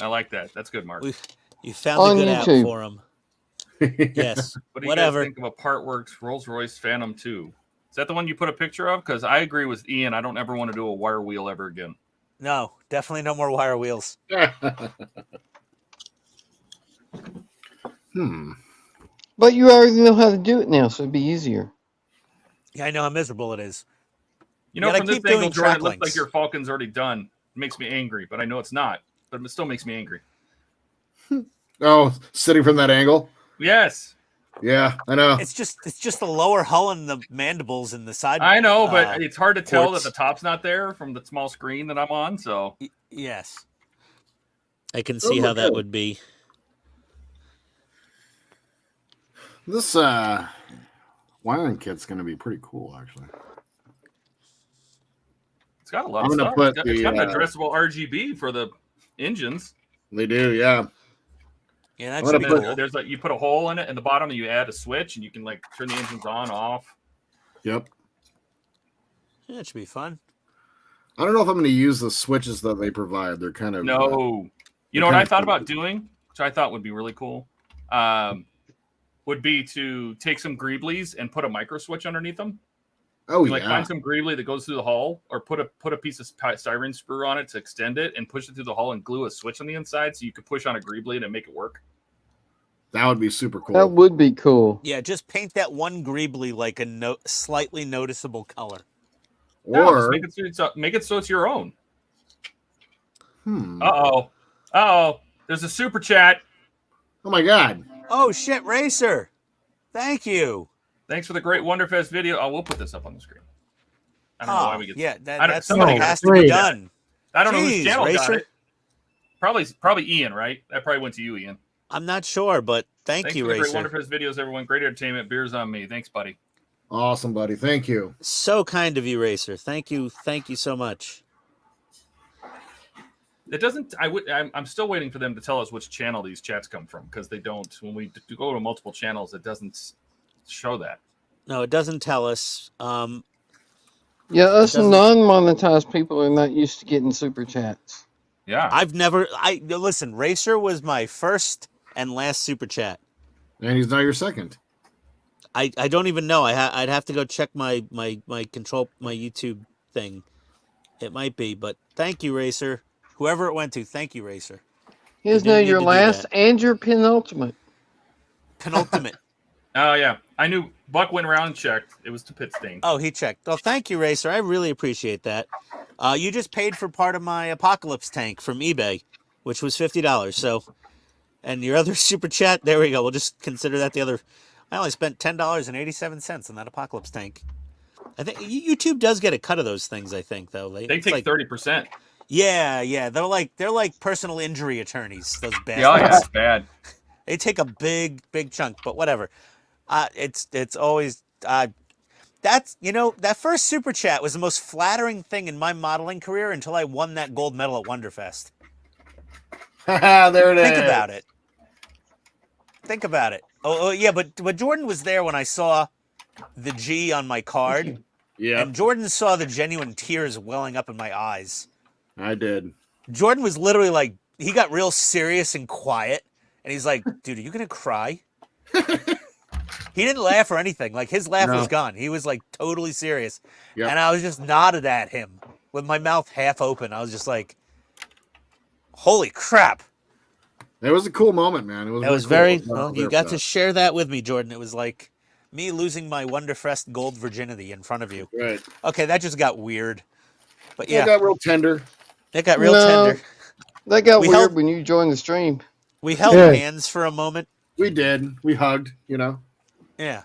B: I like that. That's good, Mark.
D: You found
E: On
D: a good app
E: YouTube.
D: for him. Yes.
B: What do you
D: Whatever.
B: guys think of a Partworks Rolls-Royce Phantom 2? Is that the one you put a picture of? Because I agree with Ian. I don't ever want to do a wire wheel ever again.
D: No, definitely no more wire wheels.
E: But you already know how to do it now, so it'd be easier.
D: Yeah, I know how miserable it is.
B: You know,
D: gotta
B: from this
D: keep doing
B: angle, Jordan,
D: track
B: it looks like
D: links.
B: your Falcon's already done. It makes me angry, but I know it's not. But it still makes me angry.
A: Oh, sitting from that angle.
B: Yes,
A: Yeah, I know.
D: It's just the lower hull and the mandibles and the side.
B: I know, but it's hard to tell
D: ports.
B: that the top's not there from the small screen that I'm on. So
D: Yes. I can see how that would be.
A: This wiring kit's gonna be pretty cool, actually.
B: it's got a lot
A: I'm
B: of
A: gonna
B: stuff.
A: put
B: It's got
A: the,
B: an addressable RGB for the engines.
A: They do, yeah.
D: Yeah, that
A: I'm
D: should
A: gonna
D: be
A: put-
D: cool.
B: There's like you put a hole in it in the bottom, and you add a switch, and you can like turn the engines on, off.
A: Yep.
D: Yeah, it should be fun.
A: I don't know if I'm going to use the switches that they provide. They're kind of
B: No. You know what I thought about doing, which I thought would be really cool, would be to take some Greeblies and put a micro switch underneath them.
A: Oh,
B: Like find some Greebly that goes through the hull, or put a piece of styrene screw on it to extend it and push it through the hull and glue a switch on the inside so you could push on a Greebly and make it work.
A: That would be super cool.
E: That would be cool.
D: Yeah, just paint that one Greebly like a slightly noticeable color.
A: Or
B: make it so it's your own.
A: Hmm.
B: Uh-oh. There's a super chat.
A: Oh my God.
D: Oh shit, Racer. Thank you.
B: Thanks for the great Wonderfest video. Oh, we'll put this up on the screen. I don't know why we get.
D: Yeah, that's
B: somebody
D: has to be done.
B: I don't know
D: Jeez,
B: whose channel got
D: Racer.
B: it. Probably Ian, right? That probably went to you, Ian.
D: I'm not sure, but
B: Thanks
D: you,
B: for the
D: Racer.
B: great Wonderfest videos, everyone. Great entertainment. Beers on me. Thanks, buddy.
A: Awesome, buddy. Thank you.
D: So kind of you, Racer. Thank you so much.
B: It doesn't. I'm still waiting for them to tell us which channel these chats come from, because they don't. When we go to multiple channels, it doesn't show that.
D: No, it doesn't tell us.
E: Yeah, us non-monetized people are not used to getting super chats.
B: Yeah,
D: listen. Racer was my first and last super chat.
A: And he's now your second.
D: I don't even know. I'd have to go check my YouTube thing. It might be, but thank you, Racer. Whoever it went to, thank you, Racer.
E: Here's now your last and your penultimate.
D: Penultimate.
B: Oh yeah, I knew Buck went around and checked. It was to Pitstain.
D: Oh, he checked. Oh, thank you, Racer. I really appreciate that. You just paid for part of my Apocalypse tank from eBay, which was $50. So, and your other super chat, there we go. We'll just consider that the other. I only spent $10.87 on that Apocalypse tank. I think YouTube does get a cut of those things. I think though
B: they take 30%.
D: Yeah. They're like personal injury attorneys. Those bastards.
B: Yeah, it's bad.
D: They take a big chunk, but whatever. It's always that's that first super chat was the most flattering thing in my modeling career until I won that gold medal at Wonderfest.
A: There it is.
D: Think about it. Oh yeah, but Jordan was there when I saw the G on my card.
A: Yeah.
D: And Jordan saw the genuine tears welling up in my eyes.
A: I did.
D: Jordan was literally like, he got real serious and quiet, and he's like, "Dude, are you gonna cry?" He didn't laugh or anything. Like, his laugh was gone. He was like totally serious. Yep. And I was just nodded at him with my mouth half open. I was just like, holy crap.
A: It was a cool moment, man.
D: It was very cool. Well, you got to share that with me, Jordan. It was like me losing my Wonderfest gold virginity in front of you.
A: Right.
D: Okay, that just got weird. But yeah.
A: It got real tender.
D: It got real tender.
E: That got weird when you joined the stream.
D: We held hands for a moment.
A: We did. We hugged,
D: Yeah.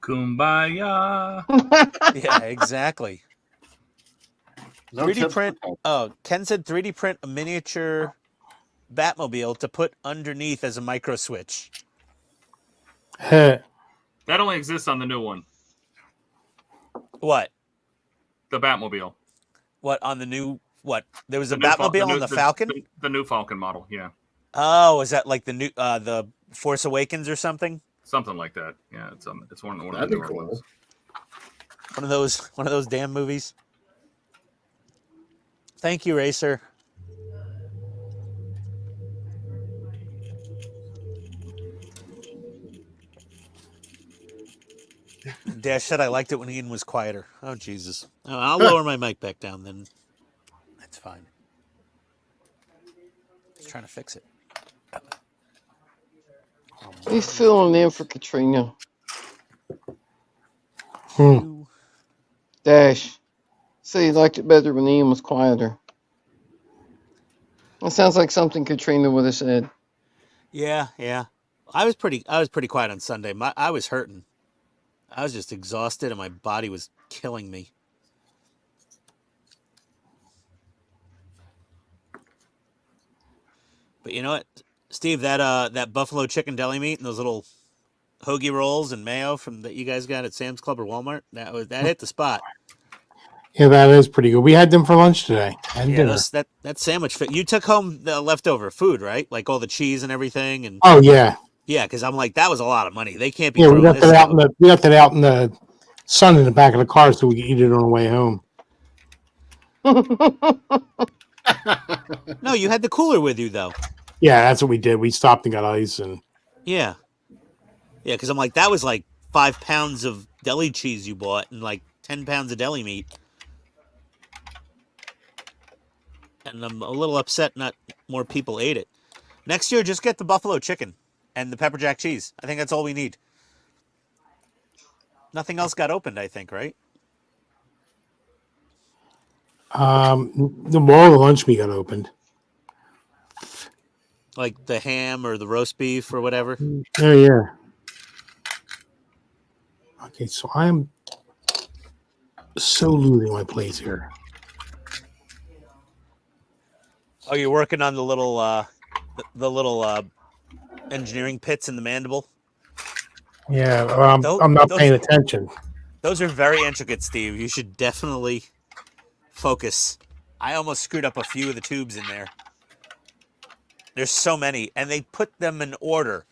B: Kumbaya.
D: Yeah, exactly.
A: No
D: 3D print. Oh, Ken said 3D print a miniature Batmobile to put underneath as a micro switch.
B: That only exists on the new one.
D: What?
B: The Batmobile.
D: What on the new? What? There was a Batmobile on the Falcon.
B: The new Falcon model. Yeah.
D: Oh, is that like the new the Force Awakens or something?
B: Something like that. Yeah, it's one of
A: That'd
B: the
A: be
B: newer
A: cool.
B: ones.
D: One of those damn movies. Thank you, Racer. Dash said I liked it when Ian was quieter. Oh, Jesus. Oh, I'll lower my mic back down then. That's fine. Just trying to fix it.
E: He's filling in for Katrina. Dash. See, he liked it better when Ian was quieter. That sounds like something Katrina would have said.
D: Yeah. I was pretty quiet on Sunday. I was hurting. I was just exhausted and my body was killing me. But you know what, Steve, that buffalo chicken deli meat and those little hoagie rolls and mayo that you guys got at Sam's Club or Walmart, that hit the spot.
C: Yeah, that is pretty good. We had them for lunch today and dinner.
D: That sandwich fit. You took home the leftover food, right? Like all the cheese and everything. And
C: oh yeah,
D: yeah, because I'm like, that was a lot of money. They can't be.
C: Yeah, we left it out in the sun in the back of the car so we can eat it on the way home.
D: No, you had the cooler with you though.
C: Yeah, that's what we did. We stopped and got ice, and
D: Yeah. Yeah, because I'm like, that was like 5 pounds of deli cheese you bought and like 10 pounds of deli meat. And I'm a little upset not more people ate it. Next year, just get the buffalo chicken and the pepper jack cheese. I think that's all we need. Nothing else got opened, I think, right?
C: the wall of the lunch meat got opened.
D: Like the ham or the roast beef or whatever.
C: Oh yeah. Okay, so I'm so losing my place here.
D: Oh, you're working on the little engineering pits in the mandible?
C: Yeah,
D: Those-
C: I'm not
D: those-
C: paying attention.
D: Those are very intricate, Steve. You should definitely focus. I almost screwed up a few of the tubes in there. There's so many, and they put them in order.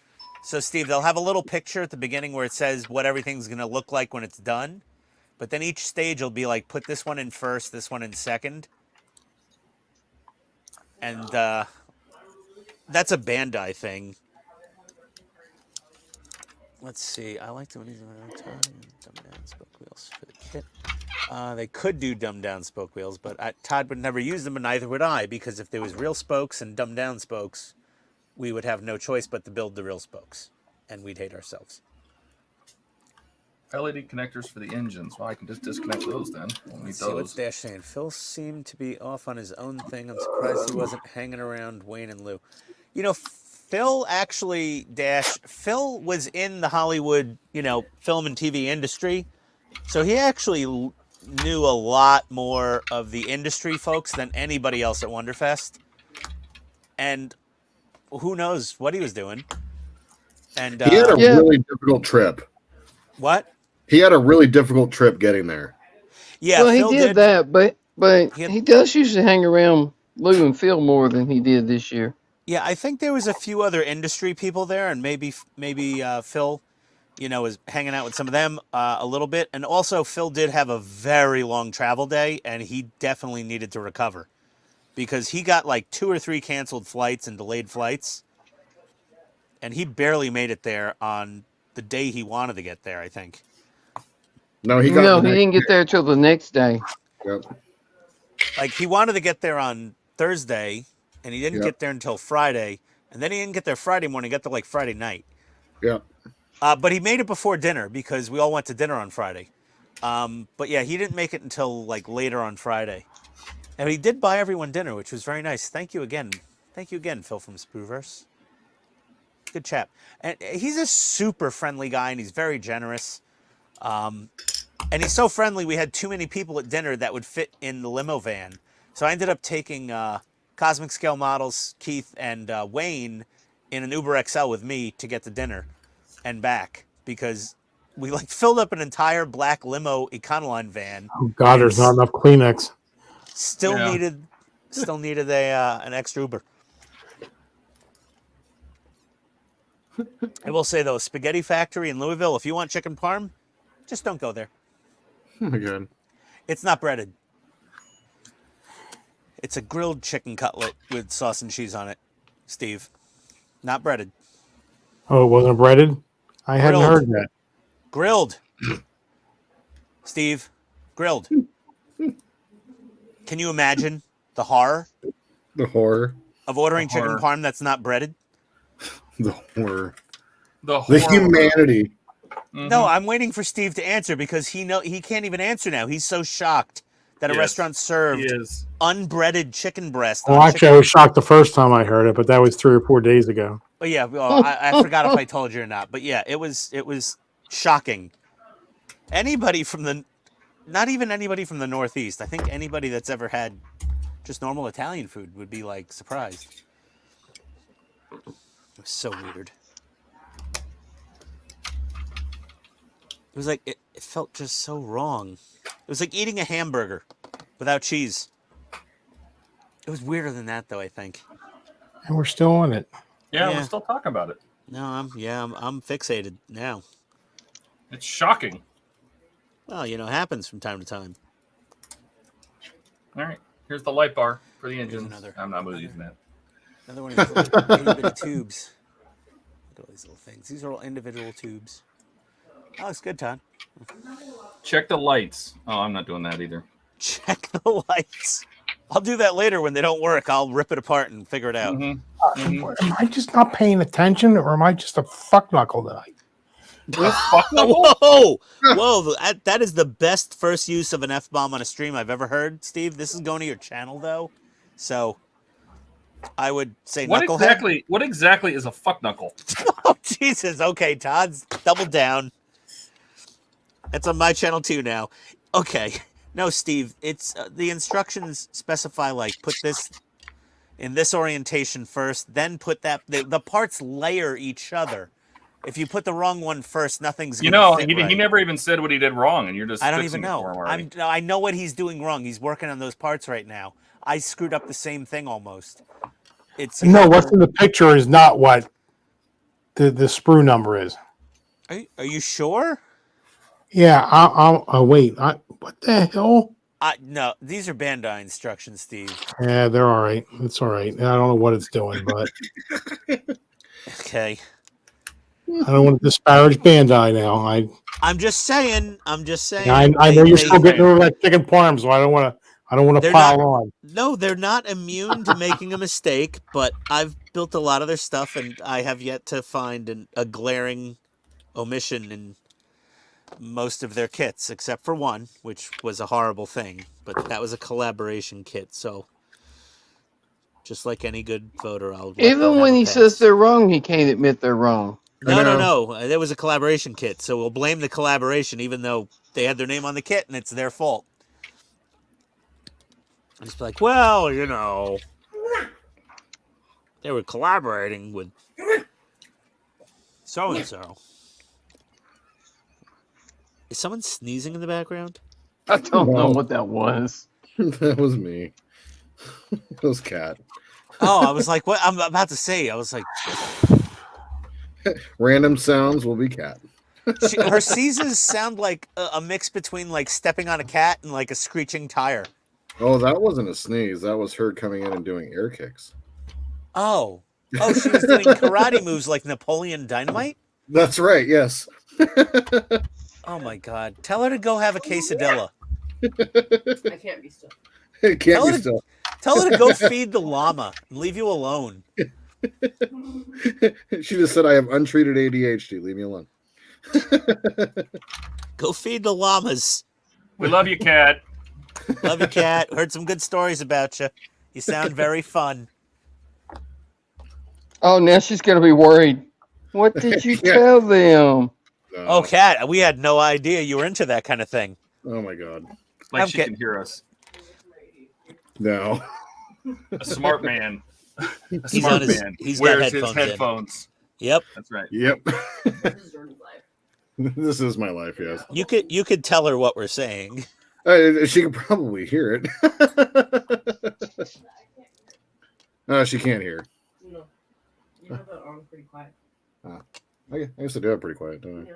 D: So, Steve, they'll have a little picture at the beginning where it says what everything's going to look like when it's done. But then each stage will be like, put this one in first, this one in second. And that's a Bandai thing. Let's see. I like to when he's dumb down spoke wheels for the kit. They could do dumbed down spoke wheels, but Todd would never use them, and neither would I, because if there was real spokes and dumbed down spokes, we would have no choice but to build the real spokes, and we'd hate ourselves.
B: LED connectors for the engines. Well, I can just disconnect those then. Won't need
D: Let's see what's
B: those.
D: Dash saying. Phil seemed to be off on his own thing. I'm surprised he wasn't hanging around Wayne and Lou. You know, Phil actually, Phil was in the Hollywood, film and TV industry. So he actually knew a lot more of the industry folks than anybody else at Wonderfest. And who knows what he was doing. And
A: He had a
E: Yeah.
A: really difficult trip.
D: what?
A: He had a really difficult trip getting there.
D: Yeah,
E: Well,
D: Phil
E: he did that, but
D: He had-
E: he does usually hang around Lou and Phil more than he did this year.
D: Yeah, I think there was a few other industry people there, and maybe Phil, was hanging out with some of them a little bit. And also, Phil did have a very long travel day, and he definitely needed to recover because he got like 2 or 3 canceled flights and delayed flights, and he barely made it there on the day he wanted to get there, I think.
A: No, he
E: Didn't get there till the next day.
A: Yep.
D: Like, he wanted to get there on Thursday, and he didn't
A: Yep.
D: get there until Friday, and then he didn't get there Friday morning, he got there like Friday night.
A: Yeah.
D: But he made it before dinner because we all went to dinner on Friday. But yeah, he didn't make it until like later on Friday. And he did buy everyone dinner, which was very nice. Thank you again. Thank you again, Phil from Spooverse. Good chap. And he's a super friendly guy, and he's very generous. And he's so friendly, we had too many people at dinner that would fit in the limo van. So I ended up taking Cosmic Scale Models, Keith, and Wayne in an Uber XL with me to get to dinner and back because we like filled up an entire black limo Econoline van.
C: Oh God, there's not enough Kleenex.
D: Still
B: Yeah.
D: needed an extra Uber. I will say though, Spaghetti Factory in Louisville, if you want chicken parm, just don't go there.
A: Oh my God.
D: It's not breaded. It's a grilled chicken cutlet with sauce and cheese on it, Steve. Not breaded.
C: Oh, it wasn't breaded? I hadn't
D: Grilled.
C: heard that.
D: Grilled. Steve, grilled. Can you imagine the horror
A: The horror.
D: of ordering
B: The
D: chicken
B: horror.
D: parm that's not breaded?
A: The horror.
B: The
A: The
B: horror.
A: humanity.
B: Mhm.
D: No, I'm waiting for Steve to answer because he can't even answer now. He's so shocked that a
B: Yes,
D: restaurant
B: He
D: served
B: is.
D: unbreaded chicken breast.
C: Well,
D: on
C: actually, I was shocked the first time I heard it, but that was 3 or 4 days ago.
D: But yeah, well, I forgot if I told you or not. But yeah, it was shocking. Anybody from not even anybody from the Northeast. I think anybody that's ever had just normal Italian food would be like surprised. It was so weird. It was like it felt just so wrong. It was like eating a hamburger without cheese. It was weirder than that, though. I think.
C: And we're still on it.
B: Yeah,
D: Yeah.
B: we're still talking about it.
D: No, I'm fixated now.
B: It's shocking.
D: Well, it happens from time to time.
B: All right. Here's the light bar for the
D: Here's
B: engines.
D: another-
B: I'm not using that.
D: Another one of these little itty bitty tubes. Look at all these little things. These are all individual tubes. Oh, it's good, Todd.
B: Check the lights. Oh, I'm not doing that either.
D: Check the lights. I'll do that later when they don't work. I'll rip it apart and figure it out.
C: Am I just not paying attention, or am I just a fuck knuckle tonight?
D: Whoa! Whoa! That is the best first use of an F-bomb on a stream I've ever heard, Steve. This is going to your channel, though. So I would say knucklehead.
B: What exactly is a fuck knuckle?
D: Oh, Jesus. Okay, Todd's double down. It's on my channel, too, now. Okay. No, Steve, it's the instructions specify, like, put this in this orientation first, then put that. The parts layer each other. If you put the wrong one first, nothing's going to fit right.
B: He never even said what he did wrong, and you're just
D: I don't even
B: fixing it
D: know.
B: for him already.
D: I know what he's doing wrong. He's working on those parts right now. I screwed up the same thing almost. It's
C: No, what's in the picture is not what the sprue number is.
D: Are you sure?
C: Yeah, I'll wait. What the hell?
D: No, these are Bandai instructions, Steve.
C: Yeah, they're all right. It's all right. I don't know what it's doing, but
D: okay.
C: I don't want to disparage Bandai now.
D: I'm just saying.
C: I know you're still getting over that chicken parm, so I don't want to pile on.
D: No, they're not immune to making a mistake, but I've built a lot of their stuff, and I have yet to find a glaring omission in most of their kits, except for one, which was a horrible thing, but that was a collaboration kit, so just like any good voter,
E: even when he says they're wrong, he can't admit they're wrong.
D: No. There was a collaboration kit, so we'll blame the collaboration, even though they had their name on the kit and it's their fault. And it's like, well, they were collaborating with so and so. Is someone sneezing in the background?
E: I don't know what that was.
A: That was me. That was Cat.
D: Oh, I was like, what? I'm about to say. I was like,
A: random sounds will be Cat.
D: Her sneezes sound like a mix between like stepping on a cat and like a screeching tire.
A: Oh, that wasn't a sneeze. That was her coming in and doing air kicks.
D: Oh, she was doing karate moves like Napoleon Dynamite?
A: That's right, yes.
D: Oh, my God. Tell her to go have a quesadilla.
H: I can't be still.
A: It can't be still.
D: Tell her to go feed the llama and leave you alone.
A: She just said, I have untreated ADHD. Leave me alone.
D: Go feed the llamas.
B: We love you, Cat.
D: Love you, Cat. Heard some good stories about you. You sound very fun.
E: Oh, now she's going to be worried. What did you tell them?
A: No.
D: Oh, Cat, we had no idea you were into that kind of thing.
A: Oh, my God.
B: Like she can hear us.
A: No.
B: A smart man.
D: He's got
B: his headphones.
D: Yep.
B: That's right.
A: Yep. This is my life, yes.
D: You could tell her what we're saying.
A: She could probably hear it. No, she can't hear.
H: No. You have that on pretty quiet.
A: I used to do it pretty quiet, don't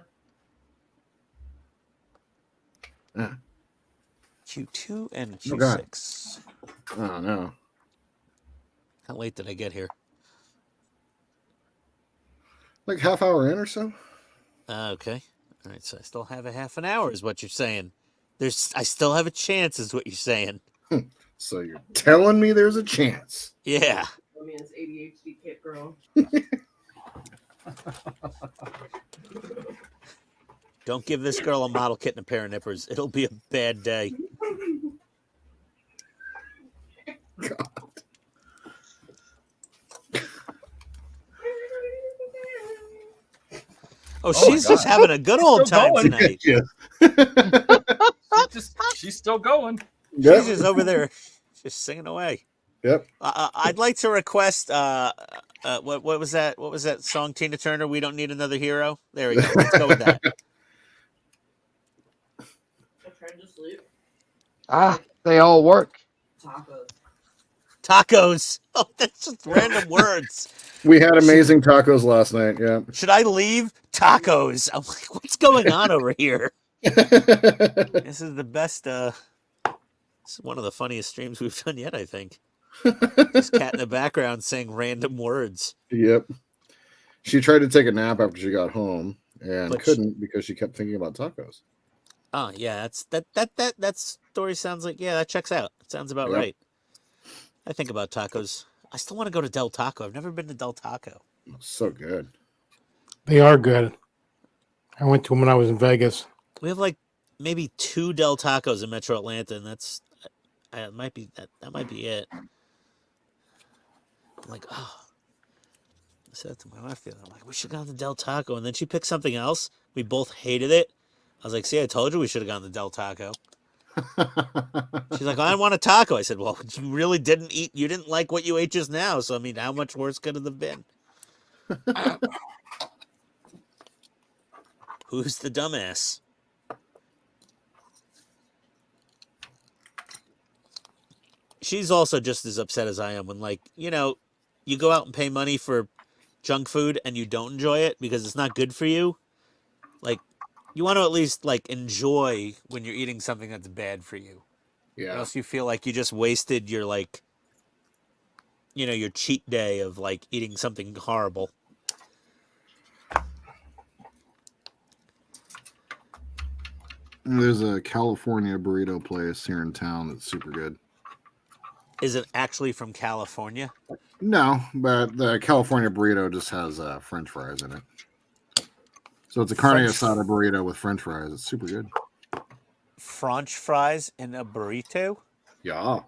A: I?
D: Q2 and Q6.
A: Oh, no.
D: How late did I get here?
A: Like half hour in or so?
D: Okay. All right, so I still have a half an hour is what you're saying. I still have a chance is what you're saying.
A: So you're telling me there's a chance?
D: Yeah.
H: I mean, it's ADHD kid girl.
D: Don't give this girl a model kit and a pair of nippers. It'll be a bad day.
A: God.
D: Oh, she's just having a good old time tonight.
B: She's still going.
A: Yep.
D: She's just over there, just singing away.
A: Yep.
D: I'd like to request. What was that? What was that song? Tina Turner. We don't need another hero. There we go. Let's go with that.
H: I'm trying to sleep.
E: They all work.
H: Tacos.
D: Oh, that's just random words.
A: We had amazing tacos last night. Yeah.
D: Should I leave? Tacos. I'm like, what's going on over here? This is the best. This is one of the funniest streams we've done yet, I think. Just cat in the background saying random words.
A: Yep. She tried to take a nap after she got home and
D: But
A: couldn't because she kept thinking about tacos.
D: Oh yeah, that story sounds like that checks out. It sounds about
A: Yep.
D: right. I think about tacos. I still want to go to Del Taco. I've never been to Del Taco.
A: So good.
C: They are good. I went to them when I was in Vegas.
D: We have like maybe 2 Del Tacos in Metro Atlanta, and that's might be that might be it. I'm like, oh. I said that to my wife the other day. I'm like, we should have gone to Del Taco, and then she picked something else. We both hated it. I was like, see, I told you we should have gone to Del Taco. She's like, I want a taco. I said, well, you really didn't eat. You didn't like what you ate just now. So, I mean, how much worse could it have been? Who's the dumbass? She's also just as upset as I am when, like, you go out and pay money for junk food and you don't enjoy it because it's not good for you. Like, you want to at least, like, enjoy when you're eating something that's bad for you. Or
A: Yeah.
D: else you feel like you just wasted your, like, your cheat day of, like, eating something horrible.
A: There's a California burrito place here in town that's super good.
D: Is it actually from California?
A: No, but the California burrito just has French fries in it. So it's a carne asada burrito with French fries. It's super good.
D: French fries in a burrito?
A: Yeah.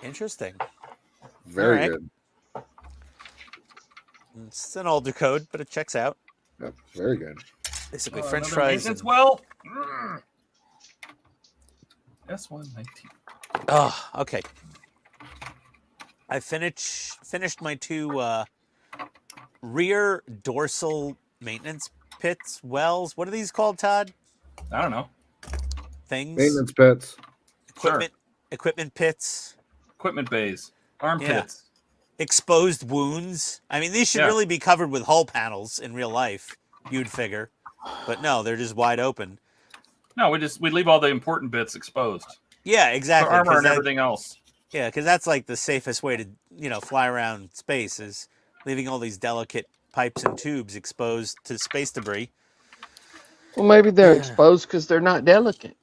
D: Interesting.
A: Very
D: All right.
A: good.
D: It's an older code, but it checks out.
A: Yep, very good.
D: Basically, French
B: Another
D: fries.
B: maintenance well. S119.
D: Oh, okay. I finished my 2 rear dorsal maintenance pits, wells. What are these called, Todd?
B: I don't know.
D: Things?
A: Maintenance pits.
D: Equipment pits.
B: Equipment bays. Armpits.
D: Exposed wounds. I mean, these should
B: Yeah.
D: really be covered with hull panels in real life, you'd figure. But no, they're just wide open.
B: No, we leave all the important bits exposed.
D: Yeah,
B: For
D: exactly.
B: armor
D: 'cause
B: and
D: that-
B: everything else.
D: Yeah, because that's like the safest way to, fly around space is leaving all these delicate pipes and tubes exposed to space debris.
E: Well, maybe they're exposed because they're not delicate.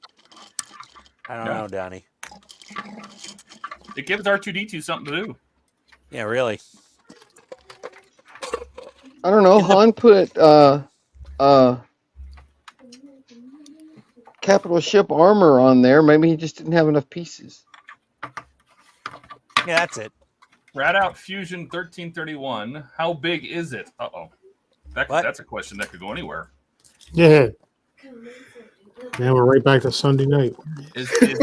D: I don't
B: Yeah.
D: know, Donnie.
B: It gives R2D2 something to do.
D: Yeah, really.
E: I don't know. Han put capital ship armor on there. Maybe he just didn't have enough pieces.
D: Yeah, that's it.
B: Rat Out Fusion 1331. How big is it? Uh-oh.
D: What?
B: That's a question that could go anywhere.
C: Yeah. Now we're right back to Sunday night.
B: Is this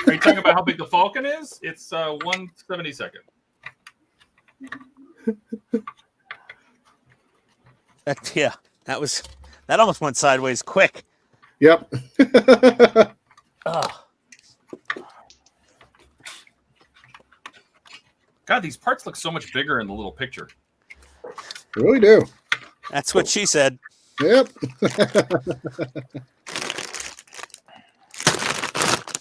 B: are you talking about how big the Falcon is? It's 1/72.
D: That almost went sideways quick.
A: Yep.
D: Ugh.
B: God, these parts look so much bigger in the little picture.
A: Really do.
D: That's what she said.
A: Yep.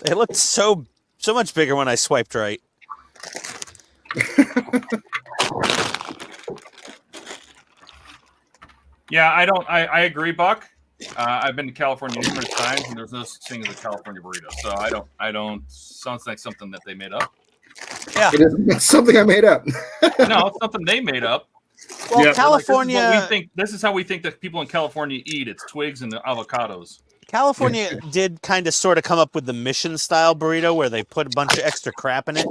D: It looked so much bigger when I swiped right.
B: Yeah, I agree, Buck. I've been to California numerous times, and there's no such thing as a California burrito. So I don't. Sounds like something that they made up.
D: Yeah.
A: It's something I made up.
B: No, it's something they made up.
D: Well,
A: Yeah.
D: California.
B: This is how we think that people in California eat. It's twigs and avocados.
D: California did kind of sort of come up with the mission style burrito where they put a bunch of extra crap in it.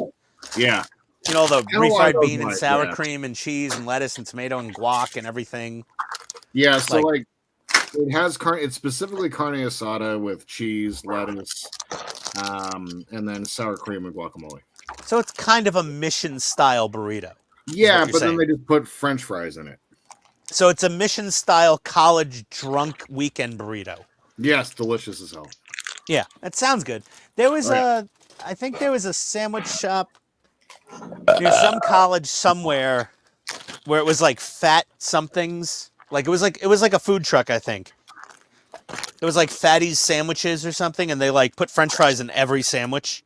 A: Yeah.
D: You know, the
A: Kinda
D: refried
A: like
D: bean and
A: those,
D: sour
A: yeah.
D: cream and cheese and lettuce and tomato and guac and everything.
A: Yeah. So like it has it's specifically carne asada with cheese, lettuce, and then sour cream and guacamole.
D: So it's kind of a mission style burrito.
A: Yeah,
D: you're
A: but then
D: saying.
A: they just put French fries in it.
D: So it's a mission style college drunk weekend burrito.
A: Yes, delicious as hell.
D: Yeah, that sounds good. There was
A: Oh,
D: I think there was a sandwich shop near some college somewhere where it was like fat somethings. Like it was like a food truck, I think. It was like Fatty's sandwiches or something, and they like put French fries in every sandwich.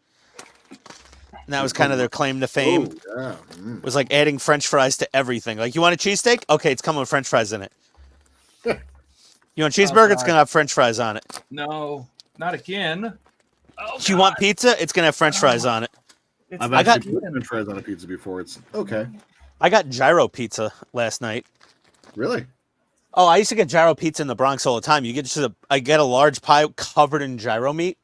D: And that was kind of their claim to fame.
A: Oh, yeah. Mm.
D: Was like adding French fries to everything. Like, you want a cheesesteak? Okay, it's coming with French fries in it. You want a cheeseburger? It's gonna have French fries on it.
B: No, not again. Oh,
D: You want pizza? It's gonna have French fries on it.
A: I've
D: I got-
A: actually put French fries on a pizza before. It's okay.
D: I got gyro pizza last night.
A: Really?
D: Oh, I used to get gyro pizza in the Bronx all the time. I get a large pie covered in gyro meat,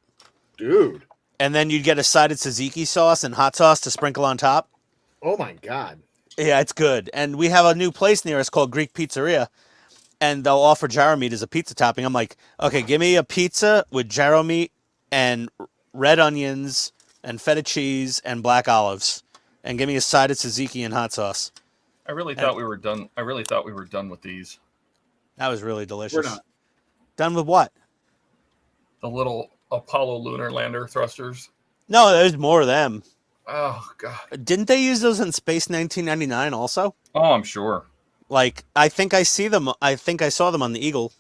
A: Dude.
D: and then you'd get a side of tzatziki sauce and hot sauce to sprinkle on top.
A: Oh, my God.
D: Yeah, it's good. And we have a new place near us called Greek Pizzeria, and they'll offer gyro meat as a pizza topping. I'm like, okay, give me a pizza with gyro meat and red onions and feta cheese and black olives, and give me a side of tzatziki and hot sauce.
B: I really thought we were done. I really thought we were done with these.
D: That was really delicious.
A: We're not.
D: Done with what?
B: The little Apollo lunar lander thrusters.
D: No, there's more of them.
B: Oh God.
D: Didn't they use those in Space 1999 also?
B: Oh, I'm sure.
D: Like, I think I see them. I think I saw them on the Eagle.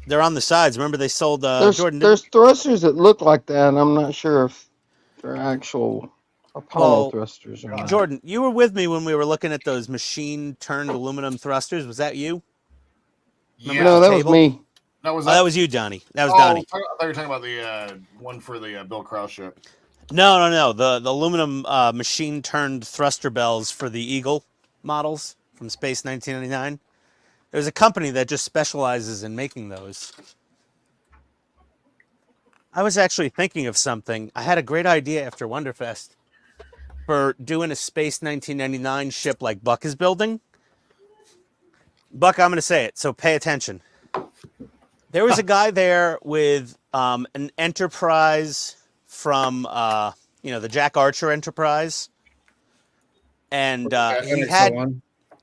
D: They're on the sides. Remember they sold Jordan.
E: There's thrusters that look like that, and I'm not sure if they're actual Apollo thrusters or not.
D: Jordan, you were with me when we were looking at those machine-turned aluminum thrusters. Was that you? Remember
E: No,
D: the
E: that was
D: table?
E: me.
A: That was
D: Oh, that was you, Donnie. That was
A: Oh,
D: Donnie.
A: I thought you were talking about the one for the Bill Krause ship.
D: No. The aluminum machine-turned thruster bells for the Eagle models from Space 1999. There's a company that just specializes in making those. I was actually thinking of something. I had a great idea after Wonderfest for doing a Space 1999 ship like Buck is building. Buck, I'm going to say it, so pay attention. There was a guy there with an Enterprise from, the Jack Archer Enterprise. And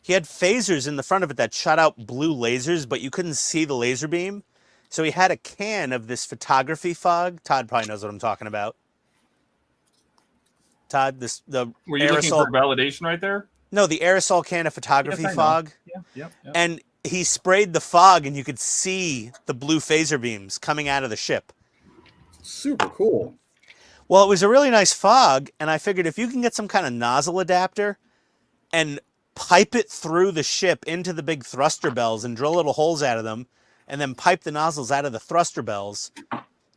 D: he had phasers in the front of it that shot out blue lasers, but you couldn't see the laser beam. So he had a can of this photography fog. Todd probably knows what I'm talking about. Todd,
B: Were you looking for validation right there?
D: No, the aerosol can of photography fog.
B: Yeah.
D: And he sprayed the fog, and you could see the blue phaser beams coming out of the ship.
A: Super cool.
D: Well, it was a really nice fog, and I figured if you can get some kind of nozzle adapter and pipe it through the ship into the big thruster bells and drill little holes out of them, and then pipe the nozzles out of the thruster bells,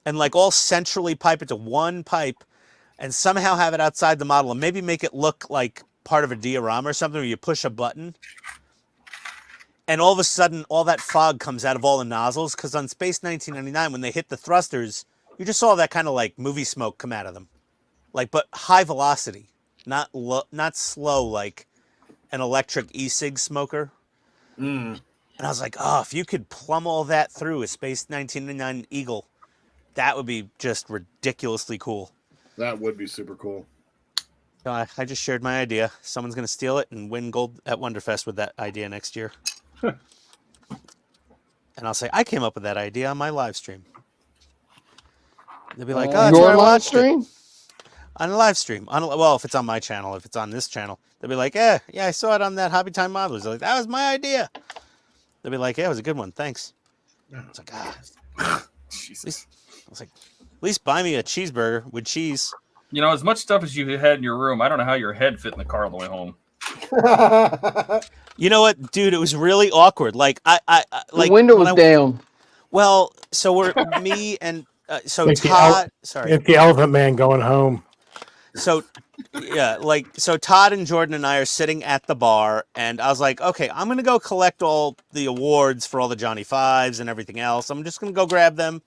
D: and like all centrally pipe it to one pipe, and somehow have it outside the model, and maybe make it look like part of a diorama or something where you push a button, and all of a sudden all that fog comes out of all the nozzles, because on Space 1999, when they hit the thrusters, you just saw that kind of like movie smoke come out of them, like, but high velocity, not slow like an electric e-cig smoker. And I was like, oh, if you could plumb all that through a Space 1999 Eagle, that would be just ridiculously cool.
A: That would be super cool.
D: So I just shared my idea. Someone's going to steal it and win gold at Wonderfest with that idea next year. And I'll say, I came up with that idea on my live stream. They'll be like, oh, that's where I
E: Your live
D: watched it."
E: stream?
D: On a live stream. Well, if it's on my channel, if it's on this channel, they'll be like, yeah, I saw it on that Hobby Time Modelers. They're like, that was my idea. They'll be like, yeah, it was a good one. Thanks. It's like,
B: Jesus.
D: I was like, at least buy me a cheeseburger with cheese.
B: You know, as much stuff as you had in your room, I don't know how your head fit in the car on the way home.
D: You know what, dude? It was really awkward. Like, I like
E: The window was down.
D: Well, so we're me and so
C: Like the
D: Todd. Sorry.
C: It's the Elephant Man going home.
D: So, yeah, like, so Todd and Jordan and I are sitting at the bar, and I was like, okay, I'm going to go collect all the awards for all the Johnny Fives and everything else. I'm just going to go grab them.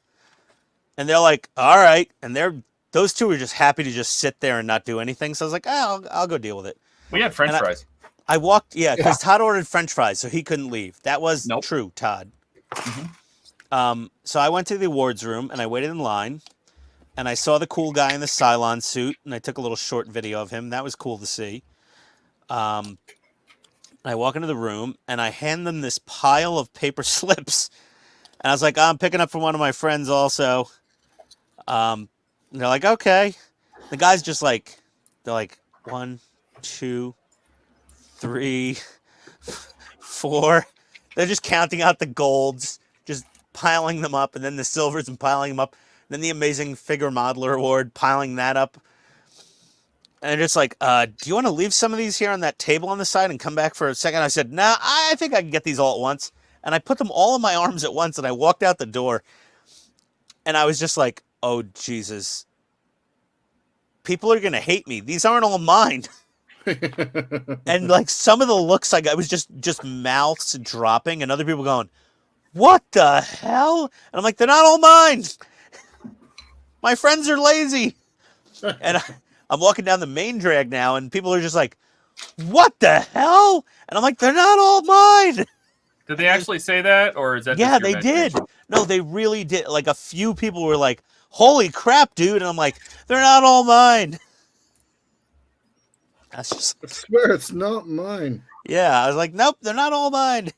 D: And they're like, all right. And those two were just happy to just sit there and not do anything. So I was like, I'll go deal with it.
B: We had French fries.
D: I walked, because Todd ordered French fries, so he couldn't leave. That was true, Todd. So I went to the awards room, and I waited in line. And I saw the cool guy in the Cylon suit, and I took a little short video of him. That was cool to see. I walk into the room, and I hand them this pile of paper slips. And I was like, I'm picking up for one of my friends also. And they're like, okay. The guy's just like, they're like, 1, 2, 3, 4. They're just counting out the golds, just piling them up, and then the silvers and piling them up, then the amazing figure modeler award, piling that up. And they're just like, do you want to leave some of these here on that table on the side and come back for a second? I said, nah, I think I can get these all at once. And I put them all in my arms at once, and I walked out the door. And I was just like, oh, Jesus. People are going to hate me. These aren't all mine. And like some of the looks I got, it was just mouths dropping, and other people going, what the hell? And I'm like, they're not all mine. My friends are lazy. And I'm walking down the main drag now, and people are just like, what the hell? And I'm like, they're not all mine.
B: Did they actually say that, or is that?
D: Yeah,
B: just your
D: they did.
B: imagination?
D: No, they really did. Like a few people were like, holy crap, dude. And I'm like, they're not all mine. That's just,
A: I swear it's not mine.
D: yeah, I was like, nope, they're not all mine.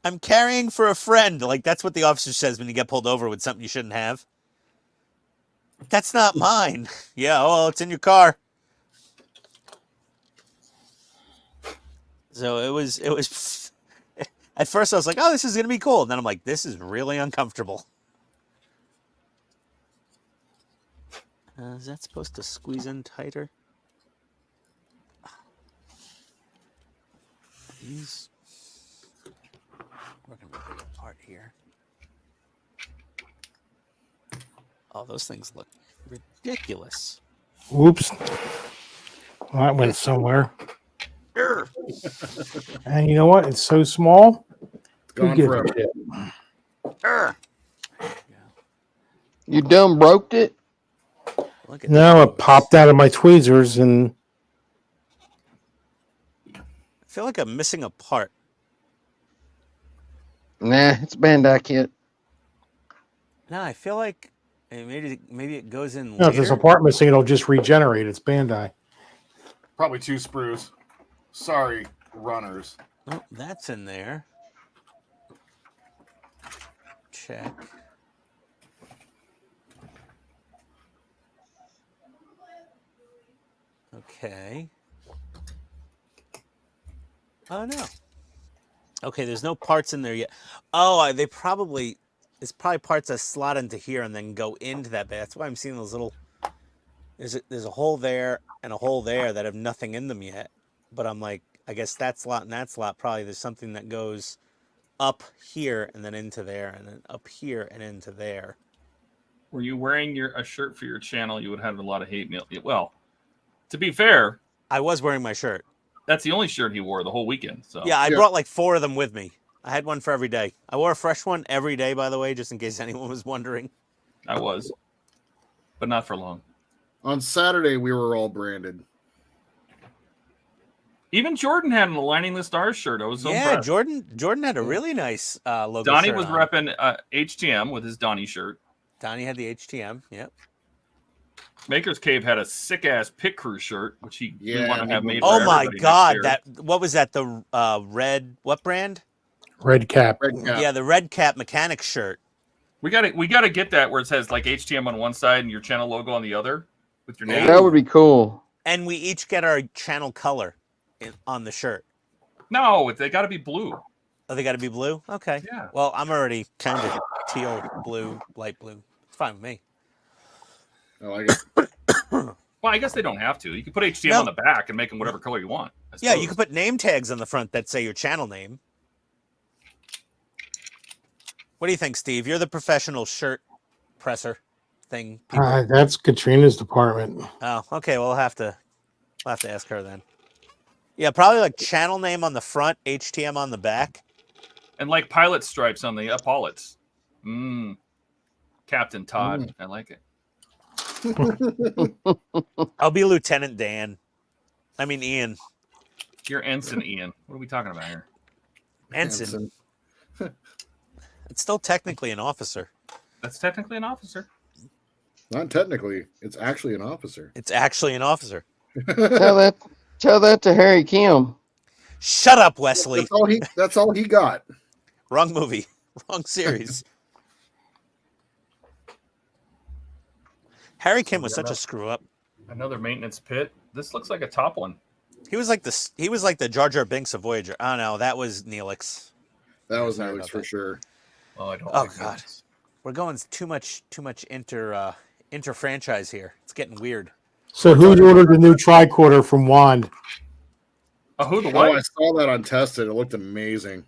D: I'm carrying for a friend. Like, that's what the officer says when you get pulled over with something you shouldn't have. That's not mine. Yeah, well, it's in your car. So it was at first I was like, oh, this is going to be cool. And then I'm like, this is really uncomfortable. Is that supposed to squeeze in tighter? These, we're going to be apart here. Oh, those things look ridiculous.
C: Oops. Well, that went somewhere. And you know what? It's so small.
A: It's gone
C: Who gives
A: forever.
C: a shit?
E: You done broke it?
D: Look at
C: No,
D: those.
C: it popped out of my tweezers, and
D: I feel like I'm missing a part.
E: Nah, it's a Bandai kit.
D: No, I feel like maybe it goes in
C: no, if there's a
D: later.
C: part missing, it'll just regenerate. It's Bandai.
A: Probably 2 sprues. Sorry, runners.
D: Oh, that's in there. Check. Okay. Oh no. Okay, there's no parts in there yet. Oh, it's probably parts that slot into here and then go into that bed. That's why I'm seeing those little. There's a hole there and a hole there that have nothing in them yet. But I'm like, I guess that slot and that slot probably there's something that goes up here and then into there and then up here and into there.
B: Were you wearing a shirt for your channel? You would have a lot of hate mail. Well, to be fair,
D: I was wearing my shirt.
B: that's the only shirt he wore the whole weekend. So
D: Yeah, I
A: Yeah.
D: brought like 4 of them with me. I had one for every day. I wore a fresh one every day, by the way, just in case anyone was wondering.
B: I was, but not for long.
A: On Saturday, we were all branded.
B: Even Jordan had an Aligning the Stars shirt. I was so
D: Yeah,
B: impressed.
D: Jordan had a really nice logo.
B: Donnie
D: shirt
B: was
D: on.
B: repping HTM with his Donnie shirt.
D: Donnie had the HTM. Yep.
B: Maker's Cave had a sick ass Pit Crew shirt, which we
A: Yeah,
B: want to have made.
D: Oh
B: for
D: my
B: everybody
D: God!
B: next year.
D: What was that? The red what brand?
C: Red cap.
A: Red cap.
D: Yeah, the red cap mechanic shirt.
B: We gotta get that where it says like HTM on one side and your channel logo on the other with your name.
E: That would be cool.
D: And we each get our channel color on the shirt.
B: No, they got to be blue.
D: Oh, they got to be blue? Okay.
B: Yeah.
D: Well, I'm already kind of teal, blue, light blue. It's fine with me.
A: I like it.
B: Well, I guess they don't have to. You can put HTM
D: No.
B: on the back and make them whatever color you want. I
D: Yeah, you
B: suppose.
D: can put name tags on the front that say your channel name. What do you think, Steve? You're the professional shirt presser thing. people.
C: That's Katrina's department.
D: Oh, okay. Well, we'll have to ask her then. Yeah, probably like channel name on the front, HTM on the back.
B: And like pilot stripes on the epaulets. Captain Todd.
A: Mm.
B: I like it.
D: I'll be Lieutenant Dan. I mean Ian.
B: You're Ensign Ian. What are we talking about here?
D: Ensign. It's still technically an officer.
B: That's technically an officer.
A: Not technically. It's actually an officer.
D: It's actually an officer.
E: Tell that to Harry Kim.
D: Shut up, Wesley.
A: That's all he got.
D: Wrong movie. Wrong series. Harry Kim was such a screw up.
B: Another maintenance pit. This looks like a top one.
D: He was like the Jar Jar Binks of Voyager. Oh no, that was Neelix.
A: That was
D: Sorry
A: Alex
D: about
A: for
D: that.
A: sure.
B: Oh, I don't.
D: Oh,
B: like
D: God.
B: this.
D: We're going too much inter franchise here. It's getting weird.
C: So who's ordered the new tricorder from Wand?
B: Oh, who the
A: Oh, I
B: what?
A: saw that on Tested. It looked amazing.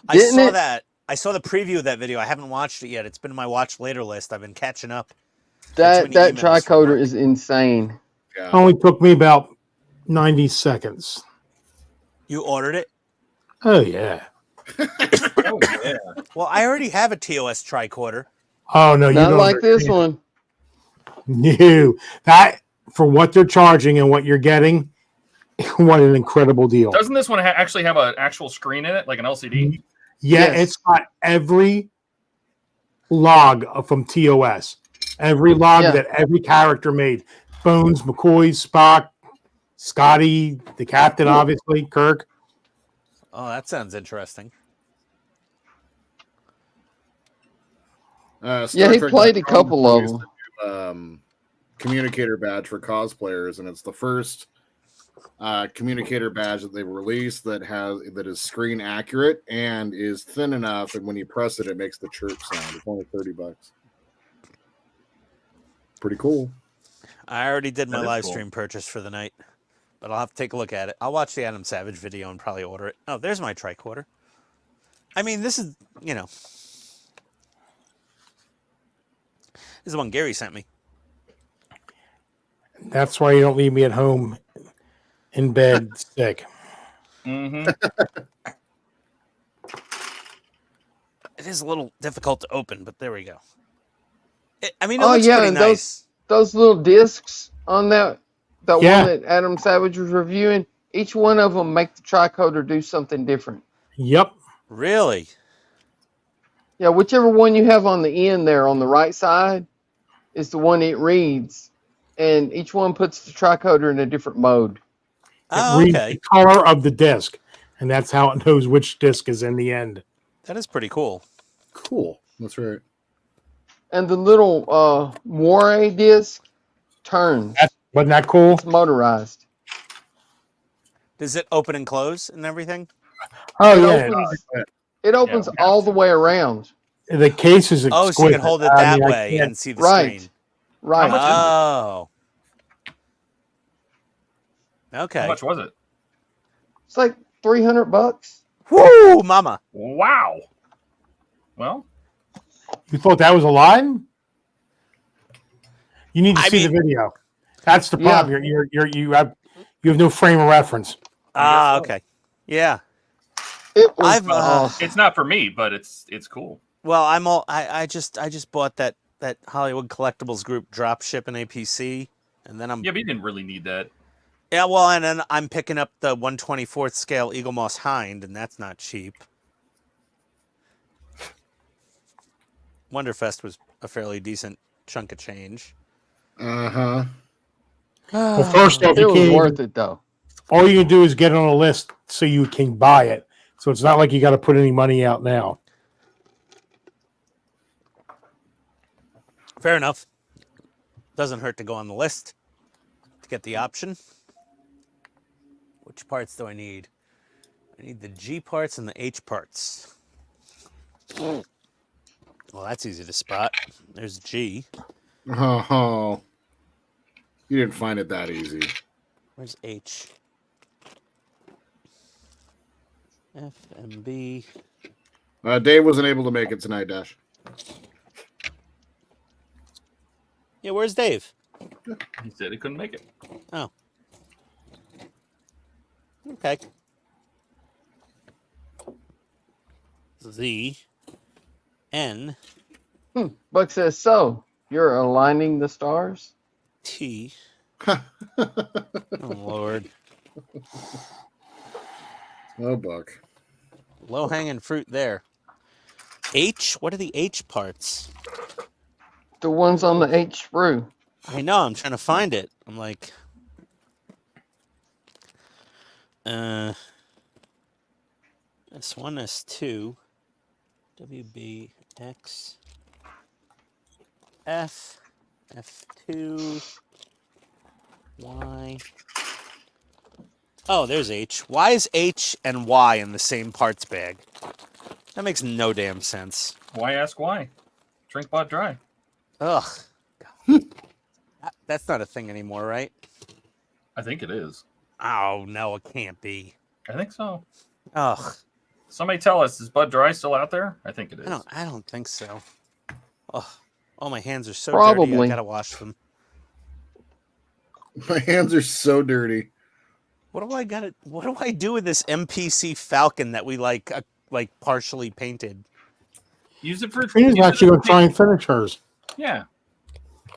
D: I
E: Didn't
D: saw
E: it?
D: that. I saw the preview of that video. I haven't watched it yet. It's been in my watch later list. I've been catching up.
E: That
D: many emails from
E: tricoder
D: Mark.
E: is insane.
A: Yeah.
C: Only took me about 90 seconds.
D: You ordered it?
C: Oh yeah.
B: Oh yeah.
D: Well, I already have a TOS tricorder.
C: Oh no, you
E: Not
C: don't
E: like this
C: understand.
E: one.
C: No, that for what they're charging and what you're getting, what an incredible deal.
B: Doesn't this one actually have an actual screen in it, like an LCD?
C: Yeah,
E: Yes.
C: it's got every log from TOS, every log
E: Yeah.
C: that every character made. Bones, McCoy, Spock, Scotty, the captain, obviously, Kirk.
D: Oh, that sounds interesting.
E: Yeah,
A: Star
E: he
A: Trek
E: played a
A: .com
E: couple of
A: released
E: them.
A: Communicator badge for cosplayers, and it's the first communicator badge that they've released that is screen accurate and is thin enough, and when you press it, it makes the chirp sound. It's only $30. Pretty cool.
D: I already did my
B: That is
D: live
B: cool.
D: stream purchase for the night, but I'll have to take a look at it. I'll watch the Adam Savage video and probably order it. Oh, there's my tricorder. I mean, this is, this is the one Gary sent me.
C: That's why you don't leave me at home in bed sick.
B: Mm-hmm.
D: It is a little difficult to open, but there we go. It looks pretty
E: and
D: nice.
E: those little discs on that
C: Yeah.
E: one that Adam Savage was reviewing, each one of them make the tricoder do something different.
C: Yep.
D: Really?
E: Yeah, whichever one you have on the end there on the right side is the one it reads, and each one puts the tricoder in a different mode.
D: Oh,
C: Reads
D: okay.
C: the color of the disc, and that's how it knows which disc is in the end.
D: That is pretty cool.
A: Cool. That's right.
E: And the little Moray disc turns.
C: Wasn't that cool?
E: It's motorized.
D: Does it open and close and everything?
C: Oh
E: It
C: yeah.
E: opens, it opens
B: Yeah.
E: all the way around.
C: The case is exquisite.
D: Oh, so you can hold it
C: I
D: that
C: mean, I
D: way
C: can't-
D: and see the
E: Right.
D: screen.
E: Right.
B: much is it?
D: Oh.
B: How
D: Okay.
B: much was it?
E: It's like $300.
D: Woo, mama.
B: Wow. Well,
C: You thought that was a line? You need to
D: I
C: see the video. That's the
E: Yeah.
C: problem. You have no frame of reference.
D: Ah,
B: so.
D: okay. Yeah.
E: It was
D: I've,
E: awesome.
B: it's not for me, but it's cool.
D: Well, I just bought that Hollywood Collectibles Group drop ship in APC, and then I'm
B: Yeah, but you didn't really need that.
D: yeah. Well, and then I'm picking up the 1/24th scale Eagle Moss Hind, and that's not cheap. Wonderfest was a fairly decent chunk of change.
A: Uh-huh.
C: Well, first off,
E: It
C: you
E: was
C: can't.
E: worth it though.
C: All you can do is get on a list so you can buy it. So it's not like you got to put any money out now.
D: Fair enough. Doesn't hurt to go on the list to get the option. Which parts do I need? I need the G parts and the H parts. Well, that's easy to spot. There's G.
A: Oh. You didn't find it that easy.
D: Where's H? F, M, B.
A: Dave wasn't able to make it tonight, Dash.
D: Yeah, where's Dave?
B: He said he couldn't make it.
D: Oh. Okay. Z. N.
E: Buck says, so you're aligning the stars?
D: T. Oh, Lord.
A: Oh, Buck.
D: Low-hanging fruit there. H? What are the H parts?
E: The ones on the H sprue.
D: I know, I'm trying to find it. I'm like... S1, S2, WB, X, F, F2, Y. Oh, there's H. Why is H and Y in the same parts bag? That makes no damn sense.
B: Why ask why? Drink bud dry.
D: Ugh. That's not a thing anymore, right?
B: I think it is.
D: Oh, no, it can't be.
B: I think so.
D: Ugh.
B: Somebody tell us, is Bud Dry still out there? I think it is.
D: I don't think so. Ugh. Oh, my hands are so dirty.
E: Probably.
D: I gotta wash them.
A: My hands are so dirty.
D: What do I do with this MPC Falcon that we like partially painted?
B: Use it for.
C: Trina's
B: use it
C: actually
B: for
C: going to try
B: paint.
C: and finish hers.
B: Yeah.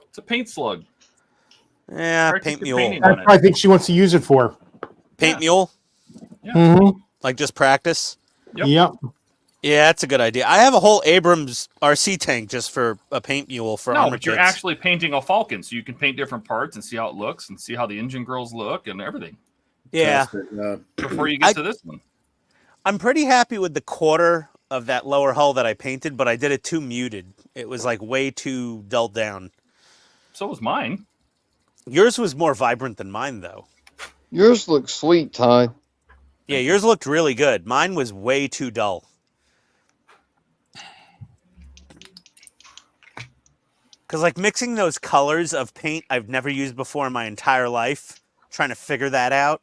B: It's a paint slug.
D: Yeah,
B: Practice
D: paint
B: your
D: mule.
B: painting
C: That's
B: on
C: what I think she wants to use it for.
D: Paint
B: Yeah.
D: mule?
B: Yeah.
C: Mm-hmm.
D: Like just practice?
B: Yep.
C: Yep.
D: Yeah, that's a good idea. I have a whole Abrams RC tank just for a paint mule for
B: No,
D: armor
B: but you're
D: kits.
B: actually painting a Falcon, so you can paint different parts and see how it looks and see how the engine girls look and everything
D: Yeah.
B: before you get to this one.
D: I'm pretty happy with the quarter of that lower hull that I painted, but I did it too muted. It was like way too dulled down.
B: So was mine.
D: Yours was more vibrant than mine, though.
E: Yours looks sweet, Todd.
D: Yeah, yours looked really good. Mine was way too dull. Because, like, mixing those colors of paint I've never used before in my entire life, trying to figure that out.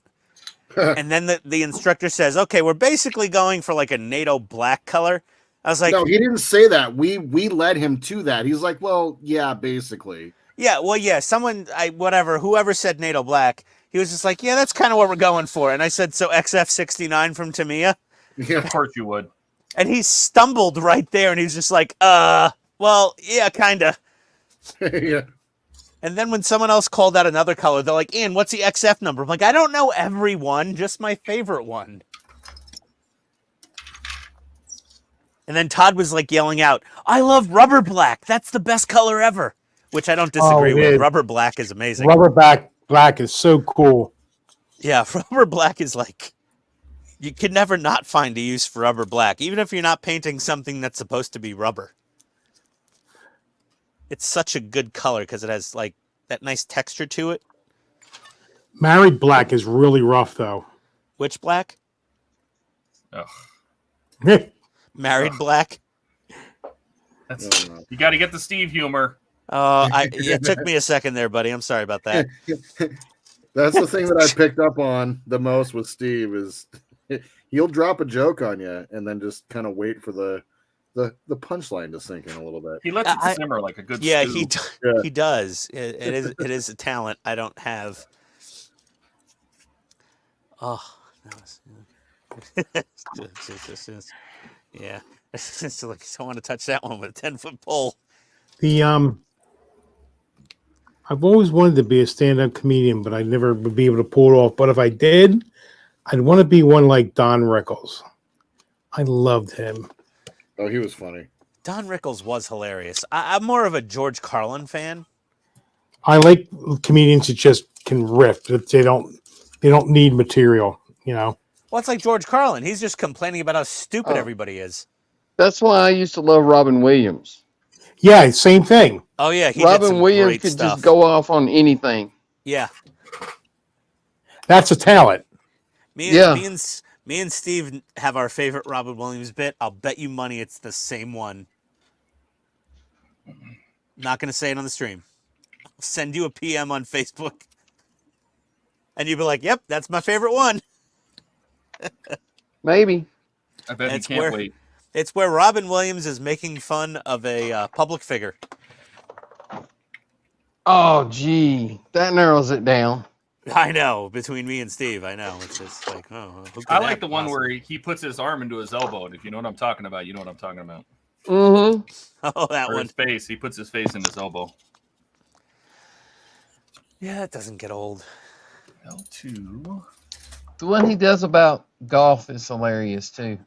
D: And then the instructor says, okay, we're basically going for, like, a NATO black color. I was like...
A: No, he didn't say that. We led him to that. He's like, well, yeah, basically.
D: Yeah, well, yeah, whoever said NATO black, he was just like, yeah, that's kind of what we're going for. And I said, so XF69 from Tamiya?
A: Yeah.
B: Of course you would.
D: And he stumbled right there, and he was just like, well, yeah, kind of.
A: Yeah.
D: And then when someone else called out another color, they're like, Ian, what's the XF number? I'm like, I don't know every one, just my favorite one. And then Todd was like yelling out, I love rubber black. That's the best color ever. Which I don't disagree
C: it
D: with.
C: is.
D: Rubber black is amazing.
C: Rubber black is so cool.
D: Yeah, rubber black is like, you could never not find a use for rubber black, even if you're not painting something that's supposed to be rubber. It's such a good color because it has like that nice texture to it.
C: Married black is really rough, though.
D: Which black?
B: Ugh.
D: Married black?
B: That's, you got to get the Steve humor.
D: It took me a second there, buddy. I'm sorry about that.
A: That's the thing that I picked up on the most with Steve is he'll drop a joke on you and then just kind of wait for the punchline to sink in a little bit.
B: He lets it simmer like a good
D: Yeah,
B: stew.
D: he does. It is a talent I don't have. Oh, that was yeah. It's like I want to touch that one with a 10-foot pole.
C: I've always wanted to be a stand-up comedian, but I never would be able to pull it off. But if I did, I'd want to be one like Don Rickles. I loved him.
A: Oh, he was funny.
D: Don Rickles was hilarious. I'm more of a George Carlin fan.
C: I like comedians that just can riff. That they don't need material, you know.
D: Well, it's like George Carlin. He's just complaining about how stupid everybody is.
E: That's why I used to love Robin Williams.
C: Yeah, same thing.
D: Oh yeah, he did
E: Robin
D: some
E: Williams
D: great
E: could
D: stuff.
E: just go off on anything.
D: Yeah.
C: That's a talent.
D: Me and Steve have our favorite Robin Williams bit. I'll bet you money it's the same one. Not going to say it on the stream. I'll send you a PM on Facebook. And you'll be like, yep, that's my favorite one.
E: Maybe.
B: I bet he
D: It's
B: can't wait.
D: It's where Robin Williams is making fun of a public figure.
E: Oh, gee. That narrows it down.
D: I know. Between me and Steve, I know. It's just like, oh. who could
B: I like
D: that
B: the one
D: possibly-
B: where he puts his arm into his elbow, and if you know what I'm talking about, you know what I'm talking about.
E: Mm-hmm.
D: Oh, that
B: Or
D: one.
B: his face. He puts his face in his elbow.
D: Yeah, that doesn't get old.
B: L2.
E: The one he does about golf is hilarious, too.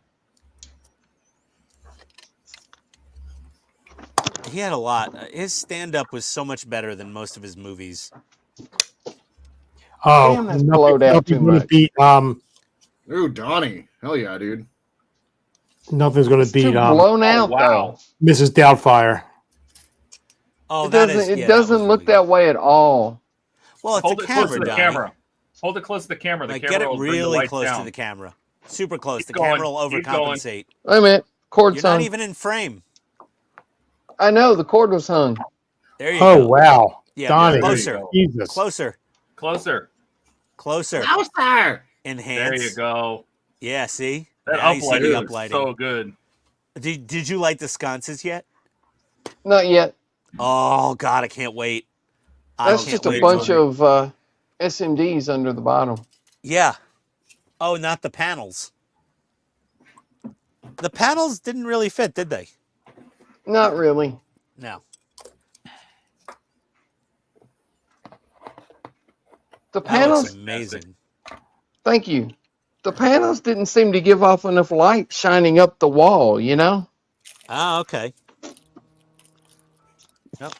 D: He had a lot. His stand-up was so much better than most of his movies.
C: Oh,
E: Damn, that's blowed out too
C: nothing's gonna
E: much.
C: beat
A: Ooh, Donnie. Hell yeah, dude.
C: nothing's gonna
E: It's too
C: beat
E: blown out,
B: wow.
C: Mrs. Doubtfire.
D: Oh,
E: though. It doesn't look that way at all.
D: Well, it's
B: Hold
D: a
B: it close
D: camera,
B: to the
D: Donnie.
B: camera. Hold it close to the camera. The
D: Like,
B: camera
D: get it
B: will bring the
D: really
B: lights
D: close
B: down.
D: to the camera. Super close.
B: Keep
D: the
B: going.
D: camera will
B: Keep going.
D: overcompensate.
E: Wait a minute. Cord's
D: You're not
E: hung.
D: even in frame.
E: I know the cord was hung.
D: There you
C: Oh
D: go.
C: wow,
D: Yeah,
C: Donnie,
D: closer,
B: go.
C: Jesus.
D: closer,
B: Closer.
D: closer.
A: Closer.
D: Enhance.
B: There you go.
D: Yeah, see?
B: That
D: Now you see the
B: uplighting is
D: uplighting.
B: so good.
D: Did you light the sconces yet?
E: Not yet.
D: Oh God, I can't wait. I
E: That's
D: can't
E: just a
D: wait
E: bunch
D: till-
E: of SMDs under the bottom.
D: Yeah. Oh, not the panels. The panels didn't really fit, did they?
E: Not really.
D: No.
E: The
D: That
E: panels.
D: looks amazing.
E: Thank you. The panels didn't seem to give off enough light shining up the wall. You know.
D: Ah, okay. Yep.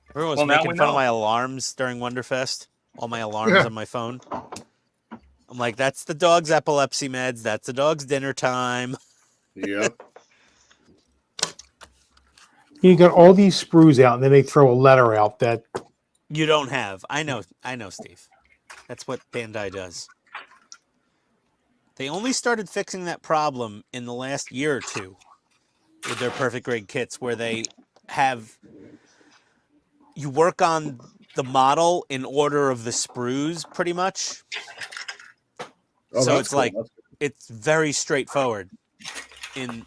D: Everyone was
B: Well, now
D: making
B: we
D: fun of
B: know.
D: my alarms during Wonderfest. All my alarms on my phone. I'm like, that's the dog's epilepsy meds. That's the dog's dinner time.
A: Yep.
C: You got all these sprues out, and then they throw a letter out that
D: You don't have. I know, Steve. That's what Bandai does. They only started fixing that problem in the last year or two with their Perfect Grade kits, where they have you work on the model in order of the sprues, pretty much.
A: Oh,
D: So
A: that's
D: it's
A: cool.
D: like
A: That's
D: it's very straightforward in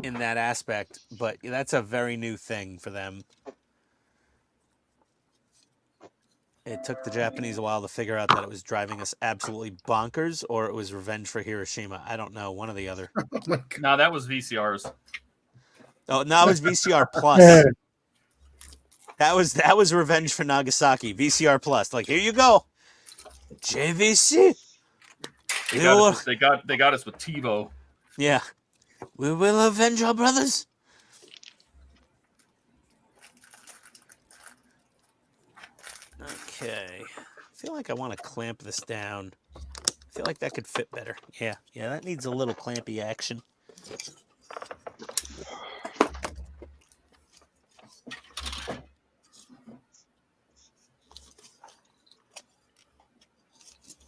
D: that aspect, but that's a very new thing for them. It took the Japanese a while to figure out that it was driving us absolutely bonkers, or it was revenge for Hiroshima. I don't know, one or the other.
A: Oh my God.
B: No, that was VCRs.
D: Oh, no, it was VCR Plus. That was revenge for Nagasaki. VCR Plus. Like, here you go, JVC.
B: They got us with TiVo.
D: Yeah, we will avenge our brothers. Okay, I feel like I want to clamp this down. I feel like that could fit better. Yeah, that needs a little clampy action.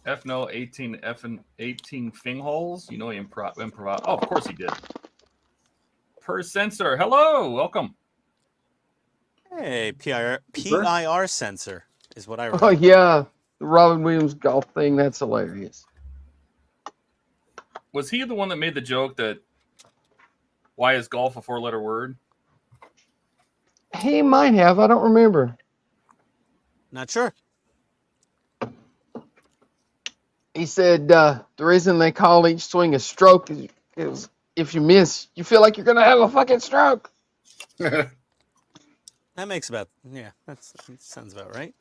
B: F no 18 F and 18 fing holes. You know he improv. Oh, of course he did. Per sensor. Hello, welcome.
D: Hey, PIR sensor is what I
E: Oh
D: wrote.
E: yeah, the Robin Williams golf thing. That's hilarious.
B: Was he the one that made the joke that why is golf a 4-letter word?
E: He might have. I don't remember.
D: Not sure.
E: He said the reason they call each swing a stroke is if you miss, you feel like you're gonna have a fucking stroke.
D: That makes about that sounds about right.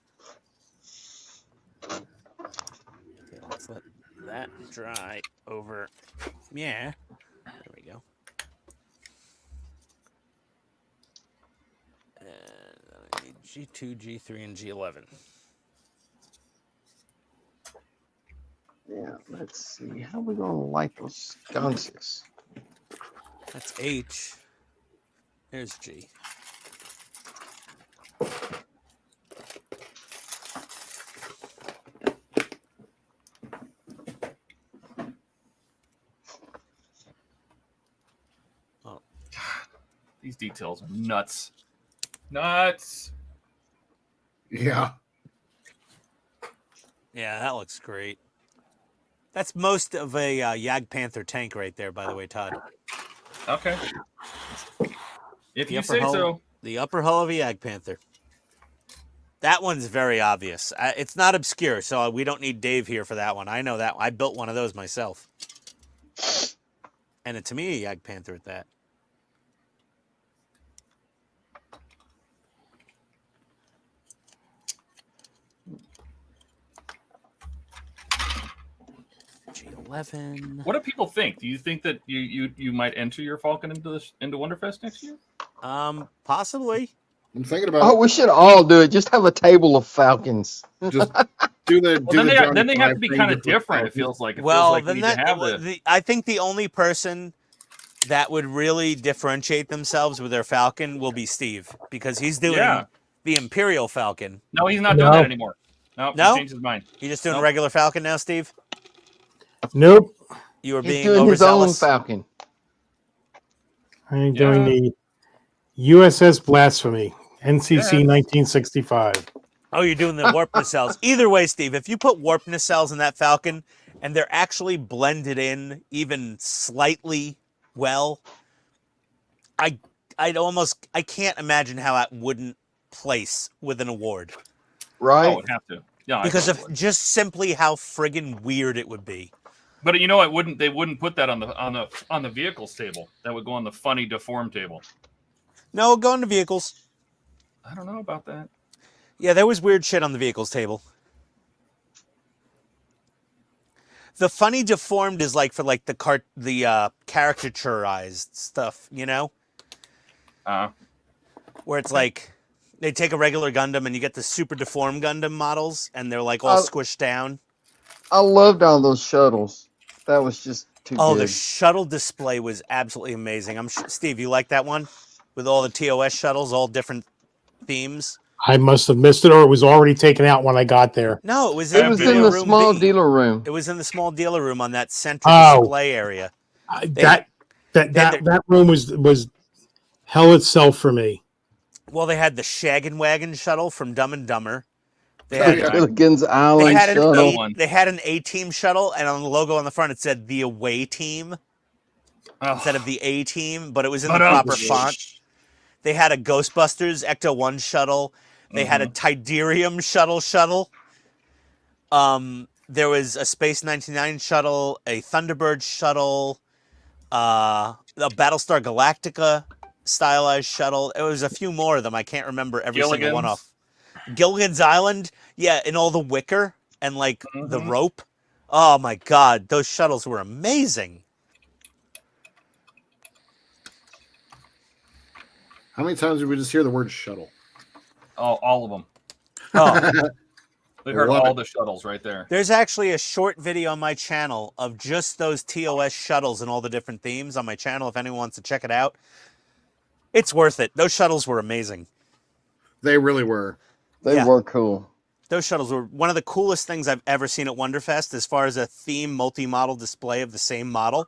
D: Okay, let's let that dry over. Yeah, there we go. And I need G2, G3, and G11.
E: Yeah, let's see. How are we gonna light those sconces?
D: That's H. Here's G. Oh,
B: These details are nuts. Nuts.
A: Yeah.
D: yeah, that looks great. That's most of a Yag Panther tank right there, by the way, Todd.
B: Okay. If
D: The
B: you
D: upper
B: say
D: hull,
B: so.
D: The upper hull of a Yag Panther. That one's very obvious. It's not obscure, so we don't need Dave here for that one. I know that. I built one of those myself. And to me, a Yag Panther at that. G11.
B: What do people think? Do you think that you might enter your Falcon into Wonderfest next year?
D: Possibly.
A: I'm thinking about
E: Oh, we should all do it. Just have a table of falcons.
A: just do the.
B: Well, then
A: Johnny
B: they have to
A: Five
B: be
A: thing
B: kind of
A: with the
B: different. It
A: Falcon.
B: feels like.
D: Well,
B: we
D: then
B: need
D: that
B: to have the
D: I think the only person that would really differentiate themselves with their Falcon will be Steve, because he's doing the Imperial Falcon.
B: No, he's not doing that anymore. No,
D: No?
B: he changed his mind.
D: You just doing
B: Nope.
D: regular Falcon now, Steve?
C: Nope.
D: You were
E: He's
D: being
E: doing his own
D: overzealous.
E: falcon.
C: I'm doing the USS Blasphemy, NCC
B: Yeah.
C: 1965.
D: Oh, you're doing the warp nacelles. Either way, Steve, if you put warp nacelles in that Falcon and they're actually blended in even slightly well, I can't imagine how that wouldn't place with an award.
E: Right?
B: Oh, it'd have to. Yeah,
D: Because
B: I
D: of
B: would.
D: just simply how friggin' weird it would be.
B: But you know, it wouldn't. They wouldn't put that on the vehicles table. That would go on the funny deform table.
D: No, go into vehicles.
B: I don't know about that.
D: Yeah, there was weird shit on the vehicles table. The funny deformed is like for like the caricaturized stuff, you know? Where it's like they take a regular Gundam and you get the super deformed Gundam models and they're like all squished down.
E: I loved all those shuttles. That was just too
D: Oh,
E: good.
D: the shuttle display was absolutely amazing. Steve, you like that one? With all the TOS shuttles, all different themes?
C: I must have missed it, or it was already taken out when I got there.
D: No, it was
E: It
D: in
E: was
D: dealer
E: in the
D: room
E: small
D: B.
E: dealer room.
D: It was in the small dealer room on that center display area.
C: That room was hell itself for me.
D: Well, they had the Shaggin' Wagon shuttle from Dumb and Dumber. They
E: The
D: had,
E: Gilligan's Island shuttle.
D: They had an A-Team shuttle, and on the logo on the front it said the Away Team instead of the A-Team, but it was in the proper font. They had a Ghostbusters Ecto-1 shuttle. They had a Tiderium shuttle. There was a Space 99 shuttle, a Thunderbird shuttle, a Battlestar Galactica stylized shuttle. It was a few more of them. I can't remember every single one off. Gilligan's Island, yeah, and all the wicker and like the rope. Oh my God, those shuttles were amazing.
A: How many times did we just hear the word shuttle?
B: Oh, all of them.
D: Oh.
B: We heard all the shuttles right there.
D: There's actually a short video on my channel of just those TOS shuttles and all the different themes on my channel if anyone wants to check it out. It's worth it. Those shuttles were amazing.
A: They really were.
E: They were cool.
D: Those shuttles were one of the coolest things I've ever seen at Wonderfest as far as a theme multi-model display of the same model.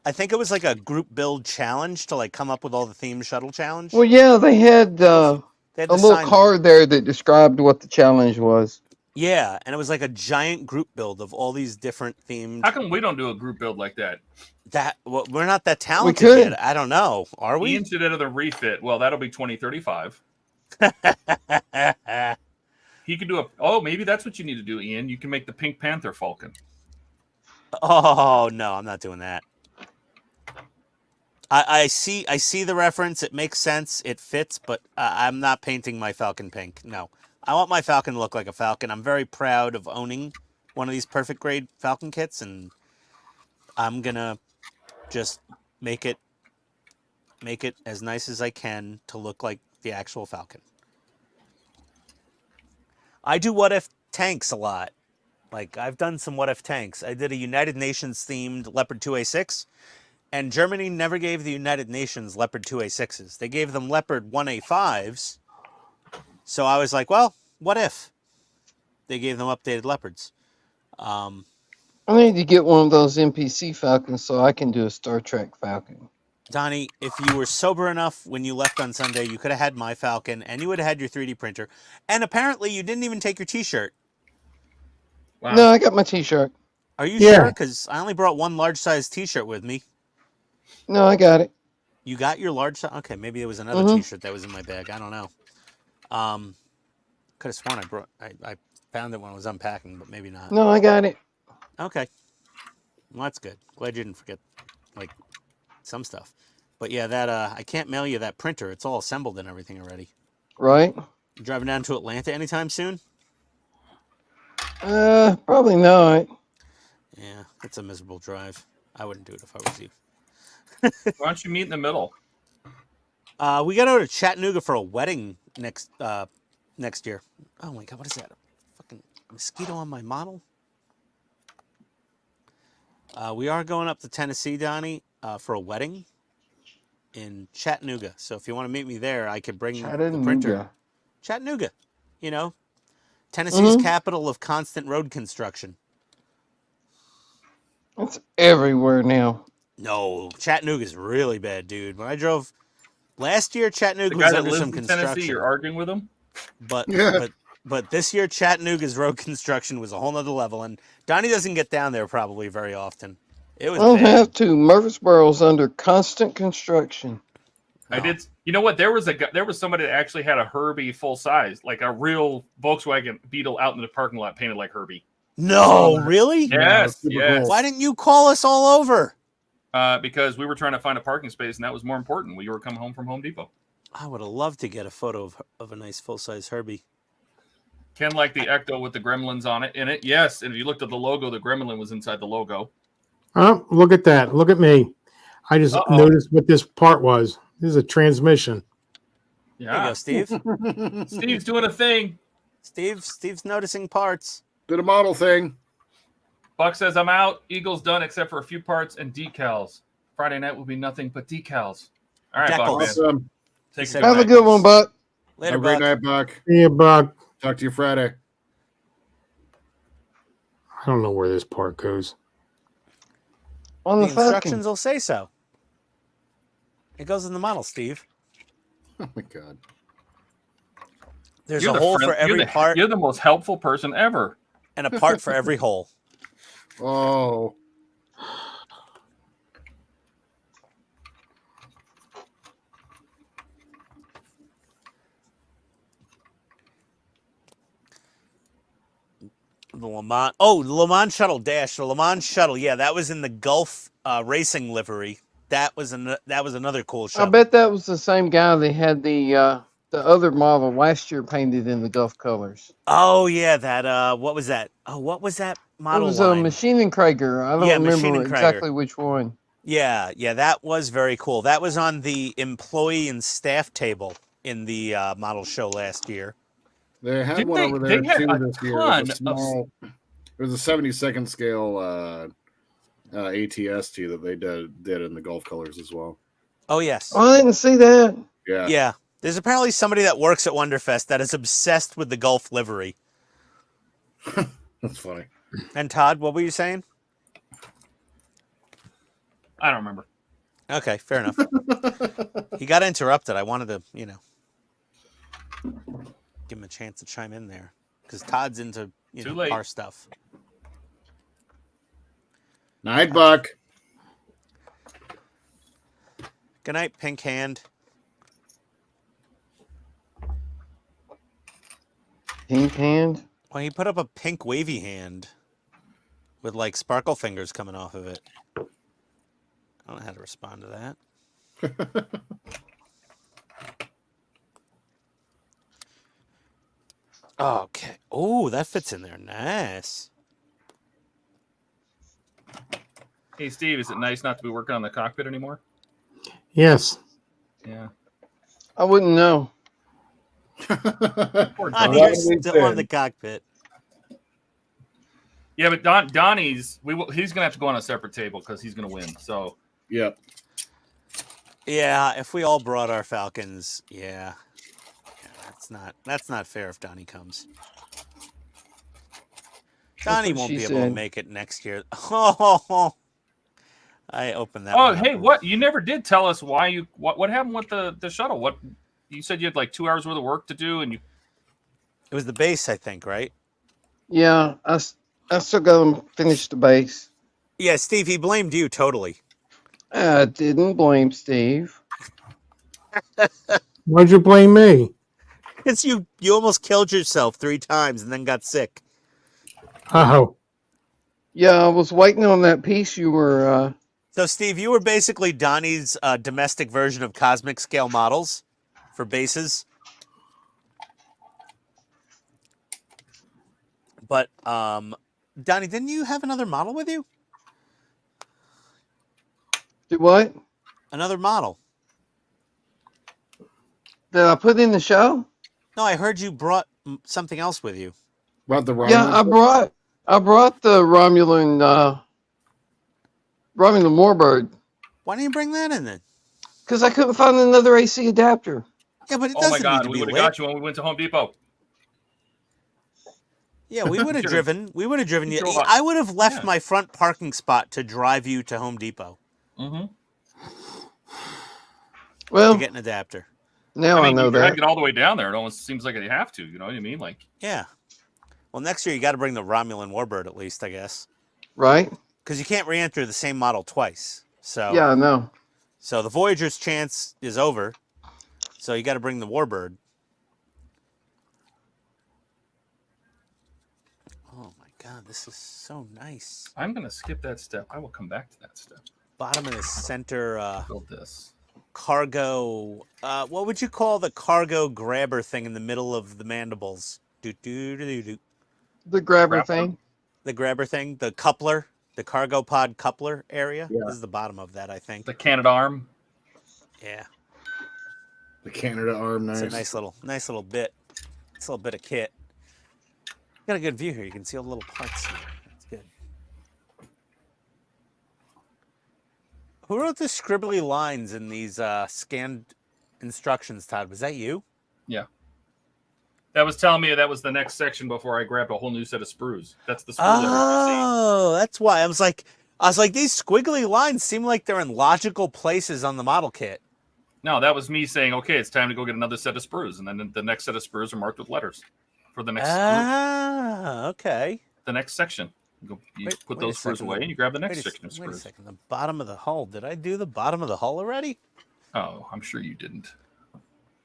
D: I think it was like a group build challenge to like come up with all the theme shuttle challenge.
E: Well, yeah, they had a little card there that described what the challenge was.
D: Yeah, and it was like a giant group build of all these different themed.
B: How come we don't do a group build like that?
D: Well, we're not that talented yet. I don't know. Are we?
B: Ian should enter the refit. Well, that'll be 2035. He could do maybe that's what you need to do, Ian. You can make the Pink Panther Falcon.
D: Oh no, I'm not doing that. I see the reference. It makes sense. It fits, but I'm not painting my Falcon pink. No, I want my Falcon to look like a Falcon. I'm very proud of owning one of these Perfect Grade Falcon kits, and I'm gonna just make it as nice as I can to look like the actual Falcon. I do what if tanks a lot. Like I've done some what if tanks. I did a United Nations themed Leopard 2A6. And Germany never gave the United Nations Leopard 2A6s. They gave them Leopard 1A5s. So I was like, well, what if they gave them updated Leopards?
E: I need to get one of those NPC Falcons so I can do a Star Trek Falcon.
D: Donnie, if you were sober enough when you left on Sunday, you could have had my Falcon, and you would have had your 3D printer. And apparently you didn't even take your T-shirt.
E: Wow. No, I got my T-shirt.
D: Are you sure? Because I only brought one large-size T-shirt with me.
E: No, I got it.
D: You got your large size? Okay, maybe there was another T-shirt that was in my bag. I don't know. Could have sworn I found it when I was unpacking, but maybe not.
E: No, I got it.
D: Okay. Well, that's good. Glad you didn't forget, like, some stuff. But yeah, that I can't mail you that printer. It's all assembled and everything already.
E: Right.
D: You driving down to Atlanta anytime soon?
E: Probably not.
D: Yeah, it's a miserable drive. I wouldn't do it if I was you.
B: Why don't you meet in the middle?
D: We got to go to Chattanooga for a wedding next year. Oh my God, what is that? A fucking mosquito on my model? We are going up to Tennessee, Donnie, for a wedding in Chattanooga. So if you want to meet me there, I could bring the printer. Chattanooga, you know, Tennessee's capital of constant road construction.
E: It's everywhere now.
D: No, Chattanooga's really bad, dude. When I drove last year,
B: The
D: Chattanooga
B: guy
D: was
B: that
D: under
B: lives
D: some
B: in Tennessee,
D: construction.
B: you're arguing with him?
D: But
A: Yeah.
D: but this year Chattanooga's road construction was a whole nother level, and Donnie doesn't get down there probably very often. It
E: I
D: was
E: don't
D: bad.
E: have to. Murfreesboro's under constant construction.
B: I
D: Oh.
B: did. You know what? There was somebody that actually had a Herbie full size, like a real Volkswagen Beetle, out in the parking lot, painted like Herbie.
D: No, really?
B: Yes,
A: super
B: yes.
A: cool.
D: Why didn't you call us all over?
B: Because we were trying to find a parking space, and that was more important. We were coming home from Home Depot.
D: I would have loved to get a photo of a nice full-size Herbie.
B: Ken liked the Ecto with the gremlins on it. In it, yes. And if you looked at the logo, the gremlin was inside the logo.
C: Oh, look at that. Look at me. I just
B: Uh-oh.
C: noticed what this part was. This is a transmission.
D: There you
B: Yeah,
D: go, Steve.
B: Steve's doing a thing.
D: Steve's noticing parts.
A: Did a model thing.
B: Buck says, I'm out. Eagle's done except for a few parts and decals. Friday night will be nothing but decals. All right, Buck, man.
A: Awesome.
B: Take
D: Have
B: good
E: Have a
B: night.
E: good one, Buck.
D: Later,
A: Have a great
D: Buck.
A: night, Buck.
C: Yeah, Buck.
A: Talk to you Friday.
C: I don't know where this part goes.
E: On
D: The
E: the Falcon.
D: instructions will say so. It goes in the model, Steve.
A: Oh my god.
D: There's
B: You're
D: a
B: the
D: hole
B: friend-
D: for every
B: you're the-
D: part
B: You're the most helpful person ever.
D: and a part for every hole.
A: Oh.
D: The Le Mans. Oh, the Le Mans shuttle dash. The Le Mans shuttle. Yeah, that was in the Gulf racing livery. That was another cool
E: I
D: shuttle.
E: bet that was the same guy that had the other model last year painted in the Gulf colors.
D: Oh yeah, that what was that? Oh, what was that
E: It
D: model
E: was
D: line?
E: a Machine and Krager. I don't
D: Yeah, Machine
E: remember
D: and Krager.
E: exactly which one.
D: Yeah, that was very cool. That was on the employee and staff table in the model show last year.
A: They had
B: Didn't
A: one
B: they-
A: over there
B: they had
A: too
B: a
A: this year. It
B: ton
A: was a
B: of-
A: small. It was a 72nd scale ATST that they did in the Gulf colors as well.
D: Oh yes.
E: Oh, I didn't see that.
A: Yeah.
D: Yeah. There's apparently somebody that works at Wonderfest that is obsessed with the Gulf livery.
A: That's funny.
D: And Todd, what were you saying?
B: I don't remember.
D: Okay, fair enough. He got interrupted. I wanted to, give him a chance to chime in there because Todd's into
B: Too late.
D: car stuff.
A: Night, Buck.
D: Good night, Pink Hand.
E: Pink hand.
D: Well, he put up a pink wavy hand with like sparkle fingers coming off of it. I don't know how to respond to that. Okay. Oh, that fits in there. Nice.
B: Hey, Steve, is it nice not to be working on the cockpit anymore?
C: Yes.
B: Yeah.
E: I wouldn't know.
B: Poor
D: I
B: Don.
D: need
A: That
D: still
A: makes
D: on
A: sense.
D: the cockpit.
B: Yeah, but Donnie's he's gonna have to go on a separate table because he's gonna win. So
A: Yep.
D: Yeah, if we all brought our Falcons, yeah, that's not fair if Donnie comes. Donnie
E: what
D: won't
E: she
D: be able to
E: said.
D: make it next year. Oh, I opened that.
B: oh,
D: one up.
B: hey, what you never did tell us why you what happened with the shuttle? What you said you had like 2 hours worth of work to do, and you
D: It was the base, I think, right?
E: Yeah, I still got to finish the base.
D: Yeah, Steve, he blamed you totally.
E: I didn't blame Steve.
C: Why'd you blame me?
D: It's you almost killed yourself 3 times and then got sick.
C: Oh,
E: Yeah, I was waiting on that piece you were.
D: So, Steve, you were basically Donnie's domestic version of cosmic scale models for bases. But, Donnie, didn't you have another model with you?
E: Do what?
D: Another model.
E: Did I put in the show?
D: No, I heard you brought something else with you.
A: About the
E: Yeah, I brought the Romulan Warbird
D: Why didn't you bring that in then?
E: because I couldn't find another AC adapter.
D: Yeah, but it
B: oh
D: doesn't
B: my
D: need
B: god,
D: to
B: we
D: be
B: would have
D: lit.
B: got you when we went to Home Depot.
D: Yeah, we would have
B: Sure.
D: driven. We would have driven you.
B: Sure.
D: I would have left
B: Yeah.
D: my front parking spot to drive you to Home Depot.
B: Mm-hmm.
E: Well,
D: to get an adapter.
E: now I,
B: I mean,
E: know
B: you drag
E: that.
B: it all the way down there. It almost seems like you have to. You know what I mean? Like,
D: Yeah. Well, next year you got to bring the Romulan Warbird at least, I guess,
E: Right?
D: because you can't re-enter the same model twice. So
E: Yeah, I know.
D: So the Voyager's chance is over. So you got to bring the Warbird. Oh my God, this is so nice.
B: I'm gonna skip that step. I will come back to that step.
D: Bottom of the center
B: Build this.
D: cargo. What would you call the cargo grabber thing in the middle of the mandibles? Do.
E: The grabber
B: Grapple?
E: thing.
D: The grabber thing, the coupler, the cargo pod coupler area.
A: Yeah.
D: This is the bottom of that, I think.
B: The Canada arm.
D: Yeah,
A: The Canada arm, nice.
D: it's a nice little bit. It's a little bit of kit. Got a good view here. You can see all the little parts here. That's good. Who wrote the scribbly lines in these scanned instructions, Todd? Was that you?
B: Yeah. That was telling me that was the next section before I grabbed a whole new set of sprues. That's the sprue letters you
D: Oh, that's why. I was like, these squiggly lines seem like they're in logical places on the model kit.
B: see. No, that was me saying, okay, it's time to go get another set of sprues. And then the next set of sprues are marked with letters for the next
D: Okay.
B: the next section. You put
D: Wait
B: those
D: a
B: sprues
D: second.
B: away and you grab the next
D: Wait
B: section of
D: a
B: sprues.
D: second. The bottom of the hull. Did I do the bottom of the hull already?
B: Oh, I'm sure you didn't.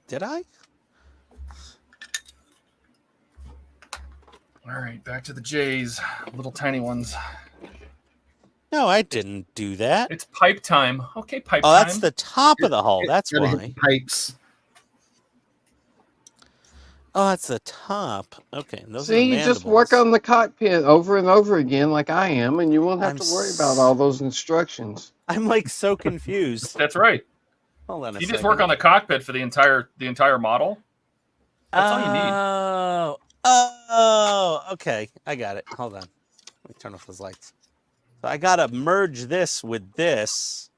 D: Did I?
B: All right, back to the J's, little tiny ones.
D: No, I didn't do that.
B: It's pipe time. Okay, pipe
D: Oh,
B: time.
D: that's the top of the hull. That's
A: Gotta hit
D: why.
A: the pipes.
D: Oh, that's the top. Okay. And those are
E: See,
D: the
E: you just work
D: mandibles.
E: on the cockpit over and over again like I am, and you won't have
D: I'm
E: to worry about all those instructions.
D: I'm like so confused.
B: That's right.
D: Hold on a
B: If you
D: second.
B: just work on the cockpit for the entire model, that's all you need.
D: Oh, okay. I got it. Hold on. Let me turn off those lights. So I gotta merge this with this.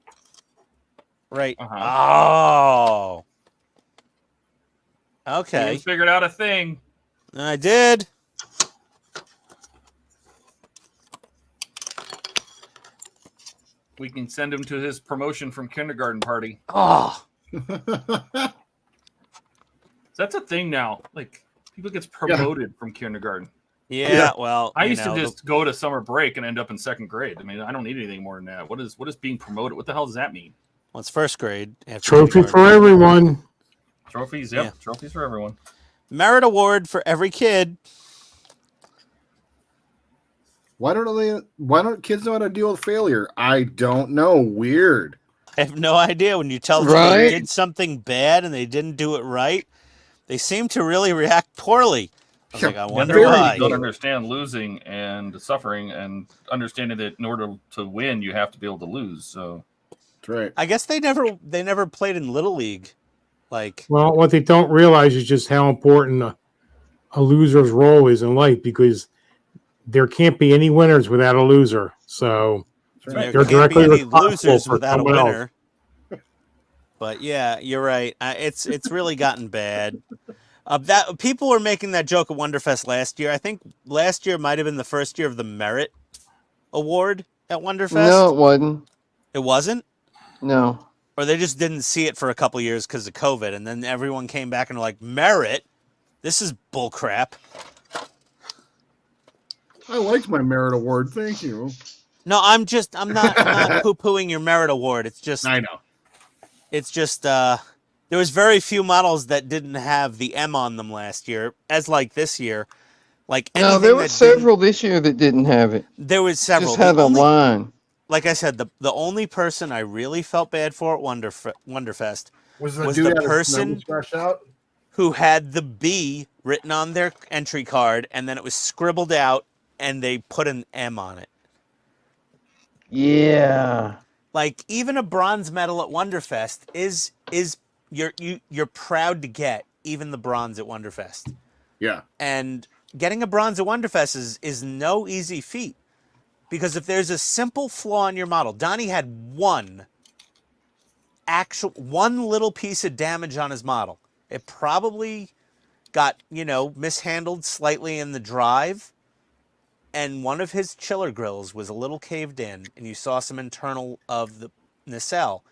D: Right. Oh. Okay.
B: You figured out a thing.
D: I did.
B: We can send him to his promotion from kindergarten party.
D: Oh.
B: That's a thing now. Like, people gets promoted from kindergarten.
D: Yeah, well,
B: I used to just go to summer break and end up in second grade. I mean, I don't need anything more than that. What is being promoted? What the hell does that mean?
D: Well, it's first grade.
C: Trophy for everyone.
B: Trophies, yep.
D: Yeah.
B: Trophies for everyone.
D: Merit award for every kid.
A: Why don't kids know how to deal with failure? I don't know. Weird.
D: I have no idea. When you tell them they did something bad and they didn't do it right, they seem to really react poorly. I was like, I wonder why.
B: You don't understand losing and suffering and understanding that in order to win, you have to be able to lose. So
A: that's right.
D: I guess they never played in Little League. Like,
C: well, what they don't realize is just how important a loser's role is in life, because there can't be any winners without a loser. So
D: there
C: they're
D: can't
C: directly
D: be any
C: responsible
D: losers
C: for
D: without a
C: someone else.
D: winner. But yeah, you're right. It's really gotten bad. That people were making that joke at Wonderfest last year. I think last year might have been the first year of the Merit Award at Wonderfest.
E: No, it wasn't.
D: It wasn't?
E: No.
D: Or they just didn't see it for a couple years because of COVID, and then everyone came back and were like, Merit? This is bullcrap.
A: I liked my merit award. Thank you.
D: No, I'm not poo-pooing your Merit Award. It's just
A: I know.
D: It's just there was very few models that didn't have the M on them last year, as like this year. Like
E: No, there were several this year that didn't have it.
D: There was several.
E: Just had a line.
D: Like I said, the only person I really felt bad for at Wonderfest was the person who had the B written on their entry card, and then it was scribbled out, and they put an M on it.
E: Yeah.
D: Like, even a bronze medal at Wonderfest is you're proud to get even the bronze at Wonderfest.
A: Yeah.
D: And getting a bronze at Wonderfest is no easy feat. Because if there's a simple flaw in your model, Donnie had one little piece of damage on his model. It probably got, mishandled slightly in the drive. And one of his chiller grills was a little caved in, and you saw some internal of the nacelle.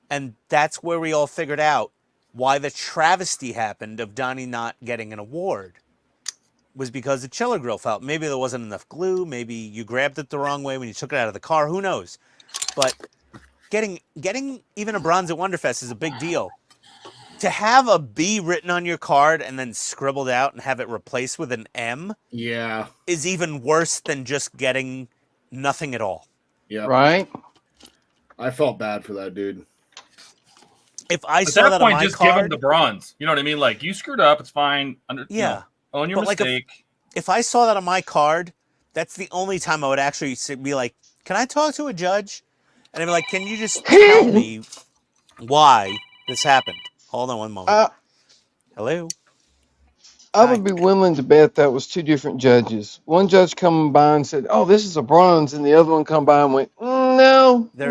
D: And that's where we all figured out why the travesty happened of Donnie not getting an award. Was because the chiller grill fell. Maybe there wasn't enough glue. Maybe you grabbed it the wrong way when you took it out of the car. Who knows? But getting even a bronze at Wonderfest is a big deal. To have a B written on your card and then scribbled out and have it replaced with an M
A: Yeah.
D: is even worse than just getting nothing at all.
A: Yeah.
E: Right?
A: I felt bad for that dude.
D: If I
B: At
D: saw
B: that
D: that
B: point,
D: on my
B: just give him
D: card,
B: the bronze. You know what I mean? Like, you screwed up. It's fine.
D: yeah.
B: Own your
D: But, like,
B: mistake.
D: if I saw that on my card, that's the only time I would actually be like, can I talk to a judge? And I'd be like, can you just tell me why this happened? Hold on one moment. Hello?
E: I would be willing to bet that was two different judges. One judge come by and said, "Oh, this is a bronze," and the other one come by and went, "No, it's
D: They're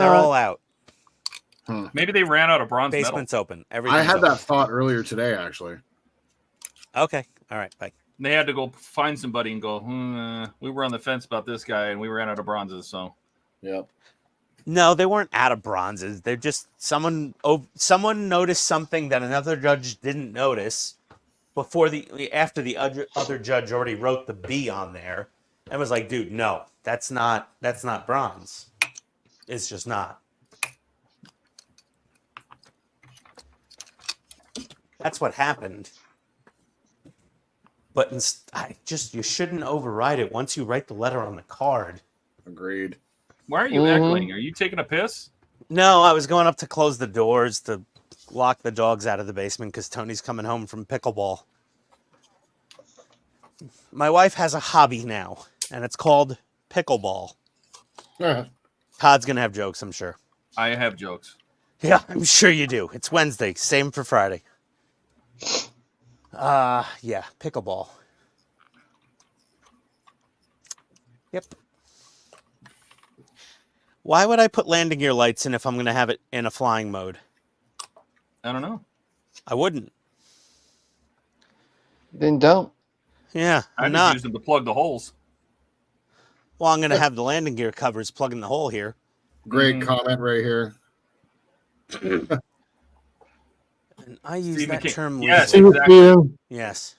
E: not."
D: all out.
B: Maybe they ran out of bronze
D: Basement's
B: metal.
D: open. Everything's
A: I had
D: open.
A: that thought earlier today, actually.
D: Okay. All right. Bye.
B: They had to go find somebody and go, we were on the fence about this guy, and we ran out of bronzes, so.
A: Yep.
D: No, they weren't out of bronzes. They're just someone noticed something that another judge didn't notice after the other judge already wrote the B on there and was like, dude, no, that's not bronze. It's just not. That's what happened. But you shouldn't override it once you write the letter on the card.
A: Agreed.
B: Why are you echoing? Are you taking a piss?
D: No, I was going up to close the doors to lock the dogs out of the basement because Tony's coming home from pickleball. My wife has a hobby now, and it's called pickleball. Todd's going to have jokes, I'm sure.
B: I have jokes.
D: Yeah, I'm sure you do. It's Wednesday. Same for Friday. Yeah, pickleball. Yep. Why would I put landing gear lights in if I'm going to have it in a flying mode?
B: I don't know.
D: I wouldn't.
E: Then don't.
D: Yeah,
B: I
D: I'm
B: just
D: not.
B: use them to plug the holes.
D: Well, I'm going to have the landing gear covers plugging the hole here.
A: Great comment right here.
D: And I use
B: Stephen
D: that
B: King.
D: term
B: Yes,
D: loosely.
B: exactly.
D: Yes.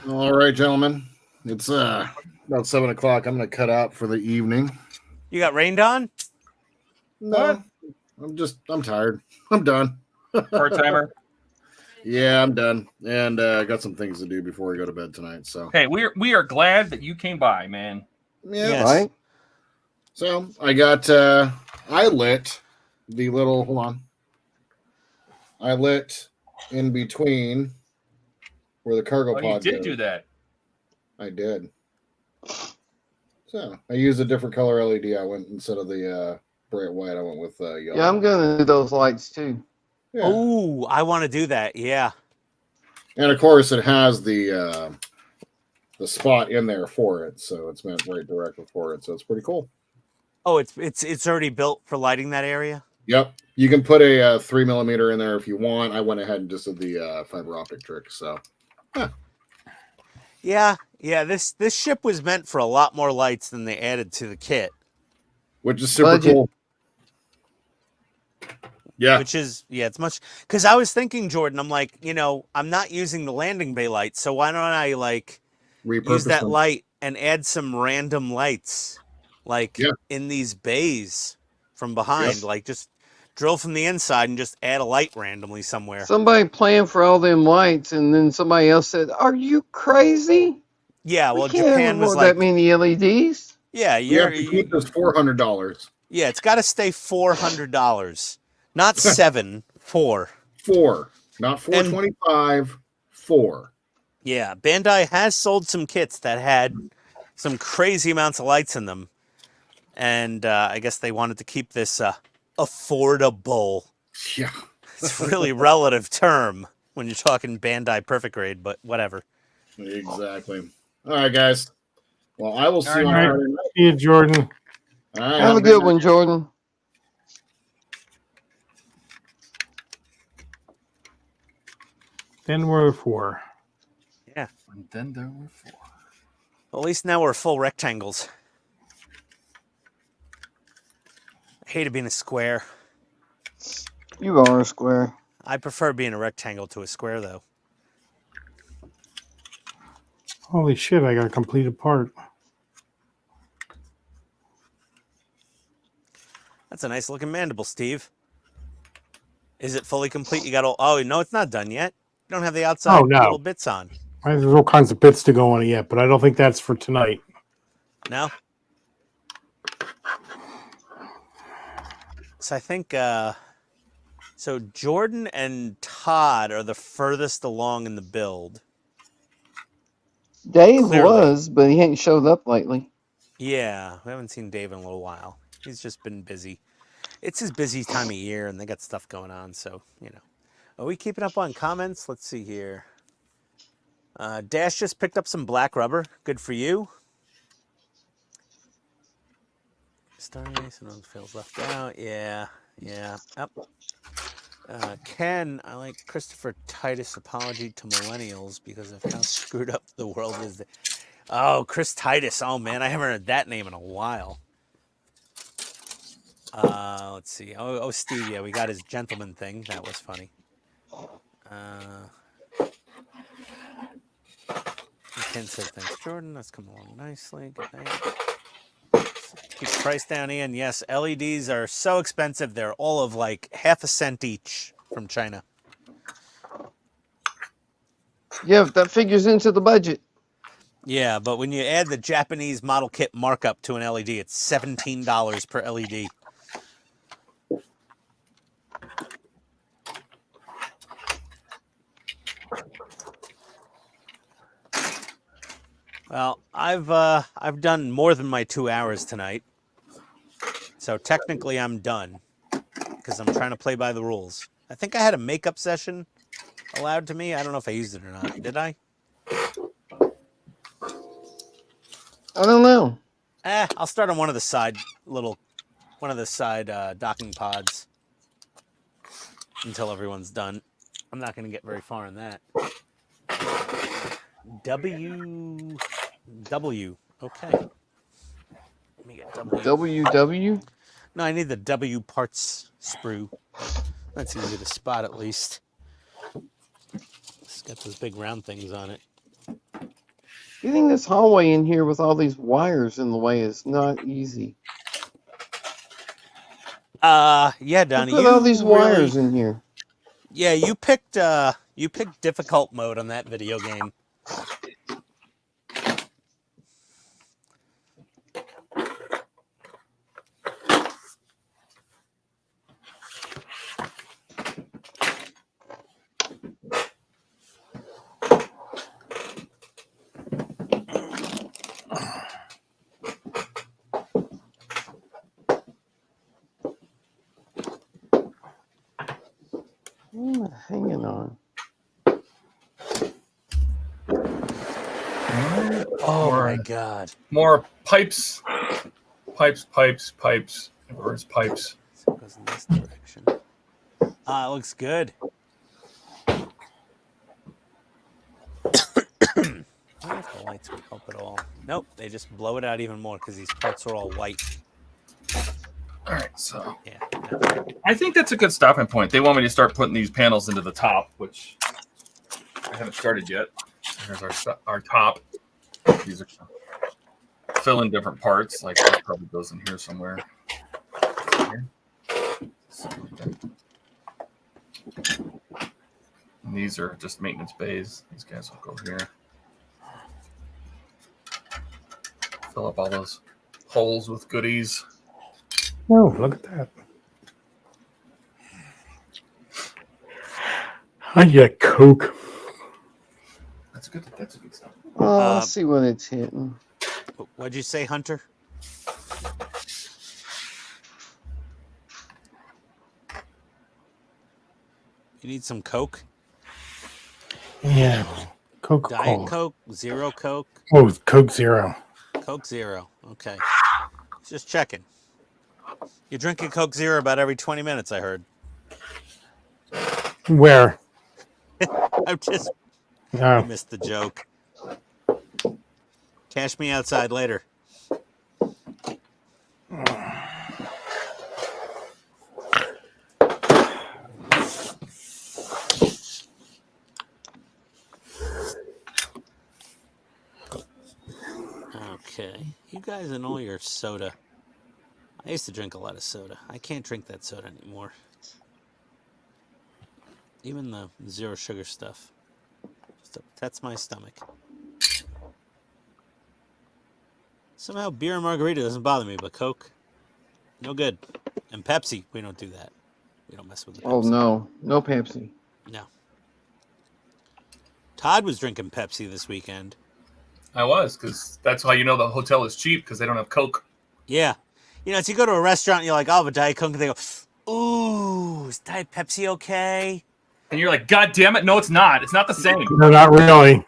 A: All right, gentlemen. It's about 7 o'clock. I'm going to cut out for the evening.
D: You got rained on?
A: No, I'm tired. I'm done.
B: Part-timer.
A: Yeah, I'm done. And I got some things to do before I go to bed tonight. So,
B: Hey, we are glad that you came by, man.
A: yeah.
D: Yes.
E: Right?
A: So I got, I lit the little, hold on. I lit in between where the cargo
B: Oh,
A: pod
B: you did
A: goes.
B: do that.
A: I did. So I used a different color LED. I went instead of the bright white. I went with yellow.
E: Yeah, I'm gonna do those lights too.
A: Yeah.
D: Oh, I want to do that. Yeah.
A: And of course, it has the spot in there for it, so it's meant right directly for it. So it's pretty cool.
D: Oh, it's already built for lighting that area?
A: Yep. You can put a 3mm in there if you want. I went ahead and just did the fiber optic trick. So,
D: Yeah. Yeah, this ship was meant for a lot more lights than they added to the kit.
A: which is super
E: Budget.
A: cool. Yeah.
D: Which is, it's much, because I was thinking, Jordan, I'm like, I'm not using the landing bay lights, so why don't I
A: Repurpose
D: use that
A: them.
D: light and add some random lights,
A: Yeah.
D: in these bays from behind,
A: Yep.
D: just drill from the inside and just add a light randomly somewhere.
E: Somebody planned for all them lights, and then somebody else said, "Are you crazy?
D: Yeah,
E: We
D: well,
E: can't
D: Japan was
E: afford
D: like,
E: that many LEDs."
D: yeah,
A: You have to keep this $400.
D: yeah, it's got to stay $400, not 4.
A: 4, not 425. 4.
D: Yeah, Bandai has sold some kits that had some crazy amounts of lights in them, and I guess they wanted to keep this affordable.
A: Yeah.
D: It's a really relative term when you're talking Bandai Perfect Grade, but whatever.
A: Exactly. All right, guys. Well, I will see you on
C: All right.
A: Friday night.
C: See you, Jordan.
A: All right,
E: Have a
A: great
E: good
A: night.
E: one, Jordan.
C: Then we're 4.
D: Yeah.
B: And then there were 4.
D: Well, at least now we're full rectangles. I hated being a square.
E: You are a square.
D: I prefer being a rectangle to a square, though.
C: Holy shit! I got a completed part.
D: That's a nice looking mandible, Steve. Is it fully complete? You got all... Oh, no, it's not done yet. You don't have the outside
C: Oh, no.
D: little bits on.
C: There's all kinds of bits to go on it yet, but I don't think that's for tonight.
D: No? So I think... So Jordan and Todd are the furthest along in the build.
E: Dave
D: Clearly.
E: was, but he ain't showed up lately.
D: Yeah, we haven't seen Dave in a little while. He's just been busy. It's his busy time of year, and they got stuff going on, so, you know. Are we keeping up on comments? Let's see here. Dash just picked up some black rubber. Good for you. Starry, sometimes feels left out. Yeah. Up. Ken, I like Christopher Titus' apology to millennials because of how screwed up the world is. Oh, Chris Titus. Oh, man, I haven't heard that name in a while. Let's see. Oh, Steve, yeah, we got his gentleman thing. That was funny. Ken said, thanks, Jordan. That's come along nicely. Good night. Keep the price down, Ian. Yes, LEDs are so expensive. They're all of like half a cent each from China.
E: Yeah, that figures into the budget.
D: Yeah, but when you add the Japanese model kit markup to an LED, it's $17 per LED. Well, I've done more than my 2 hours tonight, so technically I'm done because I'm trying to play by the rules. I think I had a makeup session allowed to me. I don't know if I used it or not. Did I?
E: I don't know.
D: I'll start on one of the side docking pods until everyone's done. I'm not going to get very far in that. W. Okay. Let me get W.
E: WW?
D: No, I need the W parts sprue. That's easy to spot at least. It's got those big round things on it.
E: Getting this hallway in here with all these wires in the way is not easy.
D: Yeah, Donnie.
E: Put all these wires in here.
D: Yeah, you picked difficult mode on that video game.
E: What am I hanging on?
D: Oh my god.
B: More pipes. Pipes. Where's pipes?
D: So it goes in this direction. It looks good. I wonder if the lights would help at all. Nope, they just blow it out even more because these parts are all white.
B: All right, so
D: Yeah.
B: I think that's a good stopping point. They want me to start putting these panels into the top, which I haven't started yet. Here's our top. These are fill in different parts. Like this probably goes in here somewhere. Here. And these are just maintenance bays. These guys will go here. Fill up all those holes with goodies.
C: Oh, look at that. I get Coke.
B: That's good. That's a good stuff.
E: Oh, let's see what it's hitting.
D: What'd you say, Hunter? You need some Coke?
C: Yeah. Coca-Cola.
D: Diet Coke? Zero Coke?
C: Oh, Coke Zero.
D: Coke Zero. Okay. Just checking. You're drinking Coke Zero about every 20 minutes, I heard.
C: Where?
D: I
C: Oh.
D: missed the joke. Cash me outside later. Okay, you guys and all your soda. I used to drink a lot of soda. I can't drink that soda anymore. Even the zero sugar stuff. Just upsets my stomach. Somehow beer and margarita doesn't bother me, but Coke, no good. And Pepsi, we don't do that. We don't mess with the Pepsi.
E: Oh no, no Pepsi.
D: No. Todd was drinking Pepsi this weekend.
B: I was, because that's how you know the hotel is cheap, because they don't have Coke.
D: Yeah. You know, if you go to a restaurant and you're like, oh, but Diet Coke, and they go, ooh, is Diet Pepsi okay?
B: And you're like, God damn it, no, it's not. It's not the same.
C: No, not really.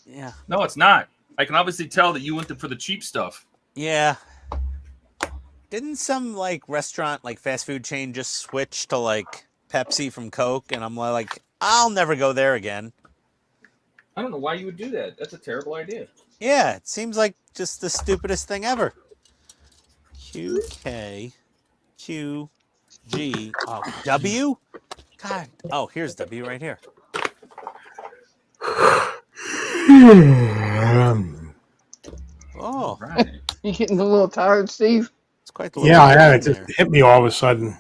D: Yeah.
B: No, it's not. I can obviously tell that you went for the cheap stuff.
D: Yeah. Didn't some, like, restaurant, like, fast food chain just switch to, like, Pepsi from Coke? And I'm like, I'll never go there again.
B: I don't know why you would do that. That's a terrible idea.
D: Yeah, it seems like just the stupidest thing ever. QK QG W? God. Oh, here's W right here. Oh,
B: Right.
E: You getting a little tired, Steve?
D: it's quite the
C: Yeah, I
D: little
C: had it.
D: there.
C: Just hit me all of a sudden.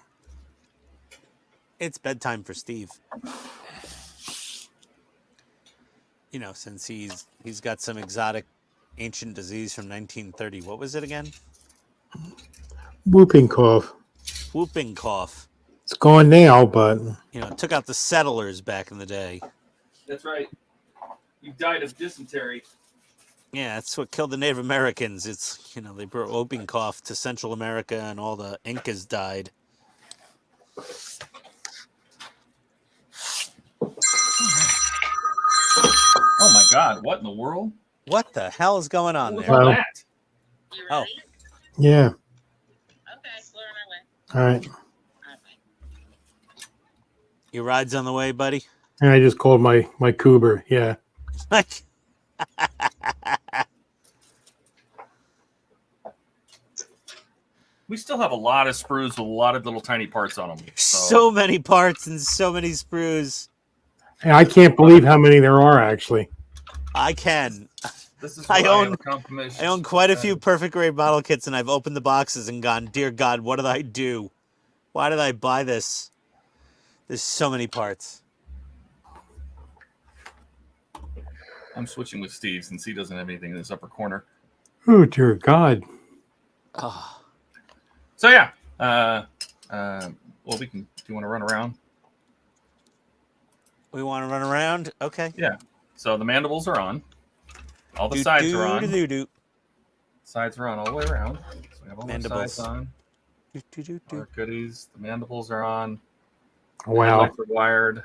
D: It's bedtime for Steve. You know, since he's got some exotic ancient disease from 1930. What was it again?
C: Whooping cough.
D: Whooping cough.
C: It's gone now, but
D: You know, it took out the settlers back in the day.
B: That's right. You died of dysentery.
D: Yeah, that's what killed the Native Americans. It's, you know, they brought whooping cough to Central America and all the Incas died.
B: Oh my God! What in the world?
D: What the hell is going on
B: What was
D: there?
B: all
C: Well-
B: that?
D: Oh,
C: yeah.
G: Okay, we're on our way.
C: All right.
D: your ride's on the way, buddy?
C: And I just called my Cougar. Yeah.
B: We still have a lot of sprues with a lot of little tiny parts on them.
D: So many parts and so many sprues.
C: And I can't believe how many there are actually.
D: I can.
B: This is
D: I
B: why
D: own-
B: have a confirmation.
D: I own quite a few Perfect Grade model kits, and I've opened the boxes and gone, dear God, what did I do? Why did I buy this? There's so many parts.
B: I'm switching with Steve since he doesn't have anything in his upper corner.
C: Oh dear God.
D: Oh,
B: So yeah, well, we can. Do you want to run around?
D: we want to run around? Okay.
B: Yeah. So the mandibles are on. All the sides are on.
D: Do-do-do-do.
B: Sides are on all the way around. So we have all
D: Mandibles.
B: the sides on.
D: Do-do-do-do.
B: Our goodies. The mandibles are on.
C: Wow.
B: Lights are wired.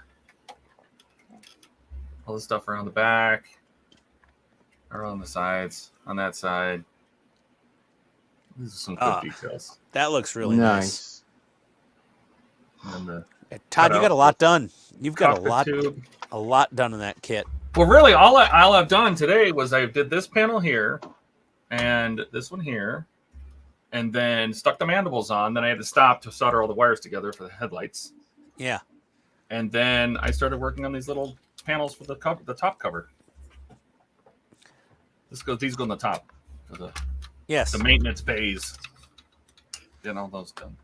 B: All the stuff around the back. Are on the sides. On that side. These are some quick details.
D: That looks really nice.
B: And the
D: Todd, you
B: Cut
D: got a
B: out
D: lot done. You've got
B: cockpit tube.
D: a lot done in that kit.
B: Well, really, all I've done today was I did this panel here, and this one here, and then stuck the mandibles on. Then I had to stop to solder all the wires together for the headlights,
D: Yeah.
B: and then I started working on these little panels for the top cover. These go on the top for the
D: Yes.
B: maintenance bays. Getting all those done.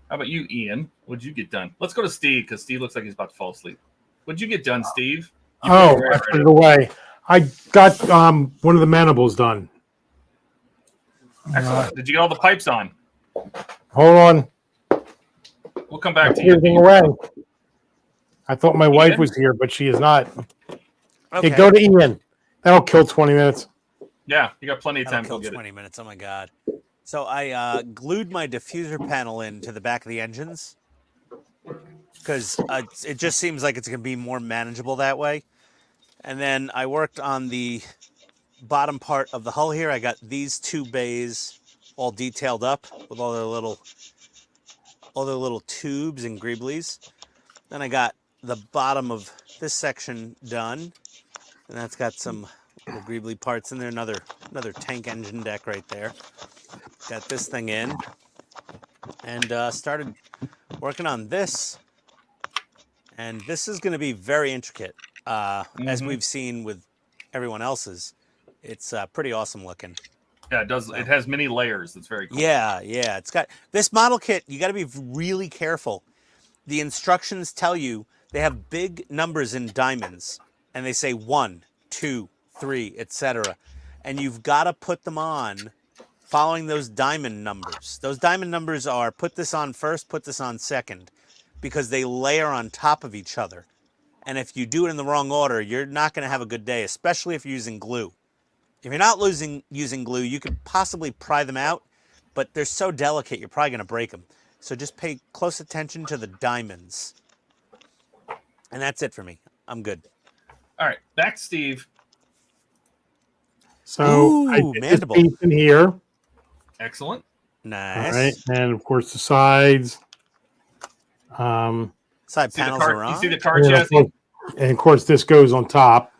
B: How about you, Ian? What'd you get done? Let's go to Steve because Steve looks like he's about to fall asleep. What'd you get done, Steve? You
C: Oh,
B: put your
C: I
B: hair
C: put
B: right
C: it away. I got one of the mandibles done.
B: up. Excellent. Did you get all the pipes on?
C: Hold on.
B: We'll come back to
C: Everything
B: you.
C: away. I thought my wife
B: Ian?
C: was here, but she is not.
D: Okay.
C: Hey, go to Ian. That'll kill 20 minutes.
B: Yeah, you got plenty of
D: That'll
B: time to
D: kill
B: go get
D: 20 minutes. Oh my God. So I glued my diffuser panel into the back of the engines because it just seems like it's going to be more manageable that way. And then I worked on the bottom part of the hull here. I got these two bays all detailed up with all their little tubes and greeblies. Then I got the bottom of this section done, and that's got some Little Greebly parts in there. Another tank engine deck right there. Got this thing in, and started working on this. And this is going to be very intricate, as we've seen with everyone else's. It's pretty awesome looking.
B: Yeah, it does.
D: So.
B: It has many layers. That's very cool.
D: Yeah. It's got this model kit. You got to be really careful. The instructions tell you they have big numbers in diamonds, and they say 1, 2, 3, etc. And you've got to put them on following those diamond numbers. Those diamond numbers are put this on first, put this on second, because they layer on top of each other. And if you do it in the wrong order, you're not going to have a good day, especially if you're using glue. If you're not using glue, you could possibly pry them out, but they're so delicate, you're probably going to break them. So just pay close attention to the diamonds. And that's it for me. I'm good.
B: All right, back to Steve.
C: So I
D: Ooh,
C: did this
D: mandible.
C: piece in here.
B: Excellent.
D: Nice.
C: All right, and of course the sides.
D: Side
B: See the
D: panels
B: car,
D: are
B: you
D: on.
B: see the car
C: And of
B: chassis?
C: course- and of course this goes on top.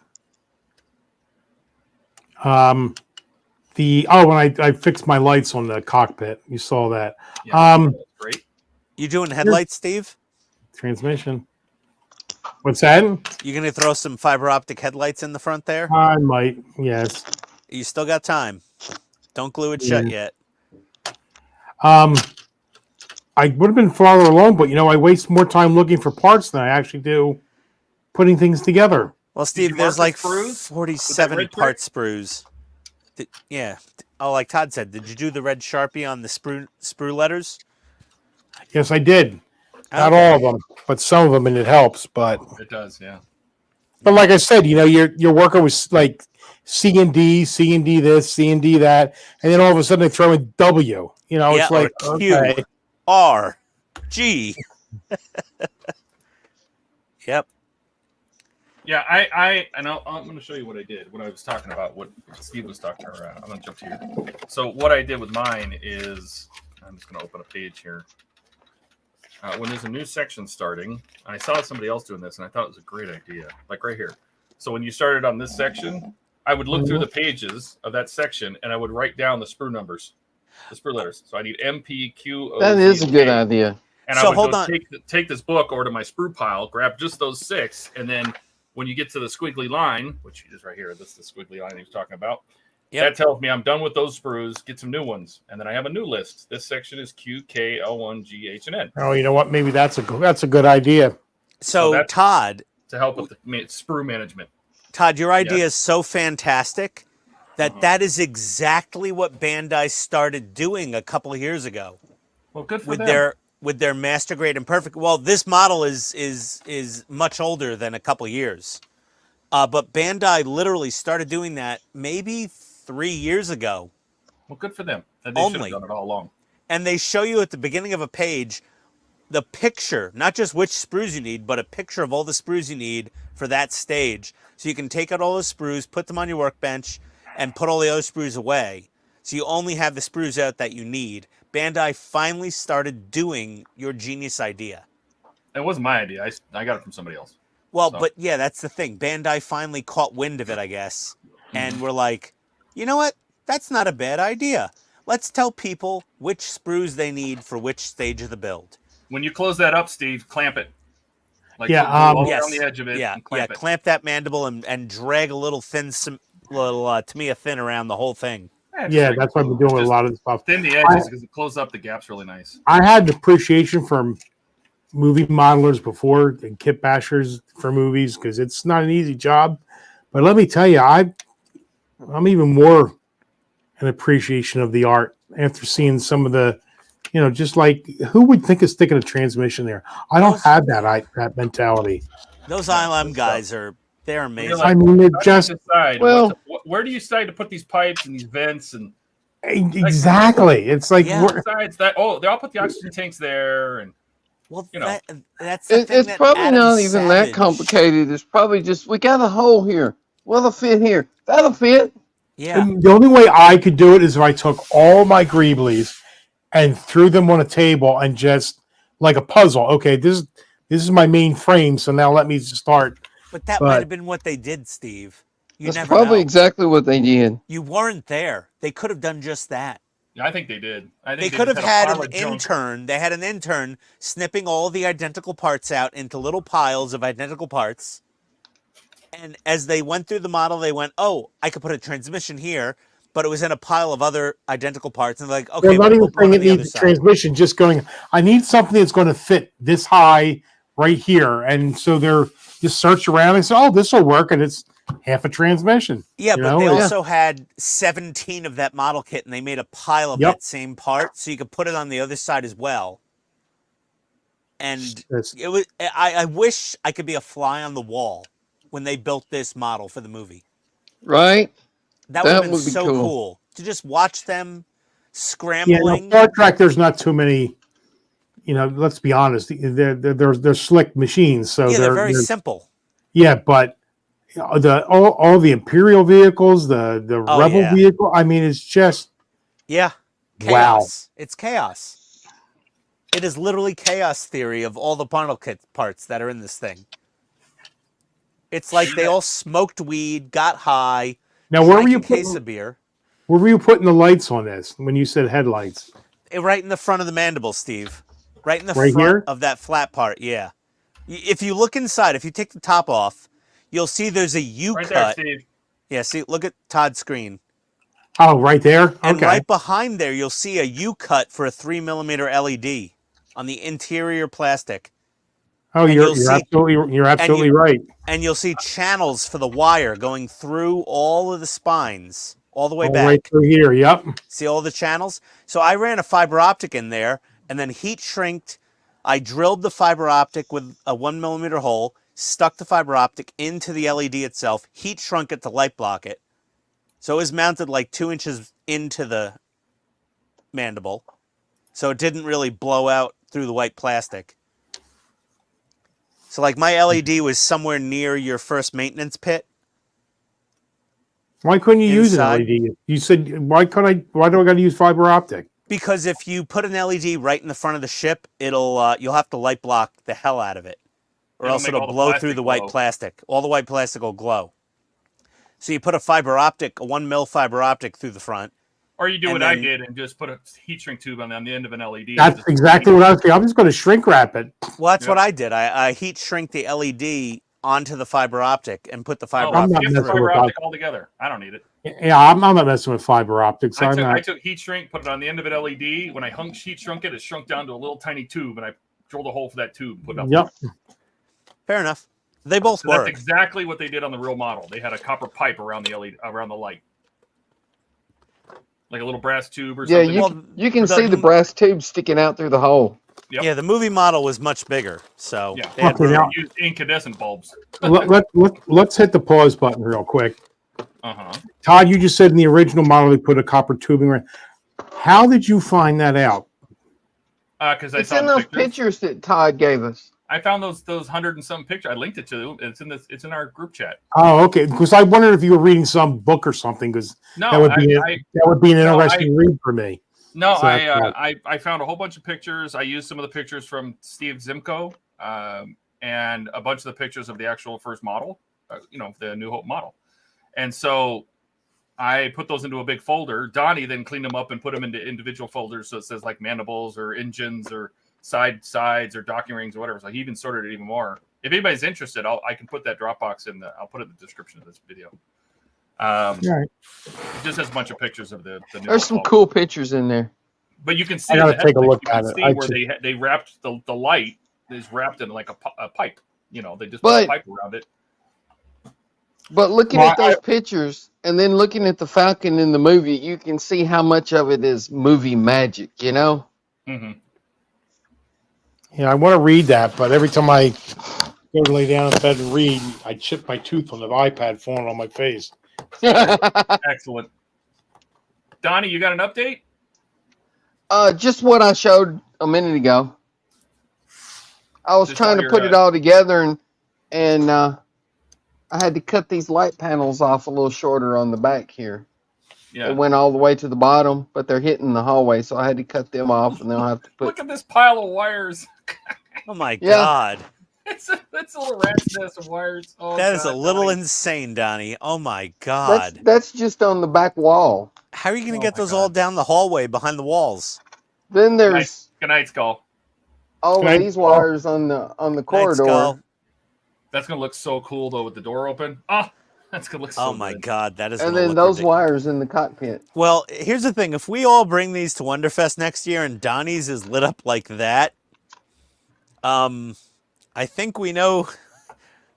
C: When I fixed my lights on the cockpit, you saw that.
B: Yeah, that's great.
D: You doing headlights, Steve?
C: Transmission. What's that?
D: You going to throw some fiber optic headlights in the front there?
C: I might, yes.
D: You still got time. Don't glue it shut yet.
C: I would have been farther along, but I waste more time looking for parts than I actually do putting things together.
D: Well, Steve,
B: you
D: there's
B: mark
D: like
B: the sprues?
D: 47
B: With that red
D: part sprues. Yeah. Oh, like Todd said, did you do the red Sharpie on the sprue letters?
C: Yes, I did. Not
D: Okay.
C: all of them, but some of them, and it helps. But
B: It does, yeah.
C: like I said, you're working with like C and D this, C and D that, and then all of a sudden they throw in W.
D: Yeah,
C: It's like
D: or Q.
C: okay.
D: R. G. Yep.
B: Yeah, I know. I'm going to show you what I did. What I was talking about. What Steve was talking about. I'm going to jump to here. So what I did with mine is, I'm just going to open a page here. When there's a new section starting, I saw somebody else doing this, and I thought it was a great idea. Like right here. So when you started on this section, I would look through the pages of that section, and I would write down the sprue numbers, the sprue letters. So I need M, P, Q, O,
E: That
B: Z,
E: is a
B: and
E: good
B: K.
E: idea.
B: And
D: So
B: I would
D: hold
B: go
D: on.
B: take this book over to my sprue pile, grab just those 6, and then when you get to the squiggly line, which is right here, this is the squiggly line he was talking about, that tells me I'm done with those sprues, get some new ones. And then I have a new list. This section is Q, K, L1, G, H, and N.
C: Oh, you know what? Maybe that's a good idea.
B: So
D: So
B: that's-
D: Todd,
B: To help with the sprue management.
D: Todd, your idea
B: Yes.
D: is so fantastic that that is exactly what Bandai started doing a couple of years ago
B: Well, good for
D: with
B: them.
D: their Master Grade and Perfect. Well, this model is much older than a couple of years, but Bandai literally started doing that maybe 3 years ago,
B: Well, good for them. And they should
D: Only.
B: have done it all along.
D: and they show you at the beginning of a page the picture, not just which sprues you need, but a picture of all the sprues you need for that stage. So you can take out all the sprues, put them on your workbench, and put all the other sprues away. So you only have the sprues out that you need. Bandai finally started doing your genius idea.
B: It wasn't my idea. I got it from somebody else.
D: Well,
B: So-
D: but yeah, that's the thing. Bandai finally caught wind of it, I guess. And we're like, you know what? That's not a bad idea. Let's tell people which sprues they need for which stage of the build.
B: When you close that up, Steve, clamp it. Like
C: Yeah,
B: put glue all
D: yes.
B: around the edge of it
D: Yeah,
B: and clamp it.
D: clamp that mandible and drag a little Tamiya thin around the whole thing.
C: Yeah, that's what I've been doing with a lot of this stuff.
B: Thin the edges because it closes up the gaps really nice.
C: I had an appreciation for movie modelers before and kit bashers for movies because it's not an easy job. But let me tell you, I'm even more an appreciation of the art after seeing some of the, just like who would think of sticking a transmission there? I don't have that mentality.
D: Those ILM guys they're amazing.
B: like-
C: I mean, it
B: How do
C: just
B: you decide
E: Well-
B: where do you decide to put these pipes and these vents and
C: exactly. It's like
D: Yeah.
B: besides that? Oh, they all put the oxygen tanks there, and
D: Well,
B: you know.
D: that's the thing
E: It's
D: that
E: probably
D: Adam
E: not even that
D: Savage-
E: complicated. It's probably just we got a hole here. What'll fit here? That'll fit.
D: Yeah,
C: And the only way I could do it is if I took all my Greeblies and threw them on a table and just like a puzzle. Okay, this is my main frame, so now let me start.
D: but that
C: but-
D: might have been what they did, Steve. You
E: That's
D: never
E: probably
D: know.
E: exactly what they did.
D: You weren't there. They could have done just that.
B: Yeah, I think they did. I
D: They
B: think
D: could have
B: just
D: had
B: a pile
D: an
B: of junk.
D: intern. They had an intern snipping all the identical parts out into little piles of identical parts. And as they went through the model, they went, "Oh, I could put a transmission here," but it was in a pile of other identical parts. And they're like,
C: They're
D: "Okay,
C: not
D: we'll
C: even
D: put one
C: saying
D: on
C: it
D: the other
C: needs a
D: side."
C: transmission, just going, I need something that's going to fit this high right here. And so they're just search around and say, oh, this will work. And it's half a transmission.
D: Yeah,
C: you
D: but
C: know?
D: they
C: It's-
D: also had 17 of that model kit, and they made a pile of
C: Yep.
D: that same part, so you could put it on the other side as well. And
C: it's-
D: it was. I wish I could be a fly on the wall when they built this model for the movie.
E: Right?
D: That would have
E: That
D: been
E: would be
D: so
E: cool.
D: cool to just watch them
C: yeah,
D: scrambling.
C: Star Trek, there's not too many, let's be honest. They're slick machines. So
D: Yeah, they're very simple.
C: yeah, but all the Imperial vehicles, the
D: Oh,
C: Rebel
D: yeah.
C: vehicle, I mean, it's just
D: Yeah,
C: wow.
D: chaos. It's chaos. It is literally chaos theory of all the model kit parts that are in this thing. It's like they all smoked weed, got high,
C: Now, where were
D: drank
C: you
D: a case
C: putting,
D: of beer.
C: where were you putting the lights on this when you said headlights?
D: Right in the front of the mandible, Steve. Right in the
C: Right
D: front
C: here?
D: of that flat part, yeah. If you look inside, if you take the top off, you'll see there's a U
B: Right there,
D: cut.
B: Steve.
D: Yeah, see, look at Todd's screen.
C: Oh, right there.
D: And
C: Okay.
D: right behind there, you'll see a U cut for a 3mm LED on the interior plastic.
C: Oh,
D: and
C: you're
D: you'll see-
C: absolutely right.
D: And you'll see channels for the wire going through all of the spines, all the way
C: All
D: back.
C: right through here. Yep.
D: See all the channels? So I ran a fiber optic in there and then heat shrinked. I drilled the fiber optic with a 1mm hole, stuck the fiber optic into the LED itself, heat shrunk it to light block it. So it was mounted like 2 inches into the mandible. So it didn't really blow out through the white plastic. So like my LED was somewhere near your first maintenance pit.
C: Why couldn't you use an
D: Inside.
C: LED? You said why do I got to use fiber optic?
D: Because if you put an LED right in the front of the ship, it'll you'll have to light block the hell out of it, or
B: It'll
D: else
B: make
D: it'll
B: all the
D: blow through
B: plastic
D: the white
B: glow.
D: plastic. All the white plastic will glow. So you put a fiber optic, a 1mm fiber optic through the front.
B: Or you do
D: And
B: what I
D: then-
B: did and just put a heat shrink tube on the end of an LED.
C: That's
B: Just-
C: exactly what I was thinking. I'm just going to shrink wrap it.
D: Well, that's
B: Yep.
D: what I did. I heat shrink the LED onto the fiber optic and put the fiber
B: Oh,
C: I'm not
D: optic
B: skip the
C: messing
D: through.
C: with
B: fiber optic altogether. I don't need it.
C: Yeah, I'm not messing with fiber optics. I'm
B: I
C: not.
B: took heat shrink, put it on the end of an LED. When I heat shrunk it, it shrunk down to a little tiny tube, and I drilled a hole for that tube and put it up.
C: Yep.
D: Fair enough. They both
B: So that's
D: work.
B: exactly what they did on the real model. They had a copper pipe around the LED, around the light, like a little brass tube or
E: Yeah,
B: something.
D: Well,
E: you can
D: the-
E: see the brass tube sticking out through the hole.
B: Yep.
D: Yeah, the movie model was much bigger, so
B: Yeah.
D: they had
C: Okay,
D: room.
C: now-
B: Used incandescent bulbs.
C: Let's hit the pause button real quick.
B: Uh-huh.
C: Todd, you just said in the original model they put a copper tubing around. How did you find that out?
B: Because I
E: It's
B: saw
E: in
B: the
E: those
B: pictures.
E: pictures that Todd gave us.
B: I found those 100 and some pictures. I linked it to. It's in our group chat.
C: Oh, okay. Because I wondered if you were reading some book or something. Because
B: No,
C: that would be
B: I
C: an
B: no,
C: interesting read for me.
B: No,
C: So that's
B: I found a whole bunch of pictures. I used some of the pictures from Steve Zimko, and a bunch of the pictures of the actual first model, the New Hope model. And so I put those into a big folder. Donnie then cleaned them up and put them into individual folders. So it says like mandibles or engines or sides or docking rings or whatever. So he even sorted it even more. If anybody's interested, I can put that Dropbox I'll put it in the description of this video.
C: Right.
B: It just has a bunch of pictures of the new
E: There's some
B: Hope.
E: cool pictures in there.
B: But you can see
C: I gotta
B: in the
C: take a
B: headlights,
C: look
B: you can
C: at it.
B: see
C: I
B: where
C: should-
B: they wrapped the light is wrapped in like a pipe. They just put
E: But-
B: a pipe around it.
E: But looking
C: Well,
E: at those pictures and then looking at the Falcon in the movie, you can see how much of it is movie magic, you know?
B: Mm-hmm.
C: Yeah, I want to read that, but every time I go to lay down in bed and read, I chip my tooth on the iPad falling on my face.
B: Excellent. Donnie, you got an update?
E: Just what I showed a minute ago. I was
B: Just
E: trying
B: all
E: to put
B: your,
E: it all together and I had to cut these light panels off a little shorter on the back here.
B: Yeah.
E: It went all the way to the bottom, but they're hitting the hallway, so I had to cut them off and then I'll have to put
B: Look at this pile of wires.
D: Oh my
E: Yeah.
D: god.
B: that's a little rat's nest of wires. Oh,
D: That is a
B: God,
D: little
B: Donnie.
D: insane, Donnie. Oh my
E: That's
D: God.
E: that's just on the back wall.
D: How are you going to
B: Oh
D: get
B: my
D: those all
B: God.
D: down the hallway behind the walls?
E: Then
B: Good night,
E: there's
B: good night, Skull.
E: all of
C: Okay.
E: these wires on the
D: Night,
E: corridor.
D: Skull.
B: That's gonna look so cool though with the door open. Oh, that's gonna look so
D: Oh my
B: good.
D: God, that is
E: And
D: going to
E: then
D: look
E: those
D: ridiculous.
E: wires in the cockpit.
D: Well, here's the thing. If we all bring these to Wonderfest next year and Donnie's is lit up like that, I think we know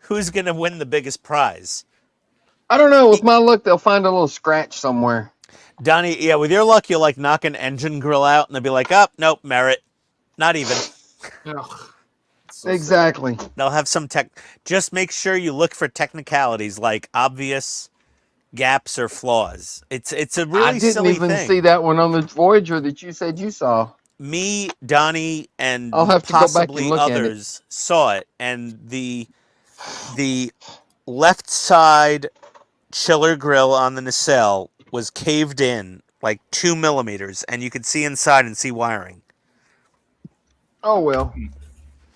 D: who's going to win the biggest prize.
E: I don't know. With my luck, they'll find a little scratch somewhere.
D: Donnie, yeah, with your luck, you'll like knock an engine grill out and they'll be like, oh, nope, merit. Not even.
B: Ugh, it's so
E: Exactly.
D: They'll have some tech. Just make sure you look for technicalities like obvious gaps or flaws. It's a really
E: I didn't
D: silly
E: even
D: thing.
E: see that one on the Voyager that you said you saw.
D: Me, Donnie, and
E: I'll have to go back and
D: possibly
E: look at it.
D: others saw it, and the left side chiller grill on the nacelle was caved in like 2 millimeters, and you could see inside and see wiring.
E: Oh well.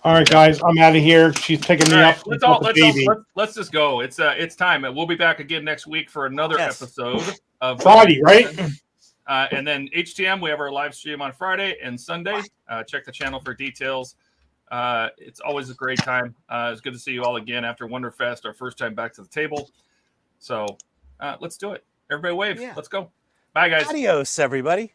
C: All right, guys, I'm out of here. She's picking me
B: All right,
C: up with the baby.
B: let's just go. It's time. We'll be back again next week for another
D: Yes.
B: episode of
C: Friday, right?
B: And then HTM, we have our live stream on Friday and Sunday. Check the channel for details. It's always a great time. It's good to see you all again after Wonderfest, our first time back to the table. So let's do it. Everybody wave.
D: Yeah.
B: Let's go. Bye, guys.
D: Adios, everybody.